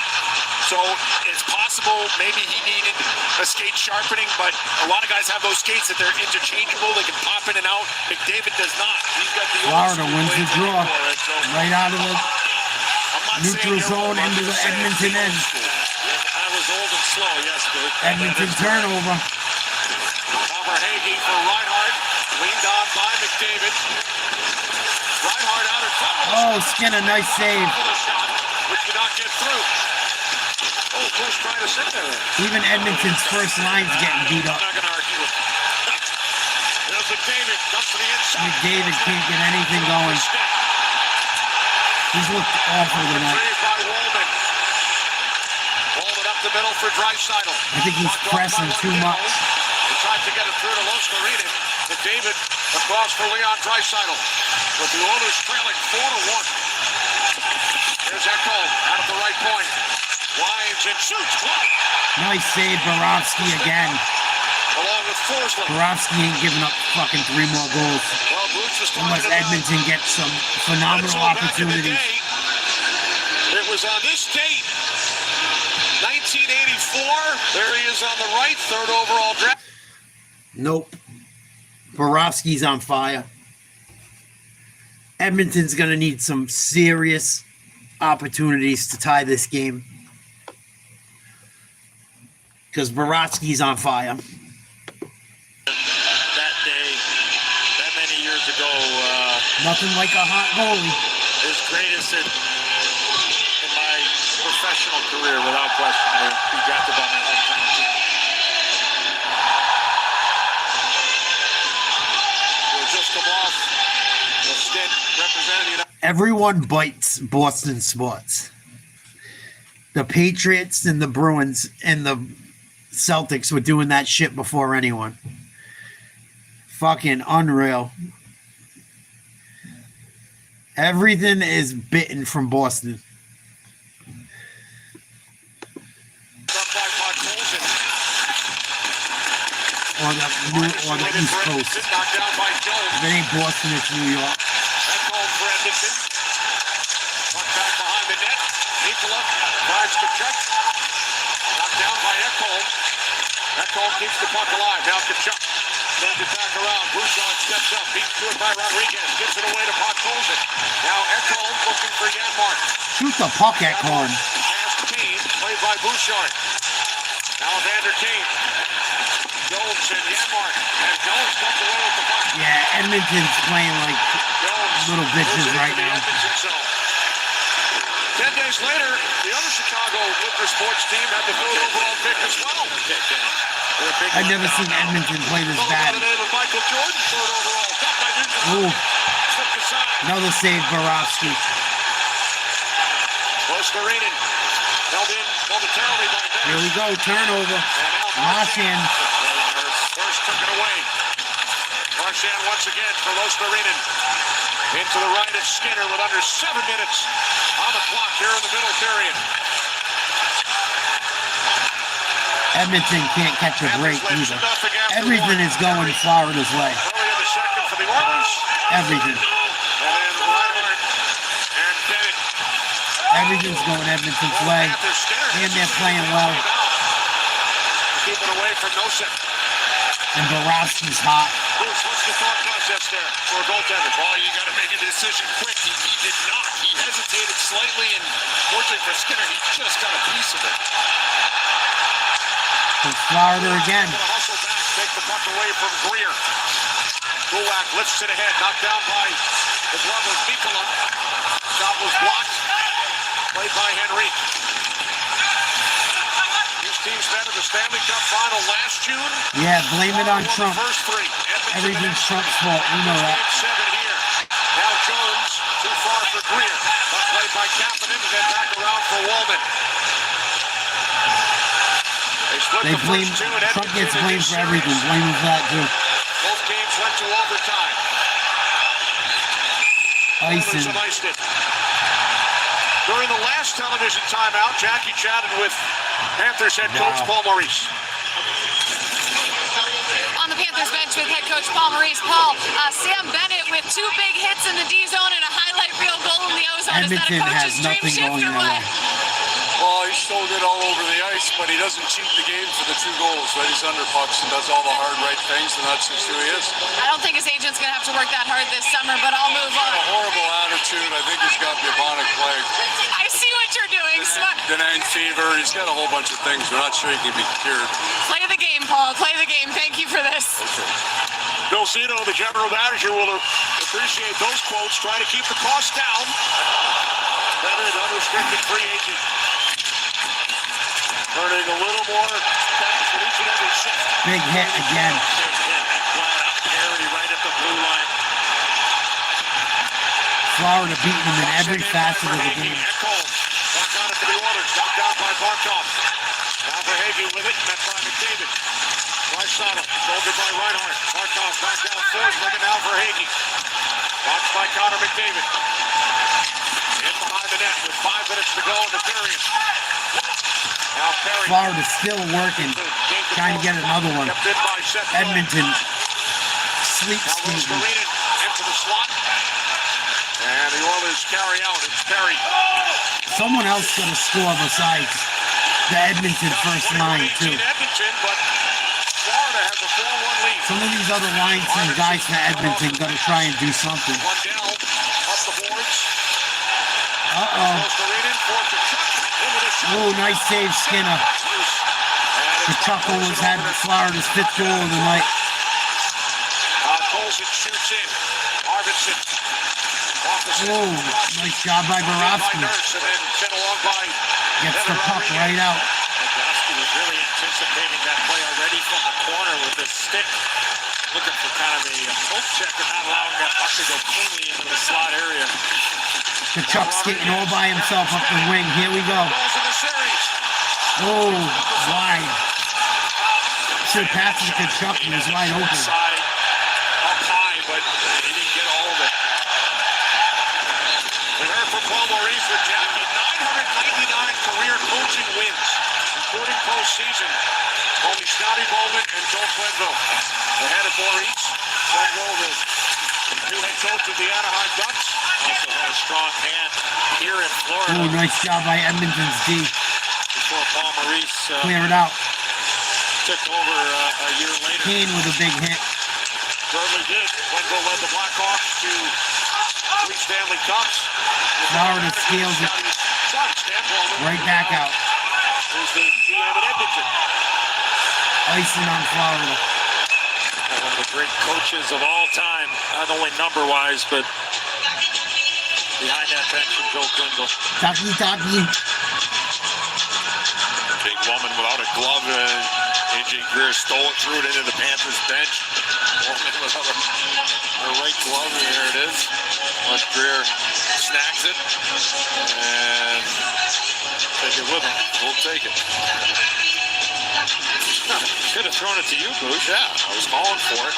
So it's possible maybe he needed a skate sharpening, but a lot of guys have those skates that they're interchangeable. They can pop in and out. McDavid does not. He's got the Florida wins the draw. Right out of the neutral zone into the Edmonton end. I was old and slow, yes, Bert. Edmonton turnover. Hagee for Reinhardt. Leaned on by McDavid. Reinhardt out in front. Oh, Skinner, nice save. Shot, which did not get through. Oh, close trying to sit there. Even Edmonton's first line's getting beat up. I'm not going to argue with it. There's McDavid. Comes to the inside. McDavid can't get anything going. He's looked awful tonight. Saved by Wollman. Wollman up the middle for Draisaitl. I think he's pressing too much. He tried to get it through to Lostarinen. McDavid across for Leon Draisaitl. With the Oilers trailing 4-1. There's Echo out at the right point. Winds and shoots. Nice save, Borowski again. Along with Forsland. Borowski ain't giving up fucking 3 more goals. Well, Bruce was Unless Edmonton gets some phenomenal opportunities. It was on this date, 1984. There he is on the right, 3rd overall draft. Nope. Borowski's on fire. Edmonton's going to need some serious opportunities to tie this game. Because Borowski's on fire. That day, that many years ago, nothing like a hot goalie. His greatest in my professional career, without question. He drafted by my hometown team. He'll just come off the stint representing. Everyone bites Boston sports. The Patriots and the Bruins and the Celtics were doing that shit before anyone. Fucking unreal. Everything is bitten from Boston. Or the East Coast. If it ain't Boston, it's New York. Puck back behind the net. Nikola drives to check. Knocked down by Ekholm. Ekholm keeps the puck alive. Now Kachuk sends it back around. Bouchard steps up. Beats to it by Rodriguez. Gives it away to Podkolzin. Now Ekholm looking for Janmark. Shoot the puck, Ekholm. Past Kane. Played by Bouchard. Now Evander Kane. Jones and Janmark. And Jones comes away with the puck. Yeah, Edmonton's playing like little bitches right now. 10 days later, the other Chicago Winter sports team had the 3rd overall pick as well. I've never seen Edmonton play this bad. Michael Jordan, 3rd overall. Got by Newton. Ooh. Another save, Borowski. Lostarinen held in momentarily by Dennis. Here we go, turnover. Marchand. First took it away. Marchand once again for Lostarinen. Into the right of Skinner with under 7 minutes on the clock here in the middle period. Edmonton can't catch a break either. Everything is going Florida's way. Early in the second for the Oilers. Everything. And then Reinhardt and Bennett. Everything's going Edmonton's way. And they're playing well. Keep it away from Nosek. And Borowski's hot. Bruce, what's the thought process there for a goaltender? Well, you got to make a decision quick. He did not. He hesitated slightly, and fortunately for Skinner, he just got a piece of it. It's Florida again. Hustle back, take the puck away from Greer. Kulak lifts it ahead, knocked down by the glove of Nikola. Shot was blocked. Played by Henrique. These teams met in the Stanley Cup final last June. Yeah, blame it on Trump. First 3. Everything's Trump's fault. We know that. 7 here. Now Jones, too far for Greer. Puck played by Kapanen, and then back around for Wollman. They blame, Trump gets blamed for everything. Blame him for that too. Both games went to overtime. Icing. During the last television timeout, Jackie chatted with Panthers head coach Paul Maurice. On the Panthers bench with head coach Paul Maurice. Paul, Sam Bennett with 2 big hits in the D zone and a highlight reel goal in the ozone. Edmonton has nothing going their way. Well, he's so good all over the ice, but he doesn't cheat the game for the 2 goals, right? He's under pucks and does all the hard right things, and that's just who he is. I don't think his agent's going to have to work that hard this summer, but I'll move on. A horrible attitude. I think he's got bubonic plague. I see what you're doing. Denang fever. He's got a whole bunch of things. We're not sure he can be cured. Play the game, Paul. Play the game. Thank you for this. No Delcino, the general manager, will appreciate those quotes, trying to keep the cost down. Veteran unrestricted free agent. Earning a little more cash for each and every shift. Big hit again. Big hit. Flat out carry right at the blue line. Florida beating them in every facet of the game. Back on it to the Oilers. Knocked down by Barkov. Now for Hagee with it. Met by McDavid. Rysada. Shouldered by Reinhart. Barkov back down forward. Looking now for Hagee. Watched by Connor McDavid. In behind the net with 5 minutes to go in the period. Now Perry. Florida's still working. Trying to get another one. Edmonton. Sleep skating. Into the slot. And the Oilers carry out. It's Perry. Someone else going to score besides the Edmonton first line, too. Edmonton, but Florida has a 4-1 lead. Some of these other linesmen guys from Edmonton going to try and do something. One down, up the boards. Uh-oh. Oh, nice save, Skinner. The Chuck almost had Florida's 5th goal of the night. Colson shoots in. Arvidsson. Oh, nice job by Borowski. Gets the puck right out. Borowski was really anticipating that play already from the corner with his stick. Looking for kind of a poke check and not allowing that puck to go cleanly into the slot area. Kachuk skating all by himself up the wing. Here we go. Oh, wide. Should have passed to Kachuk. He was wide open. Up high, but he didn't get all of it. We heard from Paul Maurice with Jackie. 999 career coaching wins, including postseason. Only Scotty Bowman and Joe Quenneville. Ahead of Maurice. Quenneville, the new head coach of the Anaheim Ducks. Also had a strong hand here in Florida. Oh, nice job by Edmonton's D. Before Paul Maurice clear it out. took over a year later. Kane with a big hit. Certainly did. Quenneville led the Blackhawks to 3 Stanley Cups. Florida steals it. Right back out. There's the GM in Edmonton. Icing on Florida. One of the great coaches of all time, not only number-wise, but behind that bench from Joe Quenneville. Taki. Big woman without a glove. A.J. Greer stole it, threw it into the Panthers bench. Woman without a right glove, and there it is. But Greer snacks it and take it with him. We'll take it. Should have thrown it to you, Boosh. Yeah, I was calling for it.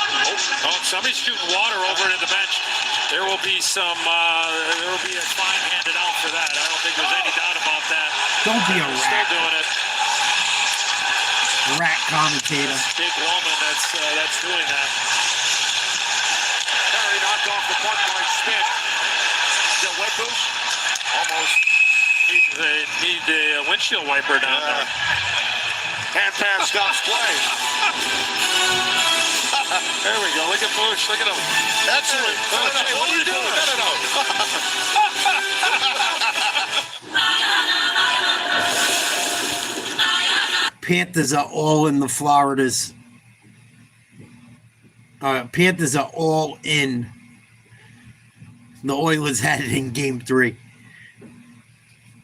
Oh, somebody's shooting water over into the bench. There will be some, there will be a fine handed out for that. I don't think there's any doubt about that. Don't be a rat. Still doing it. Rat commentator. Big woman that's doing that. Perry knocked off the puck by Smith. Still wet, Boosh? Almost. Need the windshield wiper down there. Hand pass stops play. There we go. Look at Bush. Look at him. Excellent. Hey, what are you doing? Panthers are all in the Floridas. Panthers are all in. The Oilers had it in Game 3.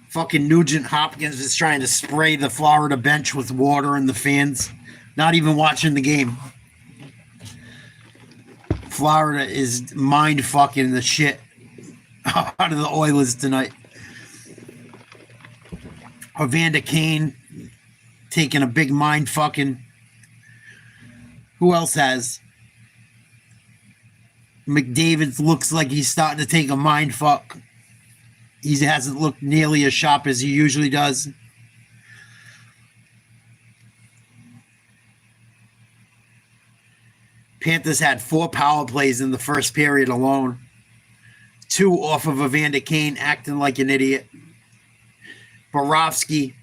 Fucking Nugent Hopkins is trying to spray the Florida bench with water and the fans. Not even watching the game. Florida is mind-fucking the shit out of the Oilers tonight. Evander Kane taking a big mind-fucking. Who else has? McDavid looks like he's starting to take a mind-fuck. He hasn't looked nearly as sharp as he usually does. Panthers had 4 power plays in the first period alone. 2 off of Evander Kane acting like an idiot. Borowski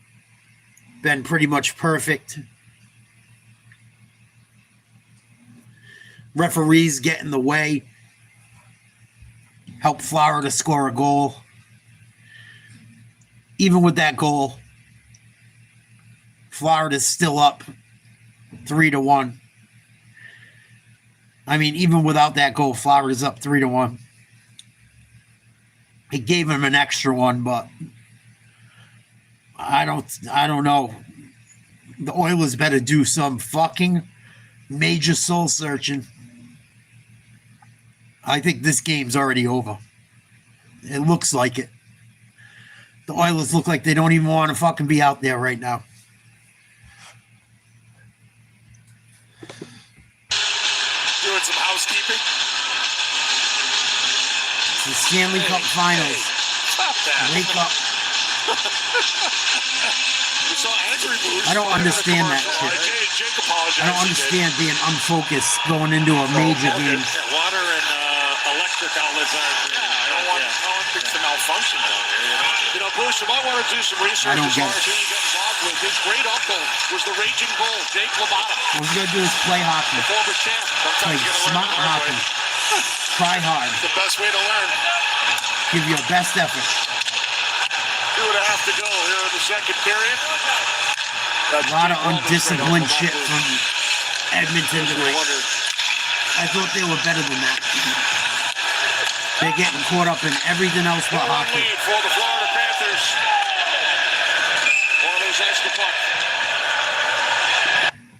been pretty much perfect. Referees get in the way. Help Florida score a goal. Even with that goal, Florida's still up 3-1. I mean, even without that goal, Florida's up 3-1. It gave him an extra one, but I don't know. The Oilers better do some fucking major soul searching. I think this game's already over. It looks like it. The Oilers look like they don't even want to fucking be out there right now. Doing some housekeeping. It's the Stanley Cup Finals. Stop that. Wake up. We saw Andrew Booth. I don't understand that shit. Jake apologized. I don't understand being unfocused going into a major game. Water and electric outlets are. No one thinks the malfunction down here. You know, Bruce, you might want to do some research I don't as get far as it. who you got involved with. His great uncle was the Raging Bull, Jake LaMotta. What we're going to do is play hockey. The former champ. Play Sometimes you gotta learn smart the hard hockey. way. Try hard. It's the best way to learn. Give your best effort. 2.5 to go here in the second period. A lot of undisciplined shit from Edmonton tonight. I thought they were better than that. They're getting caught up in everything else but hockey. Lead for the Florida Panthers. Oilers ice the puck.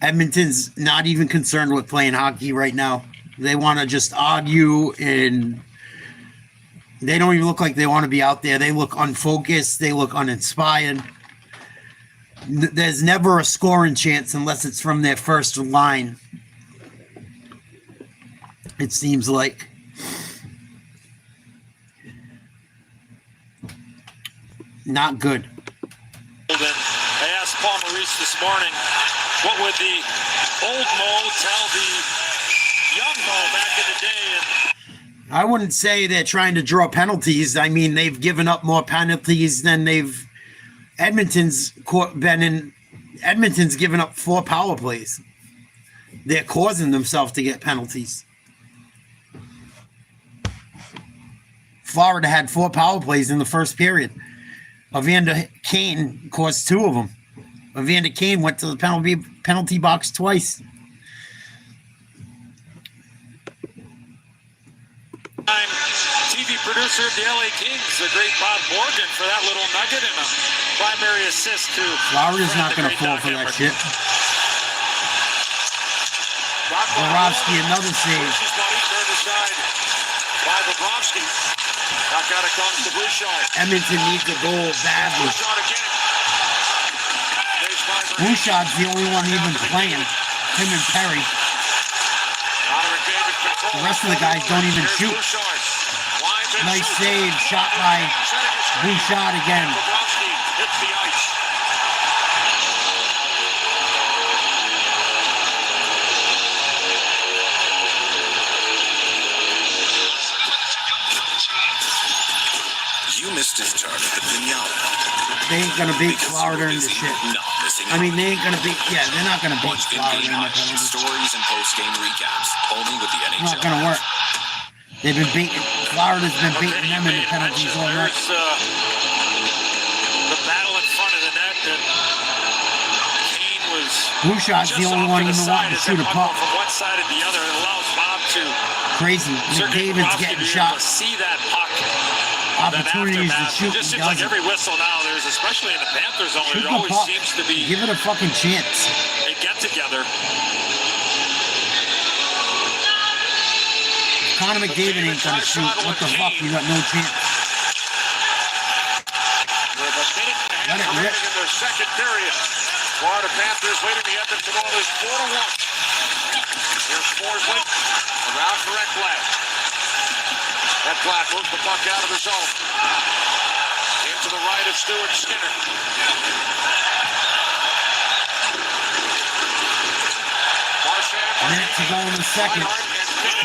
Edmonton's not even concerned with playing hockey right now. They want to just argue, and they don't even look like they want to be out there. They look unfocused. They look uninspired. There's never a scoring chance unless it's from their first line. It seems like. Not good. I asked Paul Maurice this morning, what would the old Mo tell the young Mo back in the day? And I wouldn't say they're trying to draw penalties. I mean, they've given up more penalties than they've. Edmonton's given up 4 power plays. They're causing themselves to get penalties. Florida had 4 power plays in the first period. Evander Kane caused 2 of them. Evander Kane went to the penalty box twice. I'm TV producer of the LA Kings, the great Bob Morgan, for that little nugget and a primary assist to Florida's not going to fall for that shit. Borowski, another save. Turned aside by Bobrovsky. Back out it comes to Bouchard. Edmonton needs a goal badly. Bouchard again. Bouchard's the only one even playing. Him and Perry. The rest of the guys don't even shoot. Nice save, shot by Bouchard again. Bobrovsky hits the ice. You missed his turn at the Pinata. They ain't gonna beat Florida in the shit. I mean, they ain't gonna beat. Yeah, they're not gonna beat Florida in the penalties. Stories and post-game recaps only with the It's NHL. not gonna work. They've been beating. Florida's been beating them in the penalties all night. There's the battle in front of the net, and Kane was Bouchard's the only one even wanting to shoot a puck. from one side to the other. It allows Bob to Crazy. McDavid's getting shot. See that puck. Opportunities to shoot. It just He seems like doesn't. every whistle now, there's especially in the Panthers zone, Shoot there the always puck. seems to be Give it a fucking chance. a get together. Connor McDavid ain't gonna shoot. What the fuck? You got no chance. With a minute and a Let it half rip. remaining in the second period. Florida Panthers leading the Edmonton Oilers 4-1. Here's Forsling around for Ekblad. Ekblad moves the puck out of the zone. Into the right of Stuart Skinner. Marchand. A minute to go in the second. 4-1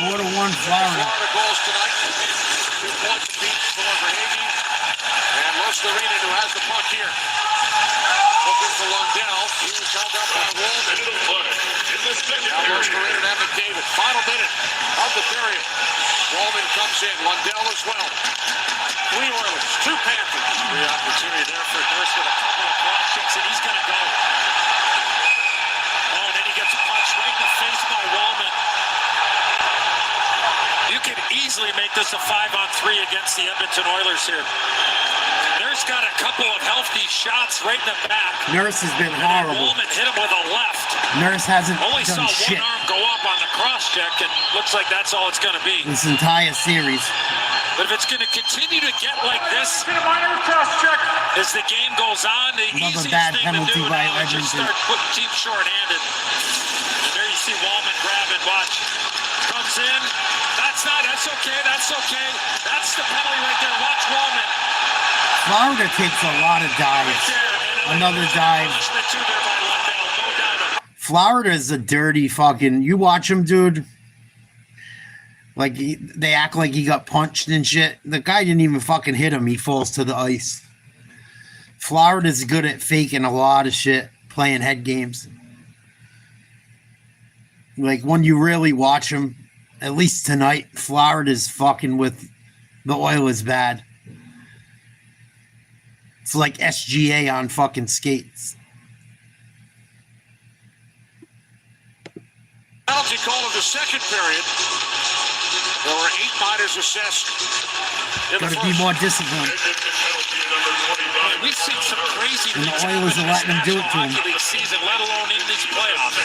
Florida. Florida goals tonight. 2 points apiece for Verhaeghe. And Lostarinen, who has the puck here. Looking for Lundell. He was held up by Wallman. Now Lostarinen and McDavid. Final minute of the period. Wallman comes in. Lundell as well. 3 Oilers, 2 Panthers. Great opportunity there for Nurse with a couple of block kicks, and he's going to go. Oh, and then he gets punched right in the face by Wallman. easily make this a 5-on-3 against the Edmonton Oilers here. Nurse got a couple of healthy shots right in the back. Nurse has been horrible. Woolman hit him with a left. Nurse hasn't Only done saw shit one arm go up on the cross check, and looks like that's all it's going to be. this entire series. But if it's going to continue to get like this as the game goes on, the Another easiest bad thing penalty to do by now is just Edmonton. start putting teams short-handed. And there you see Wallman grab it. Watch. Comes in. That's okay. That's the penalty right there. Watch Wallman. Florida takes a lot of dives. Another dive. Florida is a dirty fucking. You watch him, dude. Like they act like he got punched and shit. The guy didn't even fucking hit him. He falls to the ice. Florida's good at faking a lot of shit, playing head games. Like when you really watch them, at least tonight, Florida's fucking with the Oilers bad. It's like SGA on fucking skates. Penalty call of the second period. There were 8 minors assessed. Gotta be more disciplined. We've seen some crazy And the things Oilers happen are letting in him do this it to him. National Hockey League season, let alone in these playoffs.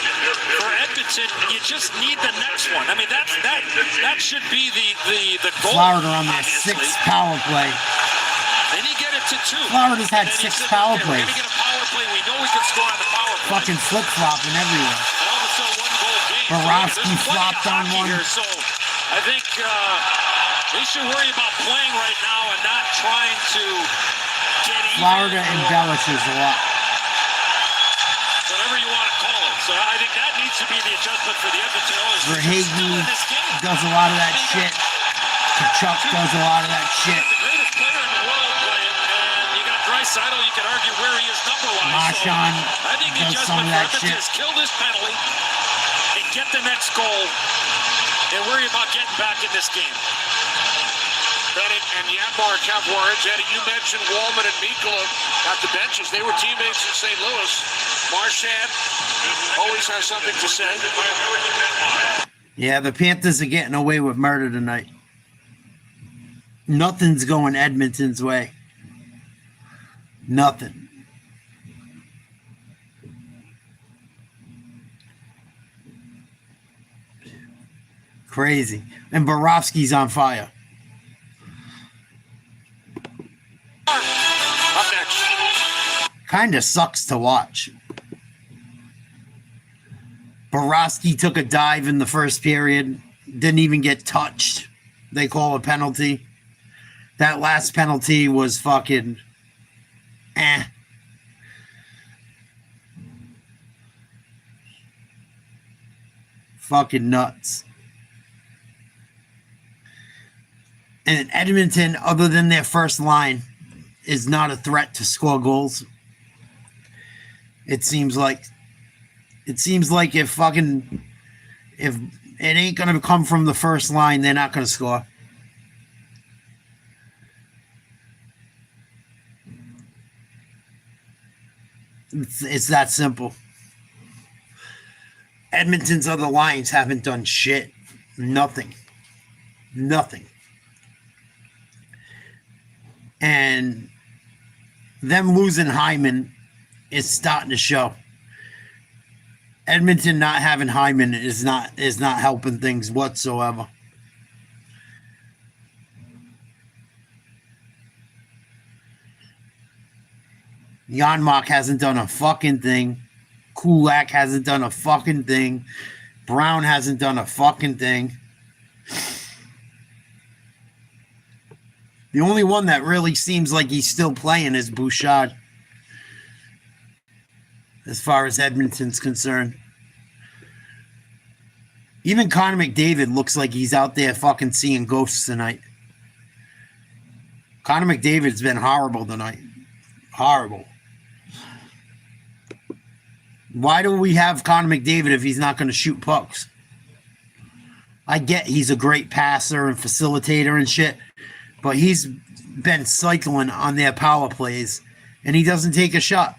For Edmonton, you just need the next one. I mean, that should be the goal. Florida on their obviously. 6th power play. Then you get it to 2. Florida's had And then you 6 said, power okay, plays. We're going to get a power play. We know we can score on the power play. Fucking flip-flopping everywhere. And all of a sudden, 1-goal game. Borowski There's plenty flopped of on hockey one. Here, so I think they should worry about playing right now and not trying to get even. Florida embellishes a lot. Whatever you want to call it. So I think that needs to be the adjustment for the Edmonton Oilers. Verhaeghe does a lot of that shit. Kachuk does a lot of that shit. The greatest player in the world playing, and you got Draisaitl, you can argue where he is number-wise. Marchand So I think the does some adjustment of for that Edmonton shit. is kill this penalty and get the next goal and worry about getting back in this game. Bennett and Janmark have words. Eddie, you mentioned Wallman and Mikula at the benches. They were teammates in St. Louis. Marchand always has something to say. Yeah, the Panthers are getting away with murder tonight. Nothing's going Edmonton's way. Nothing. Crazy. And Borowski's on fire. Up next. Kind of sucks to watch. Borowski took a dive in the first period. Didn't even get touched. They call a penalty. That last penalty was fucking fucking nuts. And Edmonton, other than their first line, is not a threat to score goals. It seems like if it ain't gonna come from the first line, they're not gonna score. It's that simple. Edmonton's other lines haven't done shit. Nothing. And them losing Hyman is starting to show. Edmonton not having Hyman is not helping things whatsoever. Janmark hasn't done a fucking thing. Kulak hasn't done a fucking thing. Brown hasn't done a fucking thing. The only one that really seems like he's still playing is Bouchard, as far as Edmonton's concerned. Even Connor McDavid looks like he's out there fucking seeing ghosts tonight. Connor McDavid's been horrible tonight. Horrible. Why do we have Connor McDavid if he's not going to shoot pucks? I get he's a great passer and facilitator and shit, but he's been cycling on their power plays, and he doesn't take a shot.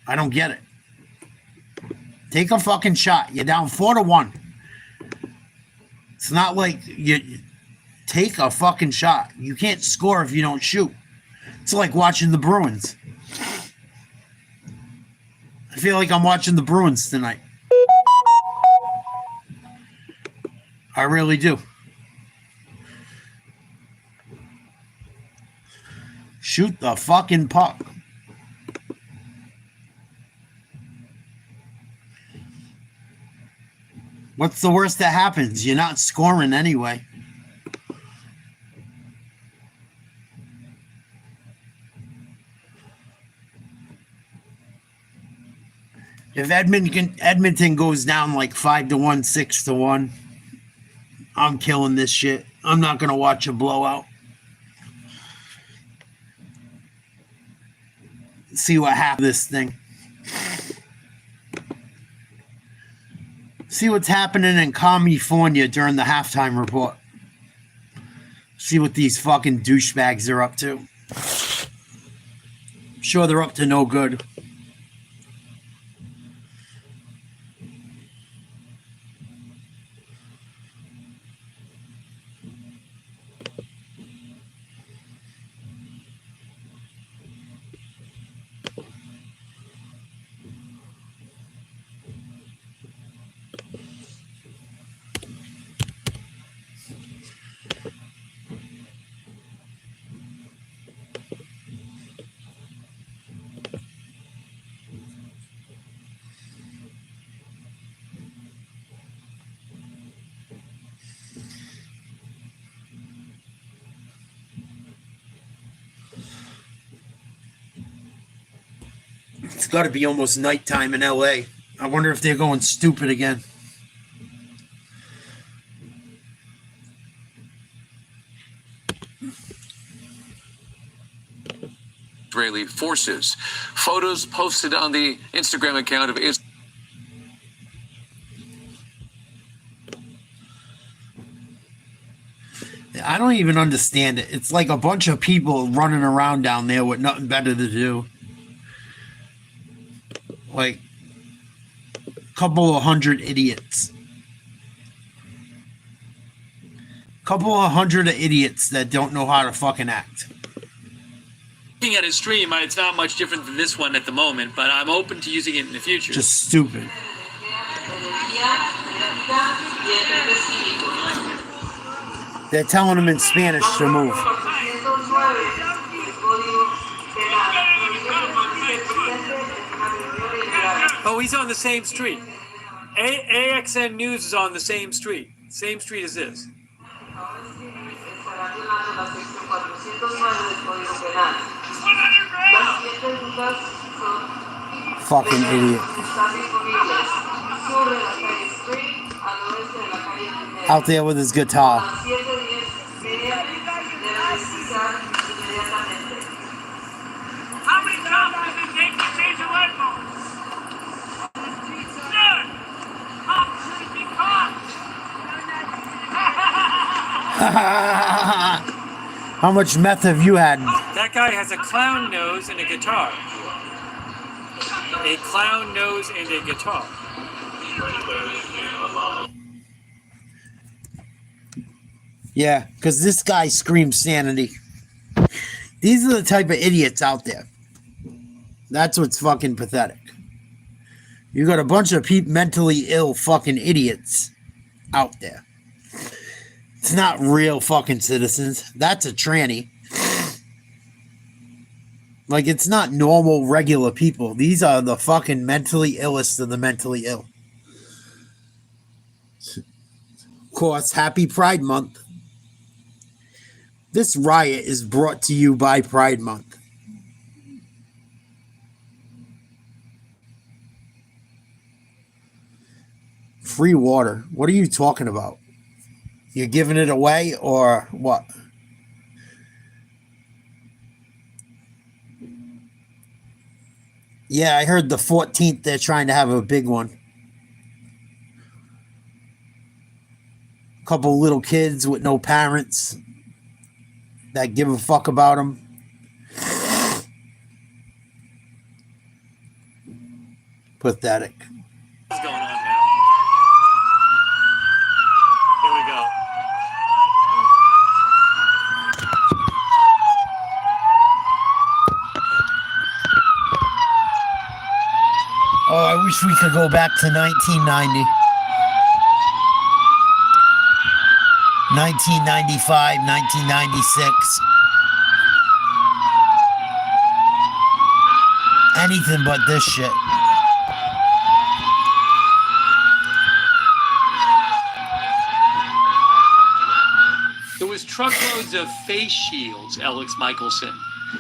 I don't get it. Take a fucking shot. You're down 4-1. It's not like you take a fucking shot. You can't score if you don't shoot. It's like watching the Bruins. I feel like I'm watching the Bruins tonight. I really do. Shoot the fucking puck. What's the worst that happens? You're not scoring anyway. If Edmonton goes down like 5-1, 6-1, I'm killing this shit. I'm not going to watch a blowout. See what happens this thing. See what's happening in California during the halftime report. See what these fucking douchebags are up to. I'm sure they're up to no good. It's got to be almost nighttime in LA. I wonder if they're going stupid again. Israeli forces. Photos posted on the Instagram account of Israel. I don't even understand it. It's like a bunch of people running around down there with nothing better to do. Like a couple of hundred idiots. Couple of hundred of idiots that don't know how to fucking act. Looking at his stream, it's not much different than this one at the moment, but I'm open to using it in the future. Just stupid. They're telling him in Spanish to move. Oh, he's on the same street. AXN News is on the same street. Same street as this. Fucking idiot. Out there with his guitar. How many times does it take to change a light bulb? None! Cops shouldn't be caught! How much meth have you had? That guy has a clown nose and a guitar. A clown nose and a guitar. Yeah, because this guy screams sanity. These are the type of idiots out there. That's what's fucking pathetic. You got a bunch of mentally ill fucking idiots out there. It's not real fucking citizens. That's a tranny. Like, it's not normal, regular people. These are the fucking mentally illest of the mentally ill. Of course, happy Pride Month. This riot is brought to you by Pride Month. Free water. What are you talking about? You're giving it away or what? Yeah, I heard the 14th they're trying to have a big one. A couple little kids with no parents that give a fuck about them. Pathetic. What's going on now? Here we go. wish we could go back to 1990. 1995, 1996. Anything but this shit. There was truckloads of face shields, Alex Michelson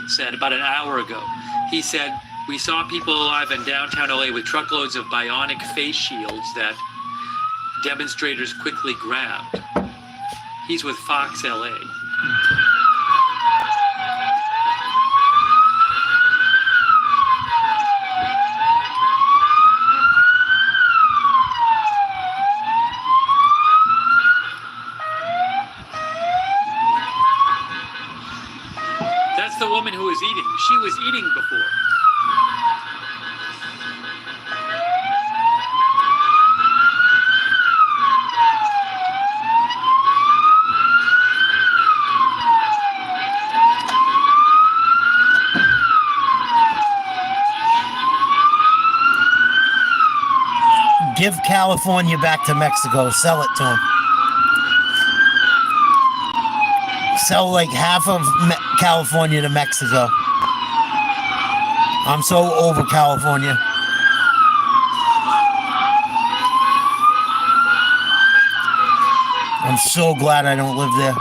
said about an hour ago. He said, we saw people alive in downtown LA with truckloads of bionic face shields that demonstrators quickly grabbed. He's with Fox LA. That's the woman who was eating. She was eating before. Give California back to Mexico. Sell it to them. Sell like half of California to Mexico. I'm so over California. I'm so glad I don't live there.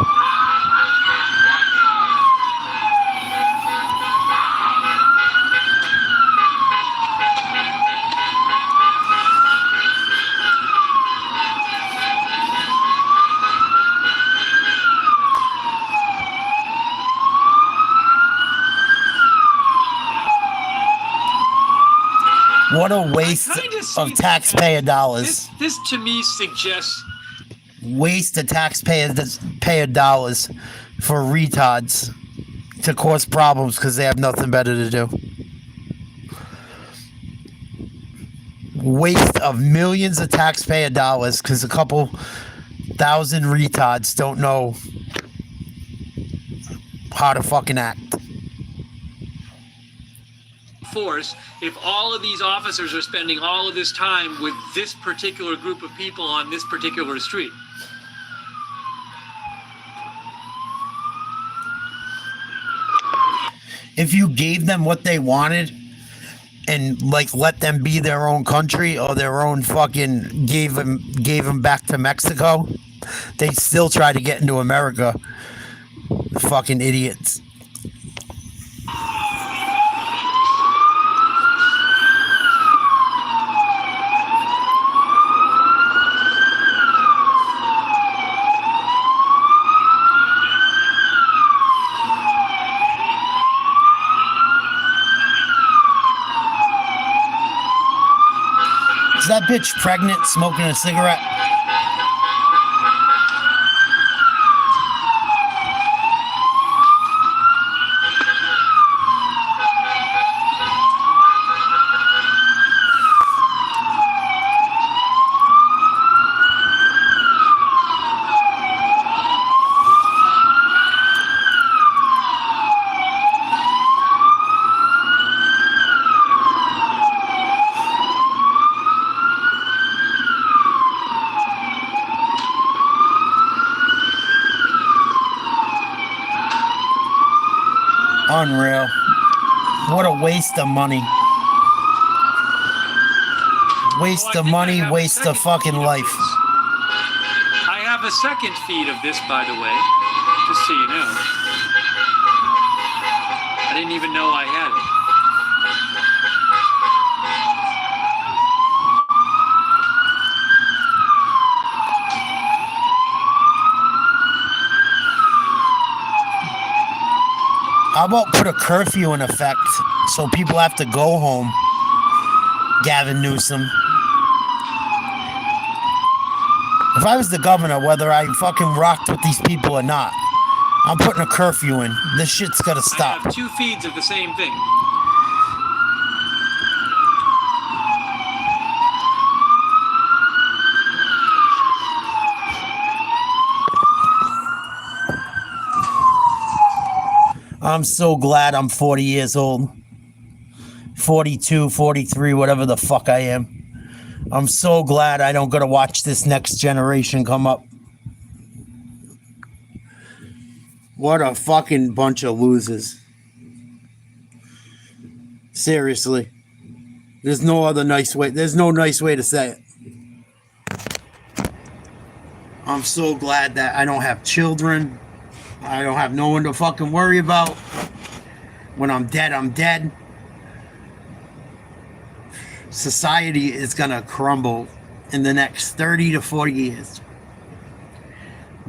What a waste of taxpayer dollars. This to me suggests waste of taxpayer dollars for retards to cause problems because they have nothing better to do. Waste of millions of taxpayer dollars because a couple thousand retards don't know how to fucking act. Force if all of these officers are spending all of this time with this particular group of people on this particular street. If you gave them what they wanted and like let them be their own country or their own fucking gave them back to Mexico, they still try to get into America. Fucking idiots. Is that bitch pregnant, smoking a cigarette? Unreal. What a waste of money. Waste of money, waste of fucking life. I have a second feed of this, by the way, just so you know. I didn't even know I had it. How about put a curfew in effect so people have to go home, Gavin Newsom? If I was the governor, whether I fucking rocked with these people or not, I'm putting a curfew in. This shit's gotta stop. I have two feeds of the same thing. I'm so glad I'm 40 years old. 42, 43, whatever the fuck I am. I'm so glad I don't got to watch this next generation come up. What a fucking bunch of losers. Seriously. There's no other nice way. There's no nice way to say it. I'm so glad that I don't have children. I don't have no one to fucking worry about. When I'm dead, I'm dead. Society is going to crumble in the next 30 to 40 years.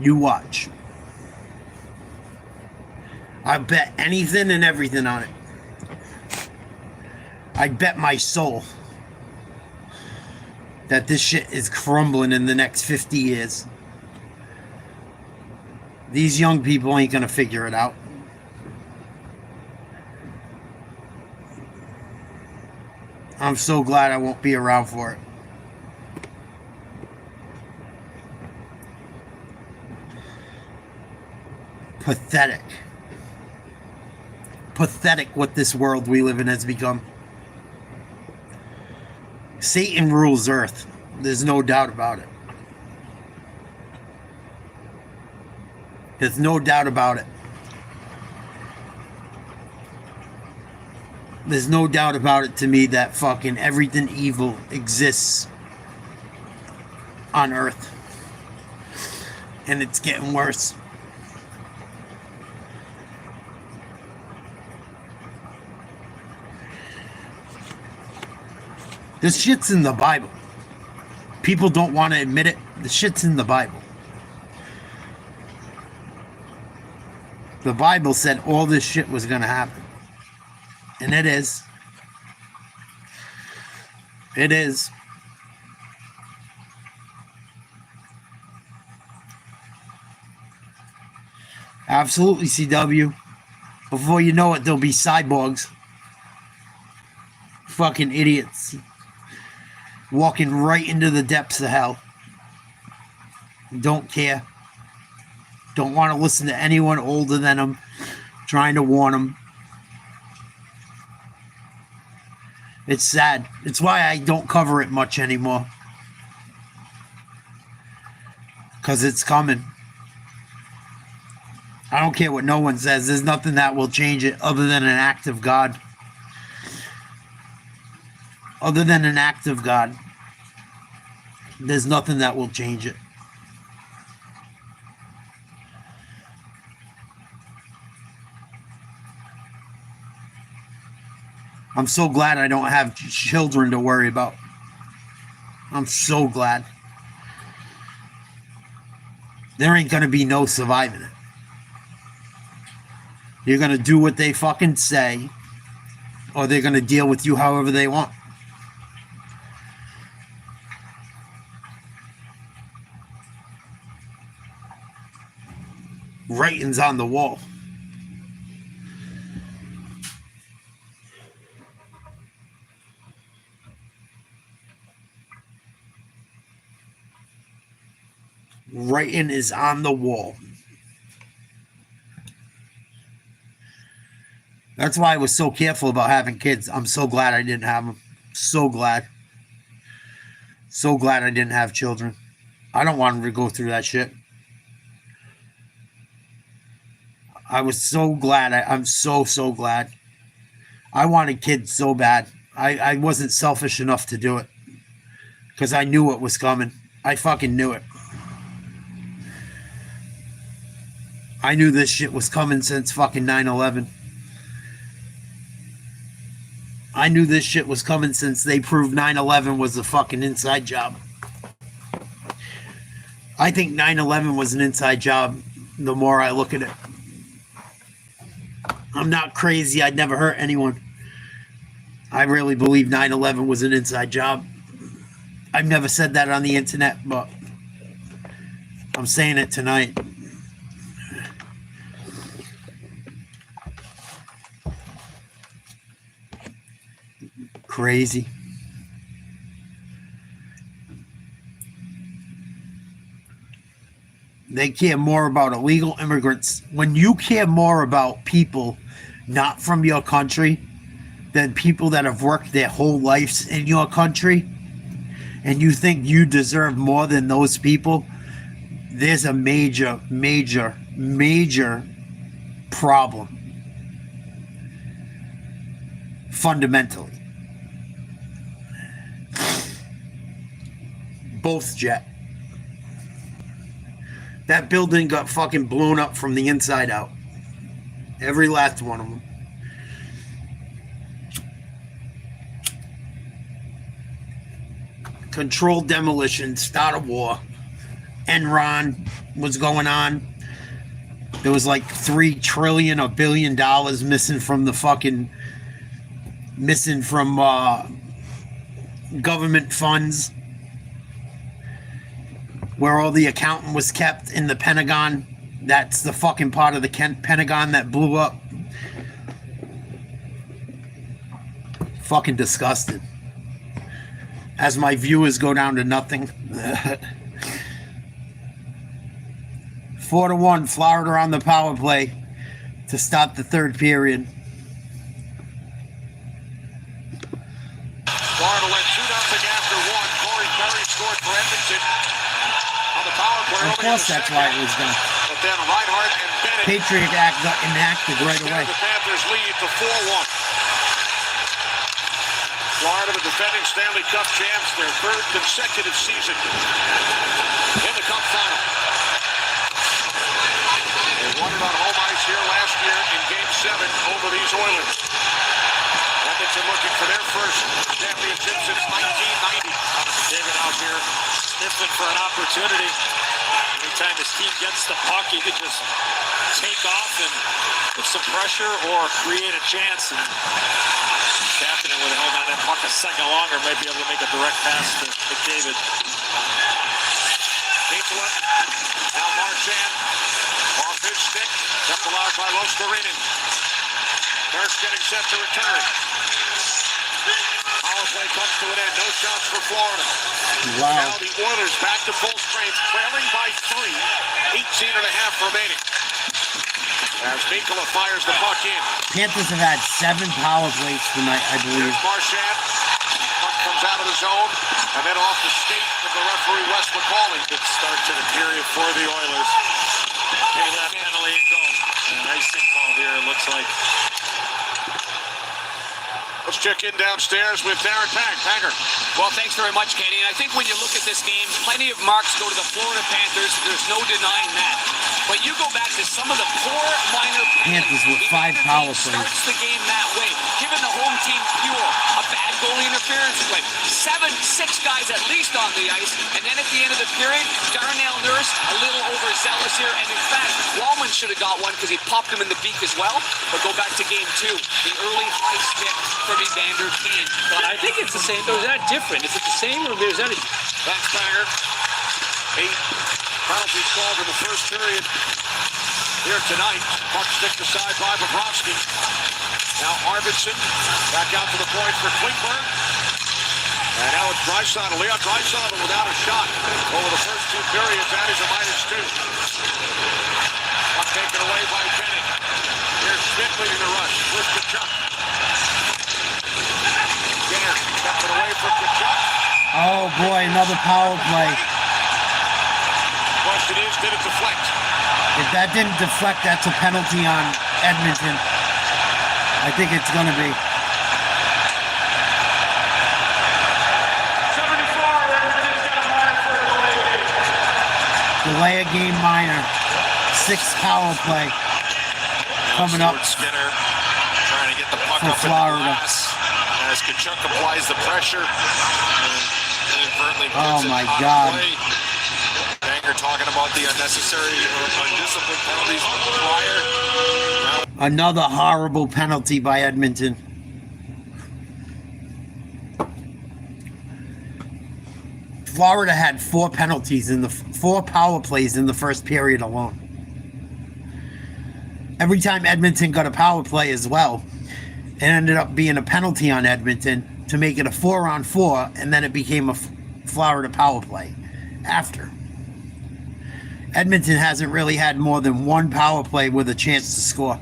You watch. I bet anything and everything on it. I bet my soul that this shit is crumbling in the next 50 years. These young people ain't gonna figure it out. I'm so glad I won't be around for it. Pathetic. Pathetic what this world we live in has become. Satan rules Earth. There's no doubt about it. There's no doubt about it. There's no doubt about it to me that fucking everything evil exists on Earth. And it's getting worse. This shit's in the Bible. People don't want to admit it. The shit's in the Bible. The Bible said all this shit was going to happen. And it is. It is. Absolutely, CW. Before you know it, there'll be cyborgs. Fucking idiots. Walking right into the depths of hell. Don't care. Don't want to listen to anyone older than them. Trying to warn them. It's sad. It's why I don't cover it much anymore. Because it's coming. I don't care what no one says. There's nothing that will change it other than an act of God. Other than an act of God. There's nothing that will change it. I'm so glad I don't have children to worry about. I'm so glad. There ain't gonna be no surviving it. You're gonna do what they fucking say, or they're gonna deal with you however they want. Writing's on the wall. Writing is on the wall. That's why I was so careful about having kids. I'm so glad I didn't have them. So glad. So glad I didn't have children. I don't want them to go through that shit. I was so glad. I'm so glad. I wanted kids so bad. I wasn't selfish enough to do it. Because I knew what was coming. I fucking knew it. I knew this shit was coming since fucking 9/11. I knew this shit was coming since they proved 9/11 was a fucking inside job. I think 9/11 was an inside job the more I look at it. I'm not crazy. I'd never hurt anyone. I really believe 9/11 was an inside job. I've never said that on the internet, but I'm saying it tonight. Crazy. They care more about illegal immigrants. When you care more about people not from your country than people that have worked their whole lives in your country, and you think you deserve more than those people, there's a major, major, major problem. Fundamentally. Both Jet. That building got fucking blown up from the inside out. Every last one of them. Controlled demolition, start a war. Enron was going on. There was like $3 trillion or $1 billion missing from the fucking government funds, where all the accounting was kept in the Pentagon. That's the fucking part of the Pentagon that blew up. Fucking disgusted. As my viewers go down to nothing. 4-1, Florida on the power play to start the third period. Florida led 2-0 after one. Corey Perry scored for Edmonton on the power play. Of course, that's why it was done. But then Reinhardt and Bennett. Patriot Act got enacted right away. The Panthers lead to 4-1. Florida, the defending Stanley Cup champs, their third consecutive season in the Cup final. They won it on home ice here last year in Game 7 over these Oilers. Edmonton looking for their first championship since 1990. David out here sniffing for an opportunity. Anytime his team gets the puck, he could just take off and put some pressure or create a chance. And Captain would have held on that puck a second longer, might be able to make a direct pass to McDavid. Nicola, now Marchand, off his stick, kept allowed by Rostarinen. Nurse getting set to return. Power play comes to an end, no shots for Florida. Wow. Now the Oilers back to full strength, trailing by 3, 18 and a half remaining. As Nicola fires the puck in. Panthers have had 7 power plays tonight, I believe. Here's Marchand. Puck comes out of the zone, and then off the skate of the referee, Wes McCauley. Good start to the period for the Oilers. Okay, that penalty and goal. An icing call here, it looks like. Let's check in downstairs with Darren Panger. Well, thanks very much, Kenny. And I think when you look at this game, plenty of marks go to the Florida Panthers. There's no denying that. But you go back to some of the poor minor Panthers with 5 power plays. Starts the game that way, giving the home team fuel. A bad goalie interference play. 6 guys at least on the ice. And then at the end of the period, Darnell Nurse a little overzealous here. And in fact, Wallman should have got one because he popped him in the beak as well. But go back to game 2. The early high stick from Evander Kane. But I think it's the same, or is that different? Is it the same, or is that... That's Panger. 8 penalties called in the first period here tonight. Puck sticked aside by Bobrovsky. Now Arvidsson back out to the point for Klingberg. And now it's Draisaitl. Leon Draisaitl without a shot over the first 2 periods. That is a -2. Puck taken away by Benning. Here's Schmidt leading the rush. With Kachuk. Skinner kept it away from Kachuk. Oh boy, another power play. Question is, did it deflect? If that didn't deflect, that's a penalty on Edmonton. I think it's going to be. 74, Edmonton's got a minor for a delay game. Delay a game minor. 6 power play. Coming up Skinner trying to get the puck for up Florida. in the glass as Kachuk applies the pressure and inadvertently puts Oh my it on God. play. Banger talking about the unnecessary or undisciplined penalties prior. Another horrible penalty by Edmonton. Florida had 4 penalties in the 4 power plays in the first period alone. Every time Edmonton got a power play as well, it ended up being a penalty on Edmonton to make it a 4-on-4, and then it became a Florida power play after. Edmonton hasn't really had more than 1 power play with a chance to score.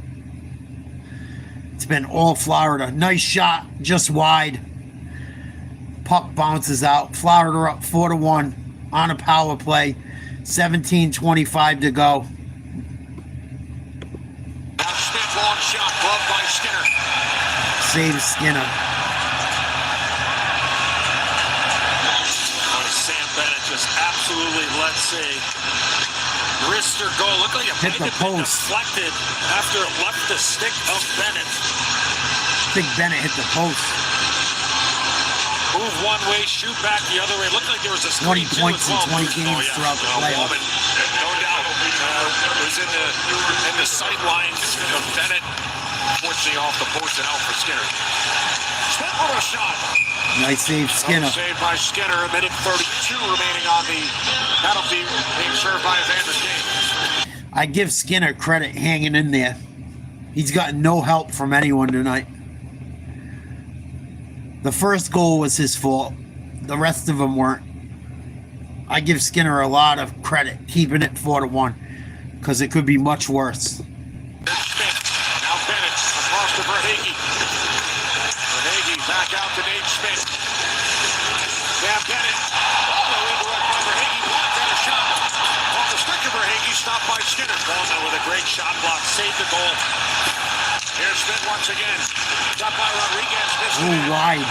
It's been all Florida. Nice shot, just wide. puck bounces out. Florida up 4-1 on a power play. 17:25 to go. Now Smith, long shot, glove by Skinner. Save Skinner. Sam Bennett just absolutely, let's say, wrist or goal. Looked like it Hit the post. deflected after it left the stick of Bennett. I think Bennett hit the post. Move one way, shoot back the other way. Looked like there was a 20 screen points too in as well. 20 games throughout the playoffs. No doubt. It was in the sight lines of Bennett. Fortunately off the post and out for Skinner. Smith with a shot. Nice save, Skinner. Saved by Skinner. A minute 32 remaining on the penalty being served by Evander Kane. I give Skinner credit hanging in there. He's gotten no help from anyone tonight. The first goal was his fault. The rest of them weren't. I give Skinner a lot of credit keeping it 4-1 because it could be much worse. Now Bennett across to Verhaeghe. Verhaeghe back out to Nate Smith. Now Bennett. Oh, the indirect by Verhaeghe. Blocked that a shot. Off the stick of Verhaeghe, stopped by Skinner. Ballman with a great shot block, saved the goal. Here's Smith once again. Shot by Rodriguez. Oh, wide.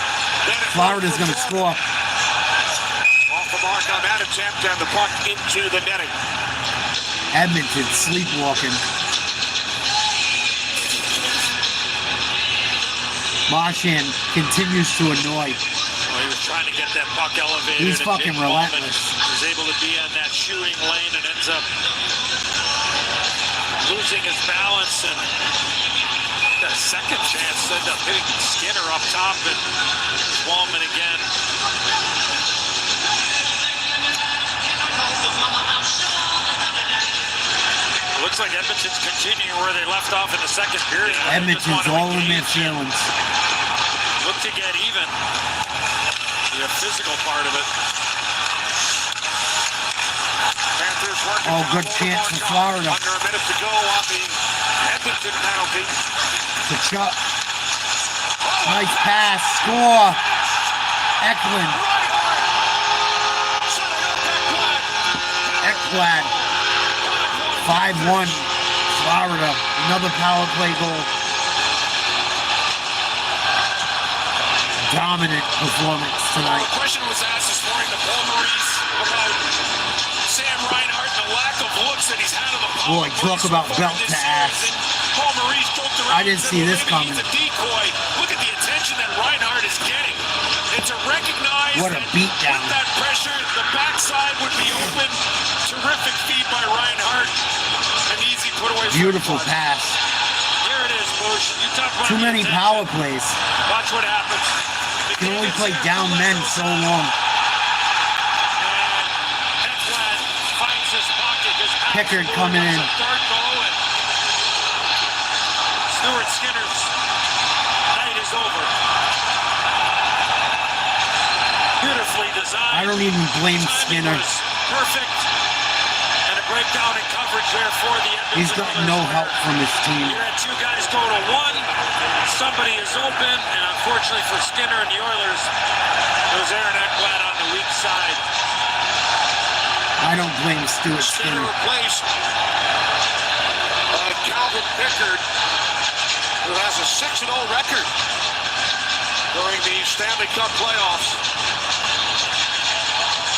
Florida's going to score. Off the mark on that attempt and the puck into the netting. Edmonton sleepwalking. Marchand continues to annoy. Well, he was trying to get that puck elevated. He's fucking relentless. Was able to be in that shooting lane and ends up losing his balance and got a second chance to end up hitting Skinner up top and Wallman again. It looks like Edmonton's continuing where they left off in the second period. Edmonton's all in their feelings. Look to get even. The physical part of it. Panthers working. Oh, good chance for Florida. Under a minute to go on the Edmonton penalty. Kachuk. Nice pass. Score. Eklund. Ekblad. 5-1. Florida. Another power play goal. Dominant performance tonight. A question was asked this morning to Paul Maurice about Sam Reinhart and the lack of looks that he's had on the power Boy, talk about belt to ass. Paul Maurice joked around. I didn't see this coming. He's a decoy. Look at the attention that Reinhart is getting. And to recognize What a that beatdown. with that pressure, the backside would be open. Terrific feed by Reinhart. An easy put away. Beautiful pass. There it is, Bush. You talk about Too many attention. power plays. Watch what happens. You can only play down men so long. Ekblad finds his pocket. Pickard coming in. Third goal and Stuart Skinner's night is over. Beautifully designed. I don't even blame Skinner. Perfect. And a breakdown in coverage there for the Edmonton. He's got no help from his team. You're at two guys go to one. Somebody is open, and unfortunately for Skinner and the Oilers, it was Aaron Ekblad on the weak side. I don't blame Stuart Skinner Skinner. replaced Calvin Pickard, who has a 6-0 record during the Stanley Cup playoffs.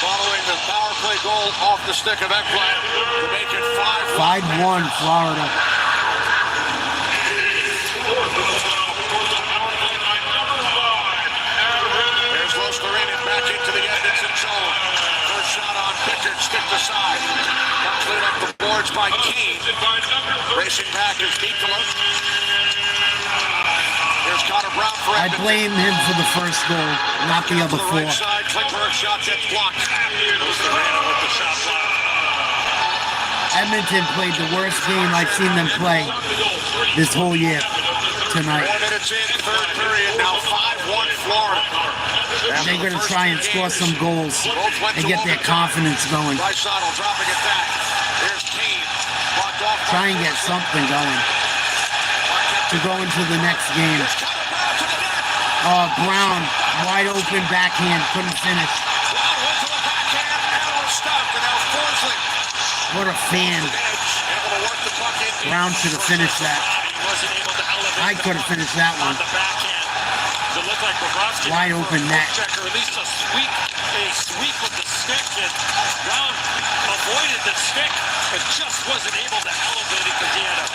Following the power play goal off the stick of Ekblad to make it 5-1 Florida. There's Losterinen back into the Edmonton zone. First shot on Pickard, stick to side. Cleared up the boards by Kane. Racing back is Mikkola. Here's Connor Brown for I Edmonton. blame him for the first goal, not the other four. Right side, Klingberg shot gets blocked. Losterinen with the shot blocked. Edmonton played the worst game I've seen them play this whole year tonight. 4 minutes in, third period, now 5-1 Florida. They're going to try and score some goals and get their confidence going. Draisaitl dropping it back. Here's Kane. Blocked off. Try and get something going to go into the next game. Oh, Brown Wide open backhand, couldn't finish. What a fan. Brown should have finished that. I could have finished that one. Wide open net. Or at least a sweep with the stick, and Brown avoided the stick, but just wasn't able to elevate it because he had a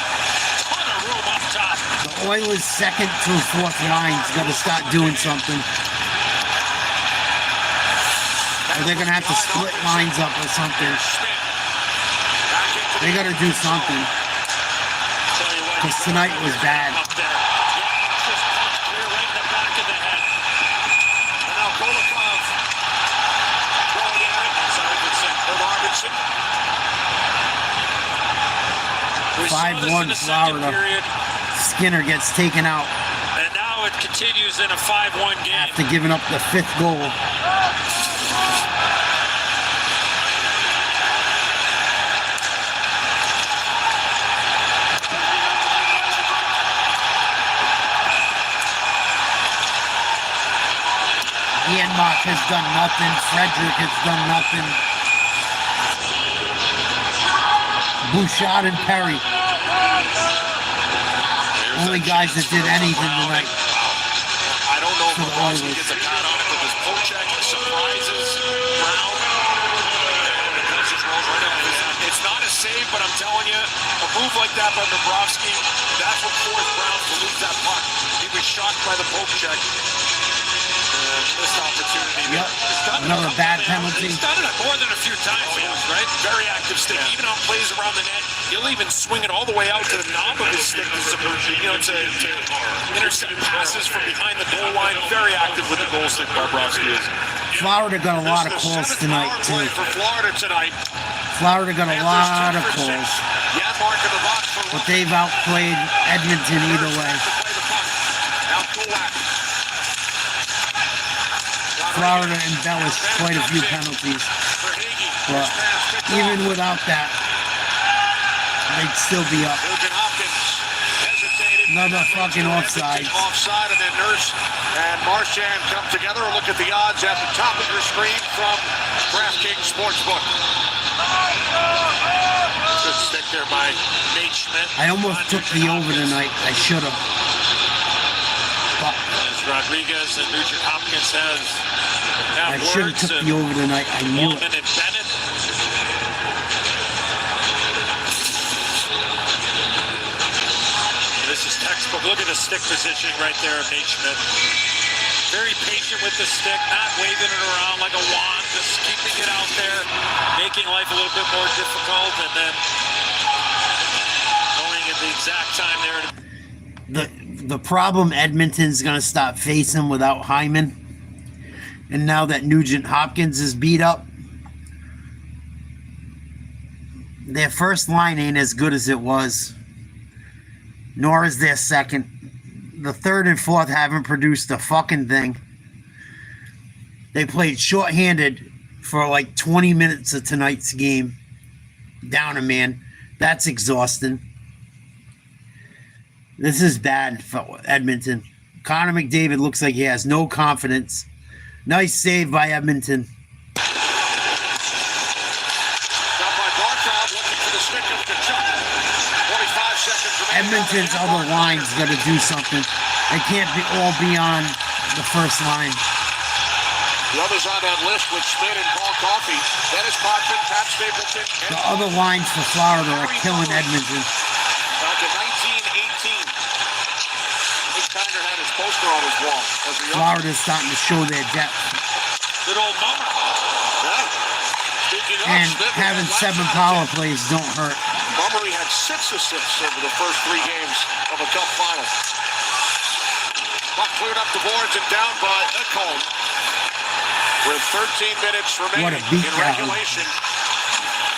ton of room up top. The Oilers' second through fourth line's got to start doing something. Or they're going to have to split lines up or something. They got to do something. Because tonight was bad. We 5-1 Florida. Skinner gets taken out. And now it continues in a 5-1 game. After giving up the fifth goal. Ianmark has done nothing. Frederick has done nothing. Bouchard and Perry. Only guys that did anything tonight. I don't know if Bobrovsky gets a pat on it, but this poke check surprises Brown. It's not a save, but I'm telling you, a move like that by Bobrovsky, that's what forced Brown to lose that puck. He was shocked by the poke check. Missed opportunity. Yep. Another bad penalty. He's done it more than a few times, right? Very active stick. Even on plays around the net, he'll even swing it all the way out to the knob of his stick to intercept passes from behind the goal line. Very active with the goal stick, Bobrovsky is. Florida got a lot of calls tonight, too. For Florida tonight. Florida got a lot of calls. But they've outplayed Edmonton either way. Florida embellished quite a few penalties. But even without that, they'd still be up. Another fucking offside. Offside, and then Nurse and Marchand come together. Look at the odds at the top of your screen from DraftKings Sportsbook. Good stick there by Nate Schmidt. I almost took the over tonight. I should have. As Rodriguez and Nugent Hopkins have I should have took the over tonight. I knew Wallman it. and Bennett. This is textbook. Look at the stick position right there of Nate Schmidt. Very patient with the stick, not waving it around like a wand, just keeping it out there, making life a little bit more difficult, and then going at the exact time there. The problem Edmonton's going to stop facing without Hyman, and now that Nugent Hopkins is beat up, their first line ain't as good as it was, nor is their second. The third and fourth haven't produced a fucking thing. They played shorthanded for like 20 minutes of tonight's game. Down a man. That's exhausting. This is bad for Edmonton. Connor McDavid looks like he has no confidence. Nice save by Edmonton. Edmonton's other line's got to do something. They can't all be on the first line. The others on that list with Schmidt and Paul Coffey. Dennis Potvin, Pat Stapleton. The other lines for Florida are killing Edmonton. Back in 1918. Nick Kinder had his poster on his wall. Florida's starting to show their depth. Good old mama. Yeah. And having 7 power plays don't hurt. Montgomery had 6 assists over the first 3 games of a Cup final. Puck cleared up the boards and down by Ekholm. With 13 minutes remaining in regulation.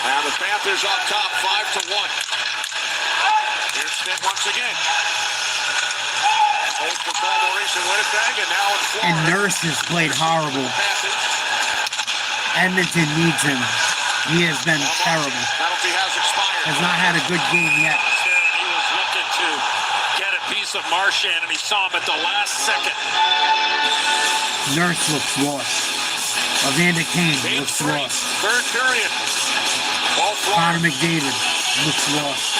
And the Panthers on top 5-1. Here's Schmidt once again. Hold for Paul Maurice in Winnipeg, and now in Florida. And Nurse has played horrible. Edmonton needs him. He has been terrible. Penalty has expired. Has not had a good game yet. He was looking to get a piece of Marchand, and he saw him at the last second. Nurse looks lost. Evander Kane looks lost. Third period. Ball Connor McDavid looks lost.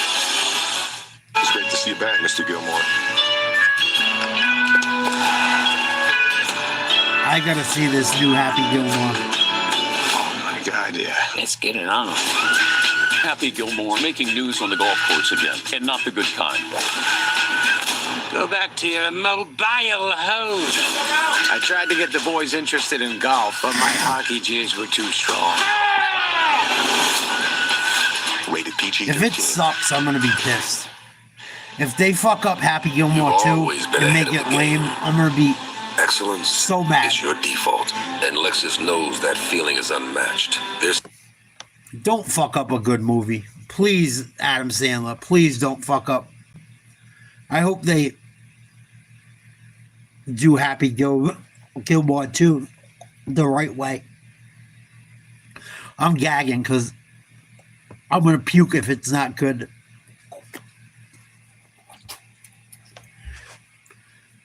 It's great to see you back, Mr. Gilmore. I gotta see this new Happy Gilmore. Oh my God, yeah. Let's get it on. Happy Gilmore making news on the golf course again, and not the good kind. Go back to your mobile hose. I tried to get the boys interested in golf, but my hockey G's were too strong. Rated PG. If it sucks, I'm gonna be pissed. If they fuck up Happy Gilmore too and make it lame, I'm gonna be excellence so mad. Is your default, and Lexus knows that feeling is unmatched. Don't fuck up a good movie. Please, Adam Sandler, please don't fuck up. I hope they do Happy Gilmore 2 the right way. I'm gagging because I'm going to puke if it's not good.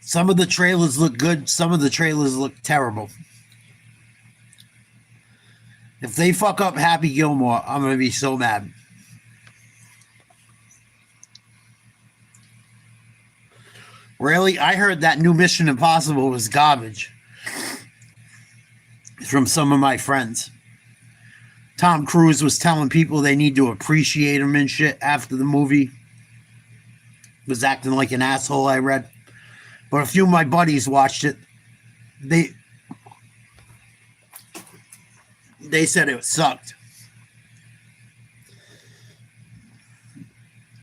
Some of the trailers look good. Some of the trailers look terrible. If they fuck up Happy Gilmore, I'm going to be so mad. Really? I heard that new Mission Impossible was garbage from some of my friends. Tom Cruise was telling people they need to appreciate him and shit after the movie. Was acting like an asshole, I read. But a few of my buddies watched it. They said it sucked.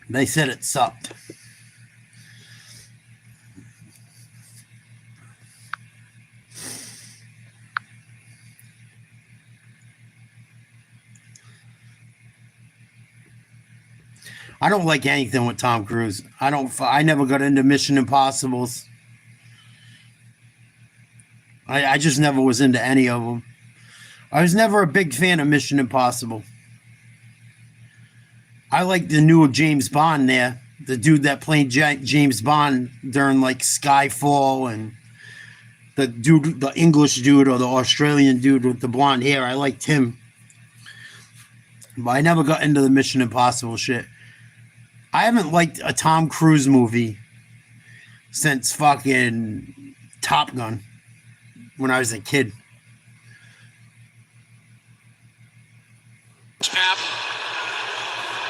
They said it sucked. I don't like anything with Tom Cruise. I never got into Mission Impossibles. I just never was into any of them. I was never a big fan of Mission Impossible. I like the new James Bond there. The dude that played James Bond during like Skyfall, and the English dude or the Australian dude with the blonde hair. I liked him. But I never got into the Mission Impossible shit. I haven't liked a Tom Cruise movie since fucking Top Gun when I was a kid. Tap.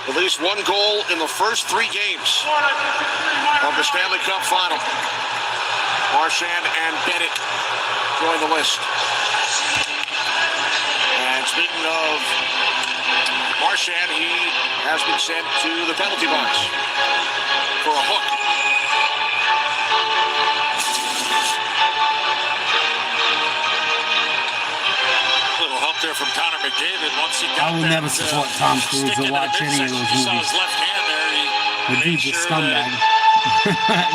At least one goal in the first 3 games of the Stanley Cup final. Marchand and Bennett join the list. And speaking of Marchand, he has been sent to the penalty box for a hook. Little help there from Connor McDavid once he got I will never support Tom Cruise or watch any of those movies. saw his left hand there. The dude's a scumbag.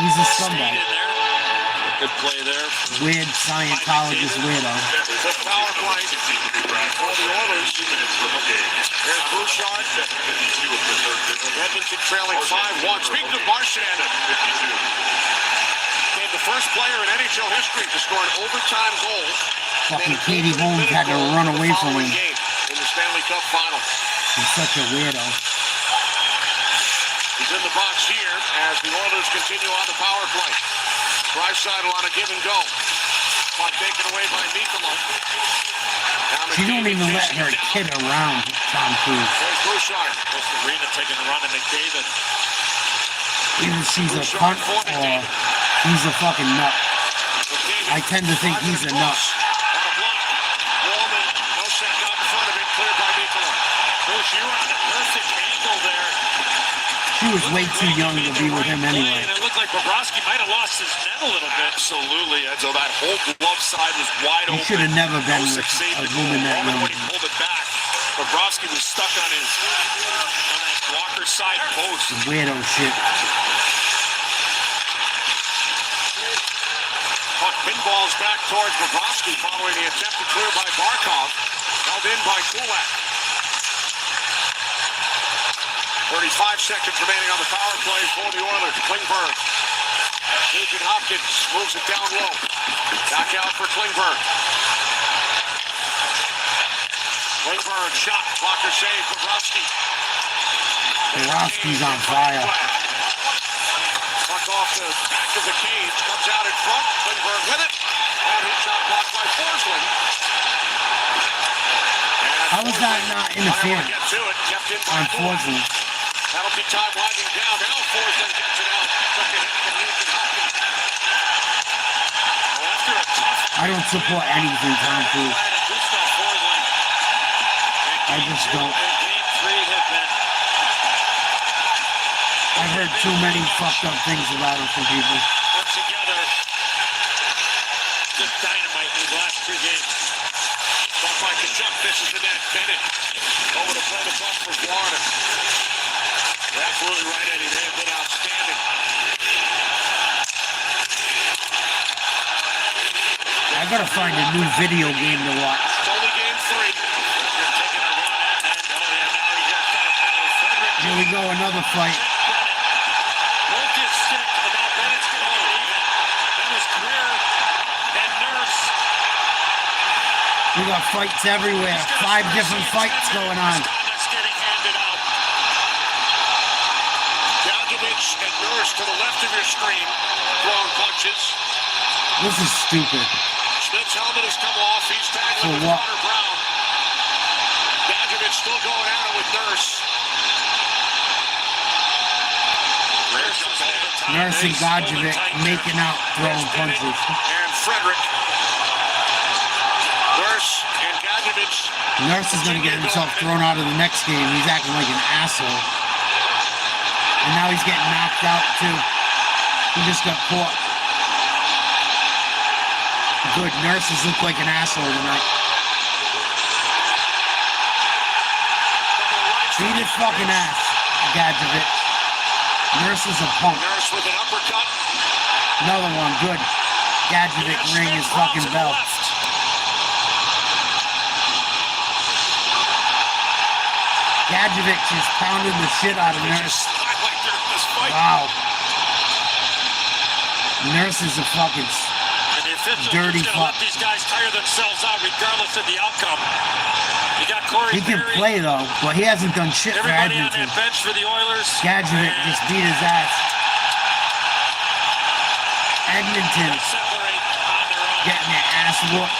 He's a scumbag. Good play there. Weird Scientologist weirdo. There's a power play for the Oilers. There's Bouchard. Edmonton trailing 5-1. Speaking of Marchand, became the first player in NHL history to score an overtime goal. Fucking Katie Holmes had to run away from him. In the Stanley Cup final. He's such a weirdo. He's in the box here as the Oilers continue on the power play. Draisaitl on a give and go. Puck taken away by Mikkola. She don't even let her kid around Tom Cruise. There's Bouchard. There's Serena taking a run at McDavid. Either she's a cunt or he's a fucking nut. I tend to think he's a nut. Wallman, no set out in front of it, cleared by Mikkola. Bush, you were on a perfect angle there. She was way too young to be with him anyway. And it looked like Bobrovsky might have lost his net a little bit. Absolutely, Edzo. That whole glove side was wide He open. should have never been with a woman that young. When he pulled it back, Bobrovsky was stuck on that blocker side post. Weirdo shit. Puck pinballs back towards Bobrovsky following the attempted clear by Barkov. Held in by Kulak. 35 seconds remaining on the power play for the Oilers. Klingberg. Nugent Hopkins moves it down low. Back out for Klingberg. Klingberg shot. Blocker save. Bobrovsky. Bobrovsky's on fire. Puck off the back of the cage. Comes out in front. Klingberg with it. And his shot blocked by Forsling. How was that not interference on Forsling? Penalty time winding down. Now Forsling gets it out. I don't support anything Tom Cruise. I just don't. I've heard too many fucked up things about him from people. Put together just dynamite in the last 2 games. Ball by Kachuk, fishes the net. Bennett over to play the puck for Florida. You're absolutely right, Eddie. They have been outstanding. I gotta find a new video game to watch. It's only game 3. Here we go, another fight. Broke his stick, and now Bennett's going to hold it even. That was Greer and Nurse. We got fights everywhere. 5 different fights going on. That's getting handed out. Djokovic and Nurse to the left of your screen, throwing punches. This is stupid. Smith's helmet has come off. He's tagging with Connor Brown. Djokovic still going at it with Nurse. Nurse and Godjovic making out, throwing punches. And Frederick. Nurse and Godjovic. Nurse is going to get himself thrown out of the next game. He's acting like an asshole. And now he's getting knocked out, too. He just got caught. Good. Nurses look like an asshole tonight. Beat his fucking ass, Godjovic. Nurse is a punk. Nurse with an uppercut. Another one. Good. Godjovic ring his fucking bell. Godjovic just pounded the shit out of Nurse. Wow. Nurse is a fucking dirty fuck. Let these guys tire themselves out regardless of the outcome. You got Corey He can Perry. play though, but he hasn't done shit for Everybody on Edmonton. that bench for the Oilers. Godjovic just beat his ass. Edmonton getting their ass whooped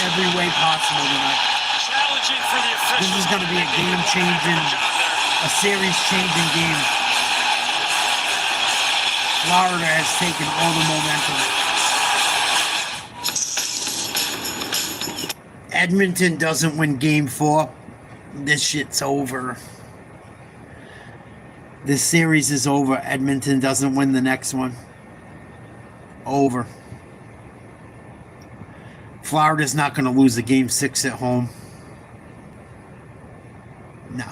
every way possible tonight. Challenging for the officials. This is going to be a game-changing, a series-changing game. Florida has taken all the momentum. Edmonton doesn't win game 4. This shit's over. This series is over. Edmonton doesn't win the next one. Over. Florida's not going to lose a game 6 at home. No.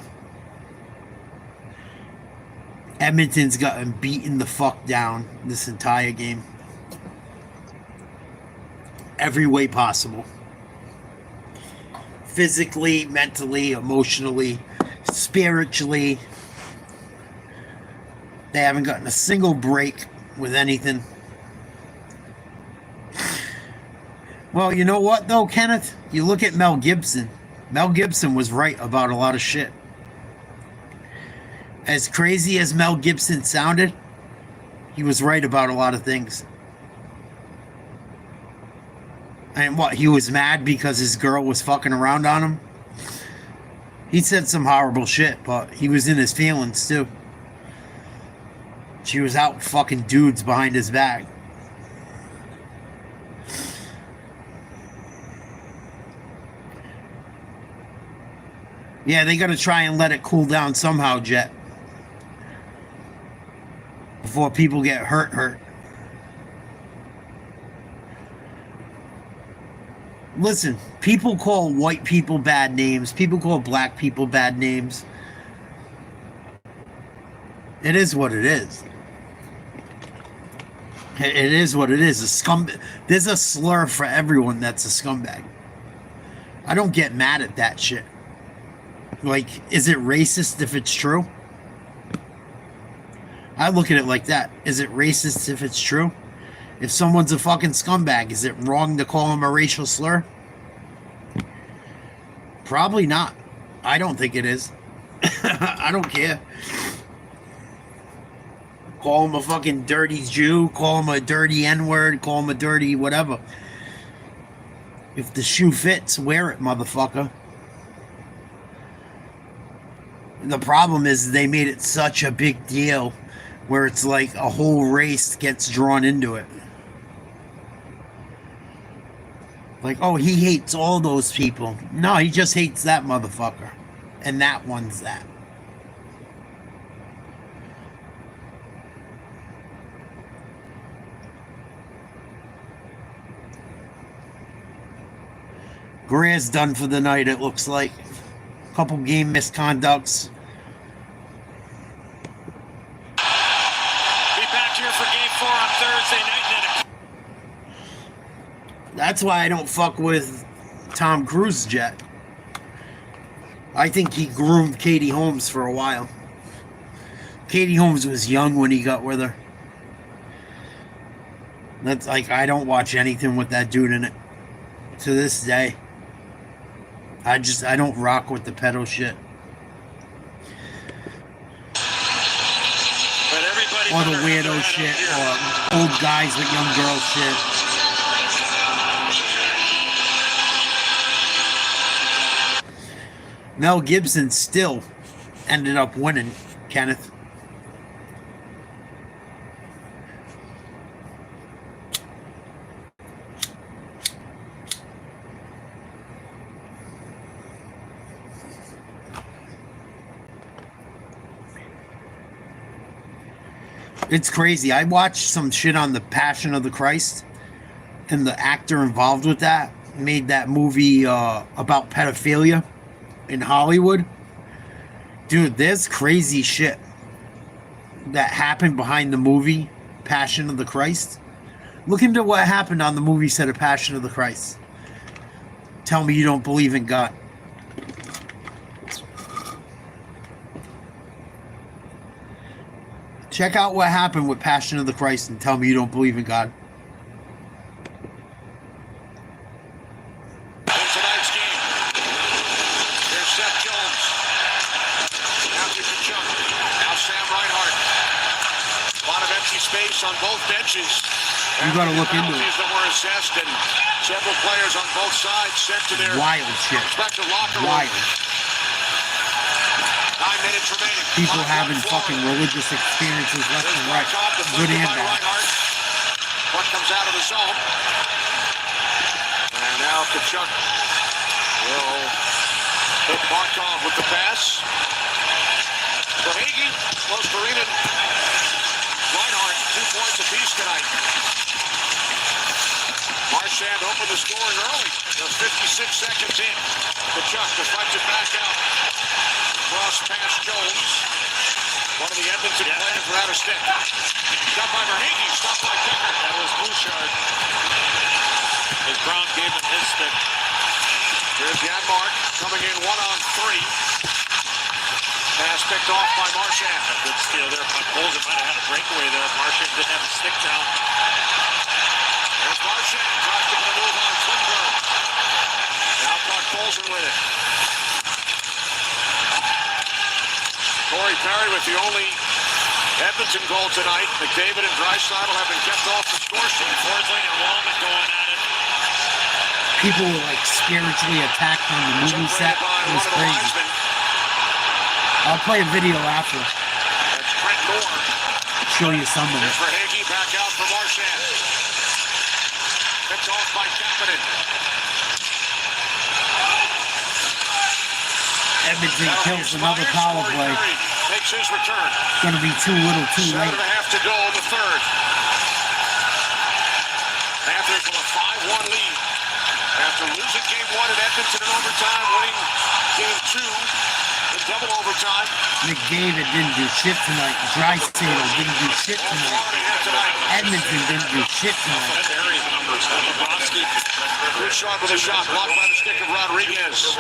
Edmonton's gotten beaten the fuck down this entire game. Every way possible. Physically, mentally, emotionally, spiritually. They haven't gotten a single break with anything. Well, you know what, though, Kenneth? You look at Mel Gibson. Mel Gibson was right about a lot of shit. As crazy as Mel Gibson sounded, he was right about a lot of things. And what, he was mad because his girl was fucking around on him? He said some horrible shit, but he was in his feelings, too. She was out fucking dudes behind his back. Yeah, they gotta try and let it cool down somehow, Jet. Before people get hurt. Listen, people call white people bad names. People call black people bad names. It is what it is. It is what it is. There's a slur for everyone that's a scumbag. I don't get mad at that shit. Like, is it racist if it's true? I look at it like that. Is it racist if it's true? If someone's a fucking scumbag, is it wrong to call him a racial slur? Probably not. I don't think it is. I don't care. Call him a fucking dirty Jew, call him a dirty N-word, call him a dirty whatever. If the shoe fits, wear it, motherfucker. The problem is they made it such a big deal where it's like a whole race gets drawn into it. Like, oh, he hates all those people. No, he just hates that motherfucker. And that one's that. Greer's done for the night, it looks like. Couple game misconducts. Be back here for game 4 on Thursday night. That's why I don't fuck with Tom Cruise jet. I think he groomed Katie Holmes for a while. Katie Holmes was young when he got with her. That's like, I don't watch anything with that dude in it. To this day. I don't rock with the pedo shit. Or the weirdo shit, or old guys with young girls shit. Mel Gibson still ended up winning, Kenneth. It's crazy. I watched some shit on the Passion of the Christ, and the actor involved with that made that movie about pedophilia in Hollywood. Dude, there's crazy shit that happened behind the movie Passion of the Christ. Look into what happened on the movie set of Passion of the Christ. Tell me you don't believe in God. Check out what happened with Passion of the Christ and tell me you don't believe in God. In tonight's game, there's Seth Jones. Matthew Kachuk. Now Sam Reinhart. A lot of empty space on both benches. You gotta look into it. That were assessed and several players on both sides sent to their wild shit. respective locker room. Wild. 9 minutes remaining. People having fucking religious experiences left and right. Good and bad. What comes out of the zone? And now Kachuk will hit Markov with the pass. Verhaeghe, close to Reed. Reinhart, 2 points apiece tonight. Marchand opened the scoring early. They're 56 seconds in. Kachuk deflects it back out. Cross past Jones. One of the Edmonton players without a stick. Shot by Verhaeghe, stopped by Becker. That was Bouchard. As Brown gave him his stick. Here's Janmark coming in 1-on-3. Pass picked off by Marchand. A good steal there by Bolzer. Might have had a breakaway there. Marchand didn't have a stick down. There's Marchand. Tries to get a move on Klingberg. Now Clark Bolzer with it. Corey Perry with the only Edmonton goal tonight. McDavid and Draisaitl have been kept off the score sheet. Forsling and Wallman going at it. People were like spiritually attacked on the movie set. It was crazy. I'll play a video after. That's Trent Moore. Show you some of it. There's Verhaeghe back out for Marchand. Picked off by Kapanen. Edmonton kills another power play. Makes his return. It's going to be too little, too late. 7.5 to go in the third. Panthers with a 5-1 lead. After losing game 1 at Edmonton in overtime, winning game 2 in double overtime. McDavid didn't do shit tonight. Draisaitl didn't do shit tonight. Edmonton didn't do shit tonight. Bouchard with a shot, blocked by the stick of Rodriguez.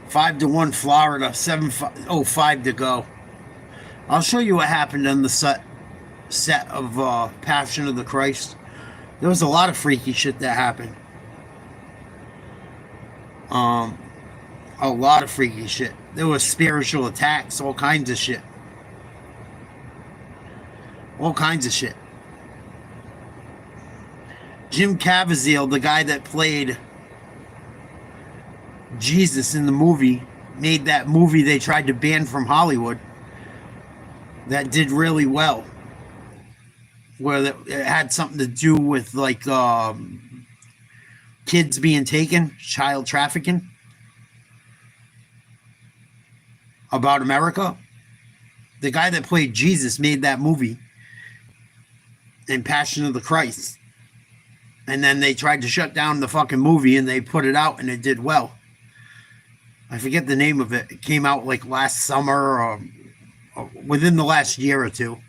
5-1 Florida. 5 to go. I'll show you what happened on the set of Passion of the Christ. There was a lot of freaky shit that happened. A lot of freaky shit. There was spiritual attacks, all kinds of shit. All kinds of shit. Jim Caviezel, the guy that played Jesus in the movie, made that movie they tried to ban from Hollywood that did really well, where it had something to do with like kids being taken, child trafficking, about America. The guy that played Jesus made that movie in Passion of the Christ, and then they tried to shut down the fucking movie, and they put it out and it did well. I forget the name of it. It came out like last summer or within the last year or two.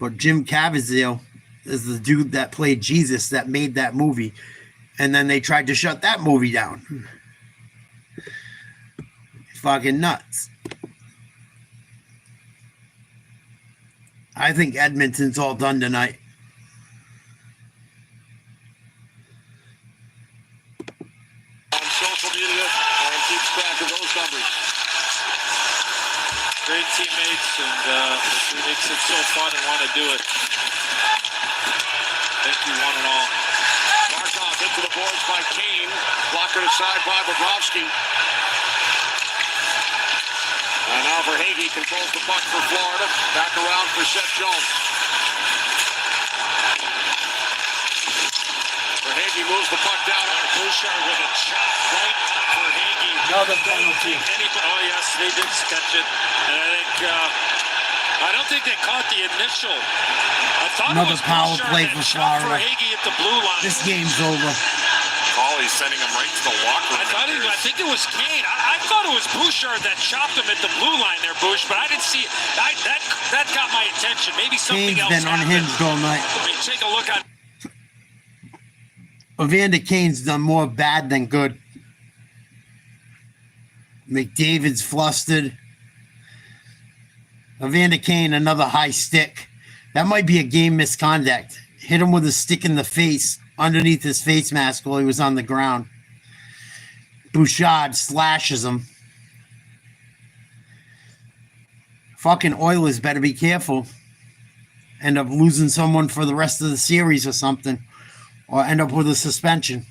But Jim Caviezel is the dude that played Jesus that made that movie, and then they tried to shut that movie down. Fucking nuts. I think Edmonton's all done tonight. On social media and keeps track of those numbers. Great teammates, and it makes it so fun and want to do it. Thank you, one and all. Markov into the boards by Kane. Blocker aside by Bobrovsky. And now Verhaeghe controls the puck for Florida. Back around for Seth Jones. Verhaeghe moves the puck down on Bouchard with a chop right on Verhaeghe. Another penalty. Oh, yes, they did catch it. And I don't think they caught the initial. I thought Another it was power Bouchard play that for chopped Florida. Verhaeghe at the blue line. This game's over. Cawley's sending him right to the locker room. I think it was Kane. I thought it was Bouchard that chopped him at the blue line there, Bush, but I didn't see it. That got my attention. Maybe something Kane's else been happened. unhinged all night. Let me take a look at. Evander Kane's done more bad than good. McDavid's flustered. Evander Kane, another high stick. That might be a game misconduct. Hit him with a stick in the face underneath his face mask while he was on the ground. Bouchard slashes him. Fucking Oilers better be careful. End up losing someone for the rest of the series or something. Or end up with a suspension.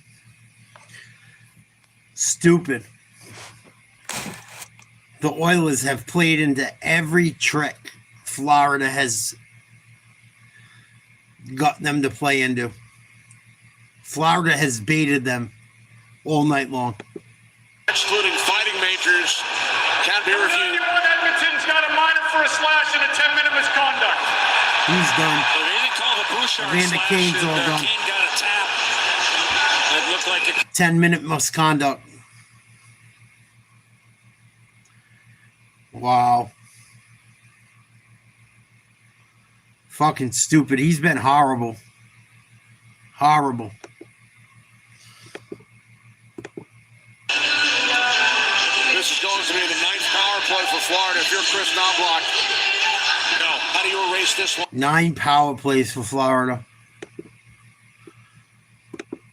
Stupid. The Oilers have played into every trick Florida has got them to play into. Florida has baited them all night long. excluding fighting majors can be reviewed. Edmonton's got a minor for a slash and a 10-minute misconduct. He's done. So they didn't call the Bouchard Evander slash, Kane's all and done. Kane got a tap. It looked like a 10-minute misconduct. Wow. Fucking stupid. He's been horrible. Horrible. This is going to be the ninth power play for Florida. If you're Chris Knobloch, how do you erase this one? 9 power plays for Florida.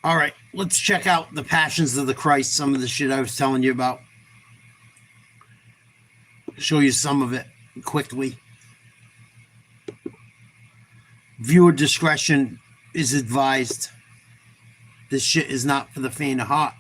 All right, let's check out the Passions of the Christ, some of the shit I was telling you about. Show you some of it quickly. Viewer discretion is advised. This shit is not for the faint of heart.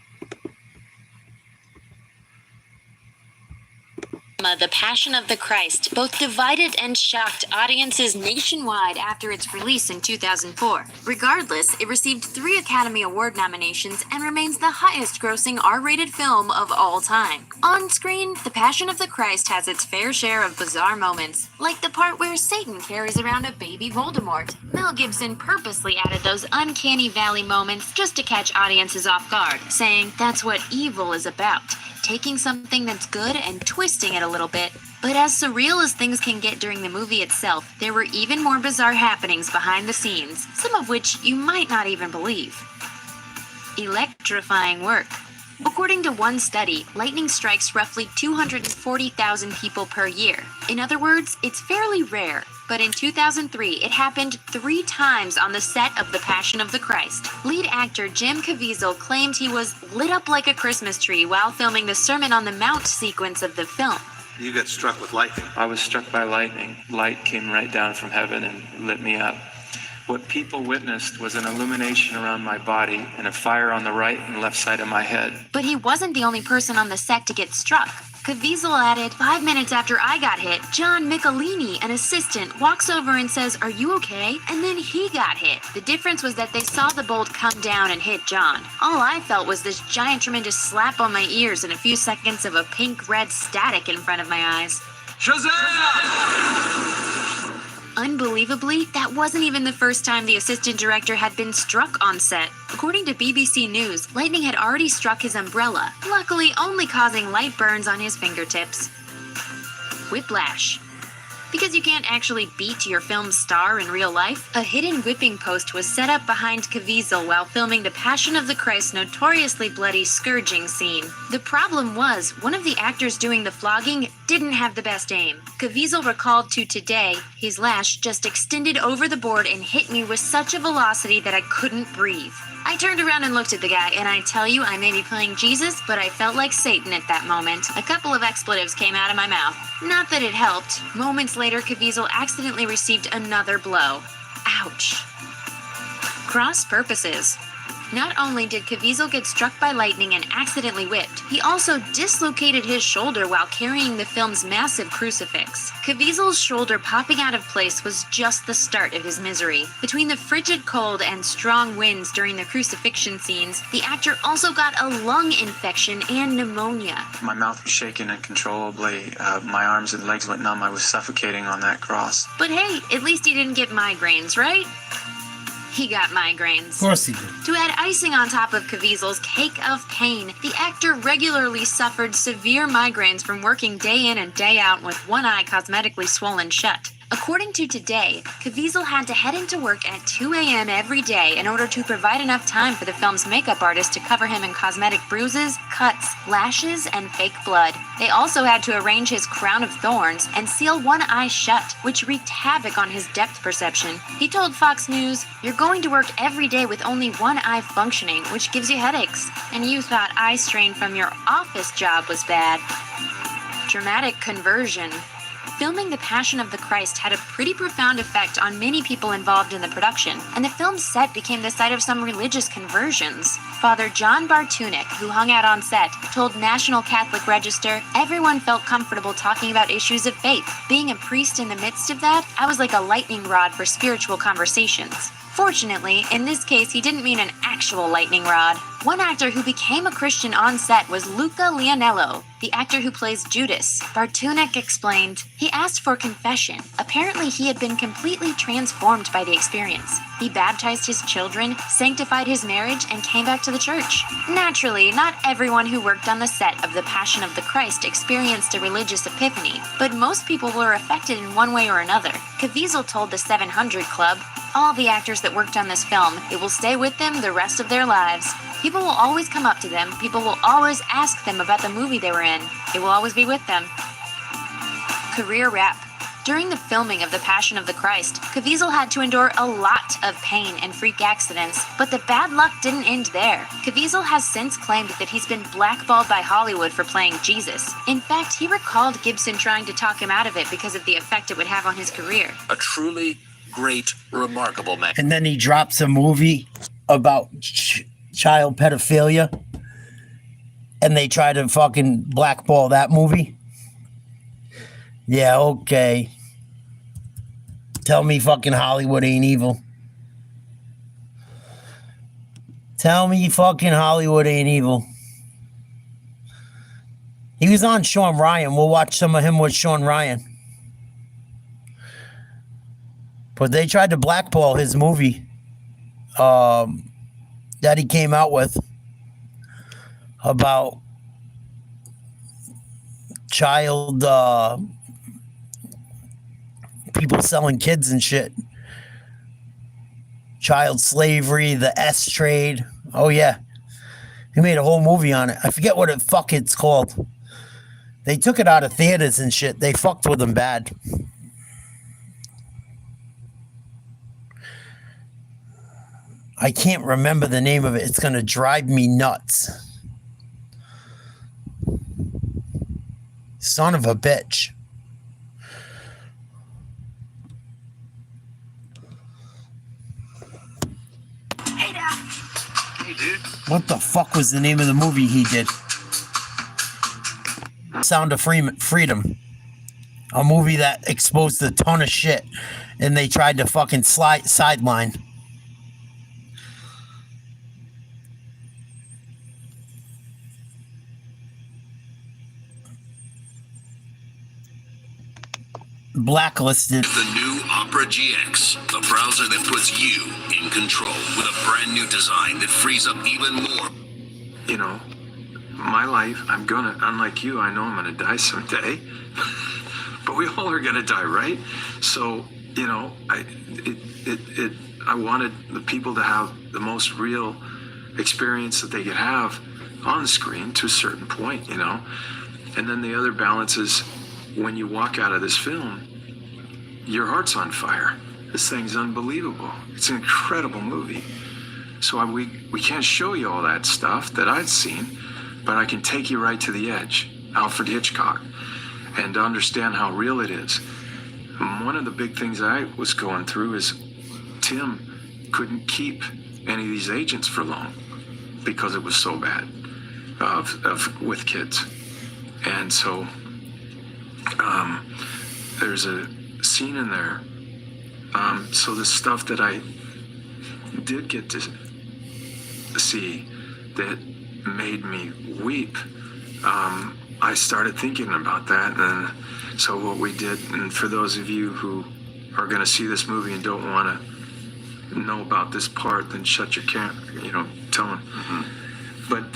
The Passion of the Christ both divided and shocked audiences nationwide after its release in 2004. Regardless, it received 3 Academy Award nominations and remains the highest-grossing R-rated film of all time. On screen, The Passion of the Christ has its fair share of bizarre moments, like the part where Satan carries around a baby Voldemort. Mel Gibson purposely added those uncanny valley moments just to catch audiences off guard, saying that's what evil is about. Taking something that's good and twisting it a little bit. But as surreal as things can get during the movie itself, there were even more bizarre happenings behind the scenes, some of which you might not even believe. Electrifying work. According to one study, lightning strikes roughly 240,000 people per year. In other words, it's fairly rare. But in 2003, it happened 3 times on the set of The Passion of the Christ. Lead actor Jim Caviezel claimed he was lit up like a Christmas tree while filming the Sermon on the Mount sequence of the film. You got struck with lightning. I was struck by lightning. Light came right down from heaven and lit me up. What people witnessed was an illumination around my body and a fire on the right and left side of my head. But he wasn't the only person on the set to get struck. Caviezel added, 5 minutes after I got hit, John Michelini, an assistant, walks over and says, "Are you okay?" And then he got hit. The difference was that they saw the bolt come down and hit John. All I felt was this giant tremendous slap on my ears and a few seconds of a pink-red static in front of my eyes. Shazam! Unbelievably, that wasn't even the first time the assistant director had been struck on set. According to BBC News, lightning had already struck his umbrella, luckily only causing light burns on his fingertips. Whiplash. Because you can't actually beat your film's star in real life, a hidden whipping post was set up behind Caviezel while filming the Passion of the Christ's notoriously bloody scourging scene. The problem was, one of the actors doing the flogging didn't have the best aim. Caviezel recalled to Today, his lash just extended over the board and hit me with such a velocity that I couldn't breathe. I turned around and looked at the guy, and I tell you, I may be playing Jesus, but I felt like Satan at that moment. A couple of expletives came out of my mouth. Not that it helped. Moments later, Caviezel accidentally received another blow. Ouch. Cross purposes. Not only did Caviezel get struck by lightning and accidentally whipped, he also dislocated his shoulder while carrying the film's massive crucifix. Caviezel's shoulder popping out of place was just the start of his misery. Between the frigid cold and strong winds during the crucifixion scenes, the actor also got a lung infection and pneumonia. My mouth was shaking uncontrollably. My arms and legs went numb. I was suffocating on that cross. But hey, at least he didn't get migraines, right? He got migraines. Of course he did. To add icing on top of Caviezel's cake of pain, the actor regularly suffered severe migraines from working day in and day out with one eye cosmetically swollen shut. According to Today, Caviezel had to head into work at 2 a.m. every day in order to provide enough time for the film's makeup artist to cover him in cosmetic bruises, cuts, lashes, and fake blood. They also had to arrange his crown of thorns and seal one eye shut, which wreaked havoc on his depth perception. He told Fox News, "You're going to work every day with only one eye functioning, which gives you headaches. And you thought eye strain from your office job was bad." Dramatic conversion. Filming The Passion of the Christ had a pretty profound effect on many people involved in the production, and the film's set became the site of some religious conversions. Father John Bartunek, who hung out on set, told National Catholic Register, "Everyone felt comfortable talking about issues of faith. Being a priest in the midst of that, I was like a lightning rod for spiritual conversations." Fortunately, in this case, he didn't mean an actual lightning rod. One actor who became a Christian on set was Luca Leonello, the actor who plays Judas. Bartunek explained, "He asked for confession. Apparently, he had been completely transformed by the experience. He baptized his children, sanctified his marriage, and came back to the church." Naturally, not everyone who worked on the set of The Passion of the Christ experienced a religious epiphany, but most people were affected in one way or another. Caviezel told the 700 Club, "All the actors that worked on this film, it will stay with them the rest of their lives. People will always come up to them. People will always ask them about the movie they were in. It will always be with them." Career wrap. During the filming of The Passion of the Christ, Caviezel had to endure a lot of pain and freak accidents, but the bad luck didn't end there. Caviezel has since claimed that he's been blackballed by Hollywood for playing Jesus. In fact, he recalled Gibson trying to talk him out of it because of the effect it would have on his career. A truly great, remarkable man. And then he drops a movie about child pedophilia, and they try to fucking blackball that movie. Yeah, okay. Tell me fucking Hollywood ain't evil. Tell me fucking Hollywood ain't evil. He was on Sean Ryan. We'll watch some of him with Sean Ryan. But they tried to blackball his movie that he came out with about child people selling kids and shit. Child slavery, the S trade. Oh, yeah. He made a whole movie on it. I forget what it's called. They took it out of theaters and shit. They fucked with him bad. I can't remember the name of it. It's going to drive me nuts. Son of a bitch. Hey, Dad. Hey, dude. What the fuck was the name of the movie he did? Sound of Freedom. A movie that exposed a ton of shit, and they tried to fucking sideline. Blacklisted. The new Opera GX, a browser that puts you in control with a brand new design that frees up even more. You know, my life, unlike you, I know I'm gonna die someday. But we all are gonna die, right? So, you know, I wanted the people to have the most real experience that they could have on the screen to a certain point, you know? And then the other balance is when you walk out of this film, your heart's on fire. This thing's unbelievable. It's an incredible movie. So we can't show you all that stuff that I've seen, but I can take you right to the edge, Alfred Hitchcock, and to understand how real it is. And one of the big things I was going through is Tim couldn't keep any of these agents for long because it was so bad with kids. And so there's a scene in there. So the stuff that I did get to see that made me weep, I started thinking about that. And so what we did, and for those of you who are going to see this movie and don't want to know about this part, then shut your camera, tell them. But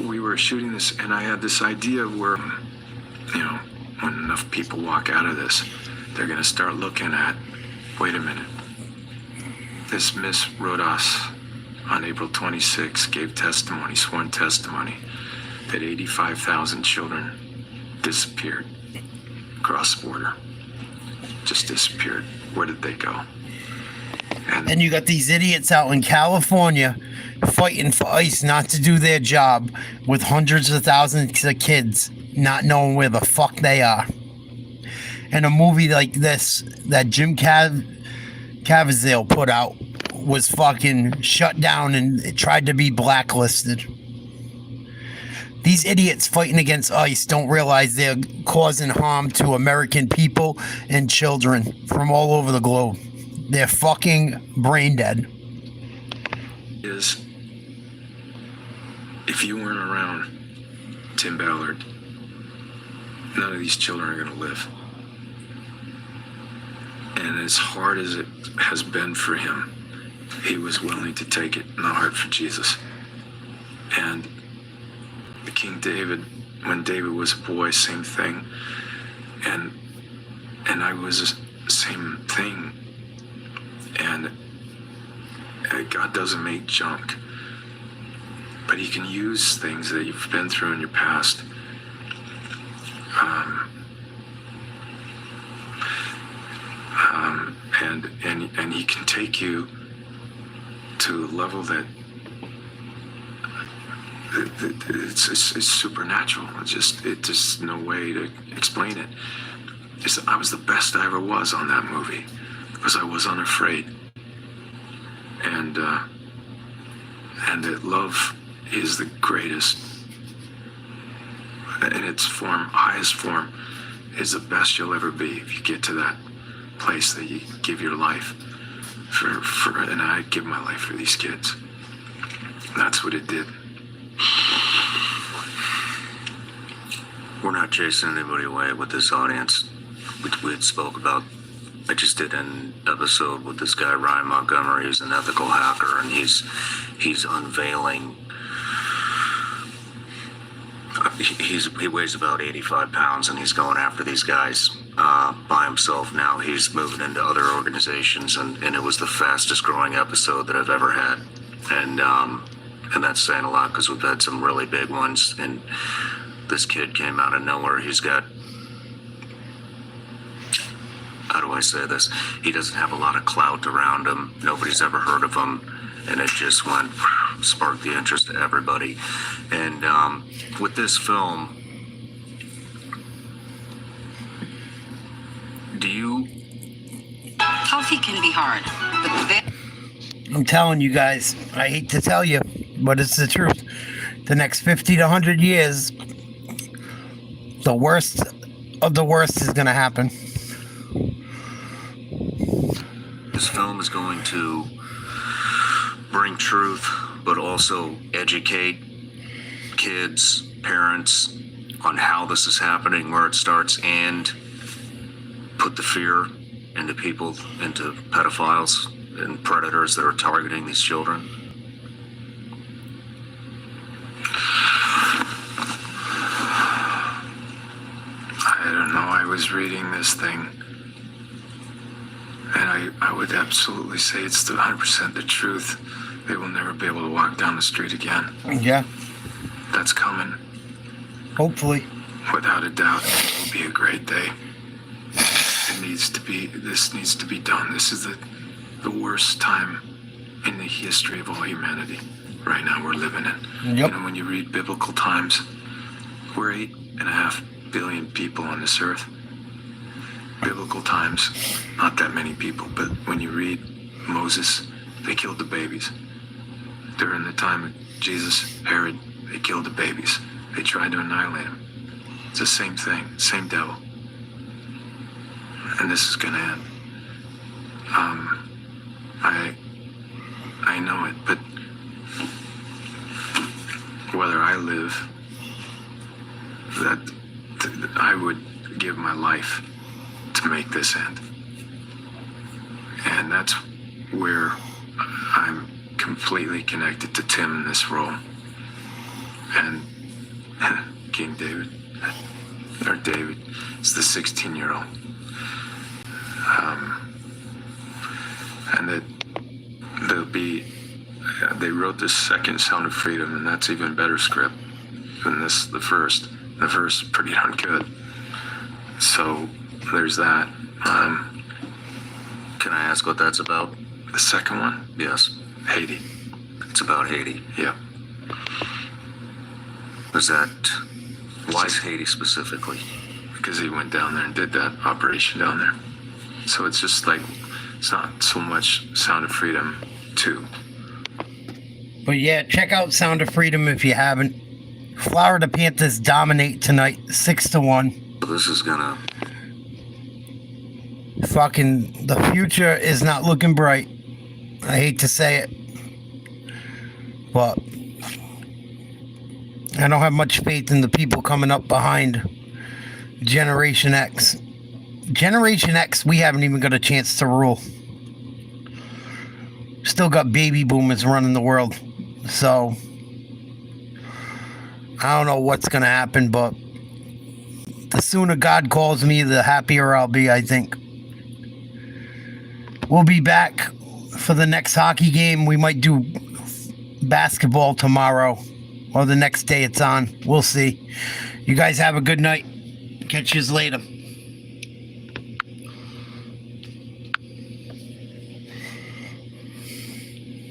we were shooting this, and I had this idea where, when enough people walk out of this, they're going to start looking at, wait a minute, this Miss Rodas on April 26 gave testimony, sworn testimony, that 85,000 children disappeared across the border. Just disappeared. Where did they go? And you got these idiots out in California fighting for ICE not to do their job with hundreds of thousands of kids not knowing where the fuck they are. And a movie like this that Jim Caviezel put out was fucking shut down and it tried to be blacklisted. These idiots fighting against ICE don't realize they're causing harm to American people and children from all over the globe. They're fucking brain dead. Is if you weren't around Tim Ballard, none of these children are going to live. And as hard as it has been for him, he was willing to take it in the heart for Jesus. And King David, when David was a boy, same thing. And I was the same thing. And God doesn't make junk, but he can use things that you've been through in your past. And he can take you to a level that it's supernatural. It's just no way to explain it. I was the best I ever was on that movie because I was unafraid. And that love is the greatest, in its form, highest form, is the best you'll ever be if you get to that place that you give your life for and I give my life for these kids. That's what it did. We're not chasing anybody away with this audience. We had spoke about, I just did an episode with this guy, Ryan Montgomery, who's an ethical hacker, and he's unveiling. He weighs about 85 pounds, and he's going after these guys by himself now. He's moving into other organizations, and it was the fastest growing episode that I've ever had. And that's saying a lot because we've had some really big ones. And this kid came out of nowhere. He's got, how do I say this? He doesn't have a lot of clout around him. Nobody's ever heard of him. And it just went, sparked the interest of everybody. And with this film, Coffee can be hard, but I'm telling you guys, I hate to tell you, but it's the truth. The next 50 to 100 years, the worst of the worst is going to happen. This film is going to bring truth, but also educate kids, parents on how this is happening, where it starts, and put the fear into people, into pedophiles and predators that are targeting these children. I don't know. I was reading this thing, and I would absolutely say it's 100% the truth. They will never be able to walk down the street again. Yeah. That's coming. Hopefully. Without a doubt, it will be a great day. This needs to be done. This is the worst time in the history of all humanity. Right now we're living in. Yep. You know, when you read biblical times, we're 8.5 billion people on this earth. Biblical times, not that many people, but when you read Moses, they killed the babies. During the time of Jesus, Herod, they killed the babies. They tried to annihilate them. It's the same thing, same devil. And this is gonna end. I know it, but whether I live, that I would give my life to make this end. And that's where I'm completely connected to Tim in this role. And King David, or David, is the 16-year-old. And that they wrote this second Sound of Freedom, and that's even better script than the first. The first is pretty darn good. So there's that. Can I ask what that's about? The second one? Yes. Haiti. It's about Haiti. Yeah. Why is Haiti specifically? Because he went down there and did that operation down there. So it's just like, it's not so much Sound of Freedom 2. But yeah, check out Sound of Freedom if you haven't. Florida Panthers dominate tonight, 6-1. This is gonna... Fucking, the future is not looking bright. I hate to say it. But I don't have much faith in the people coming up behind Generation X. Generation X, we haven't even got a chance to rule. Still got baby boomers running the world. So, I don't know what's going to happen, but the sooner God calls me, the happier I'll be, I think. We'll be back for the next hockey game. We might do basketball tomorrow or the next day it's on. We'll see. You guys have a good night. Catch yous later.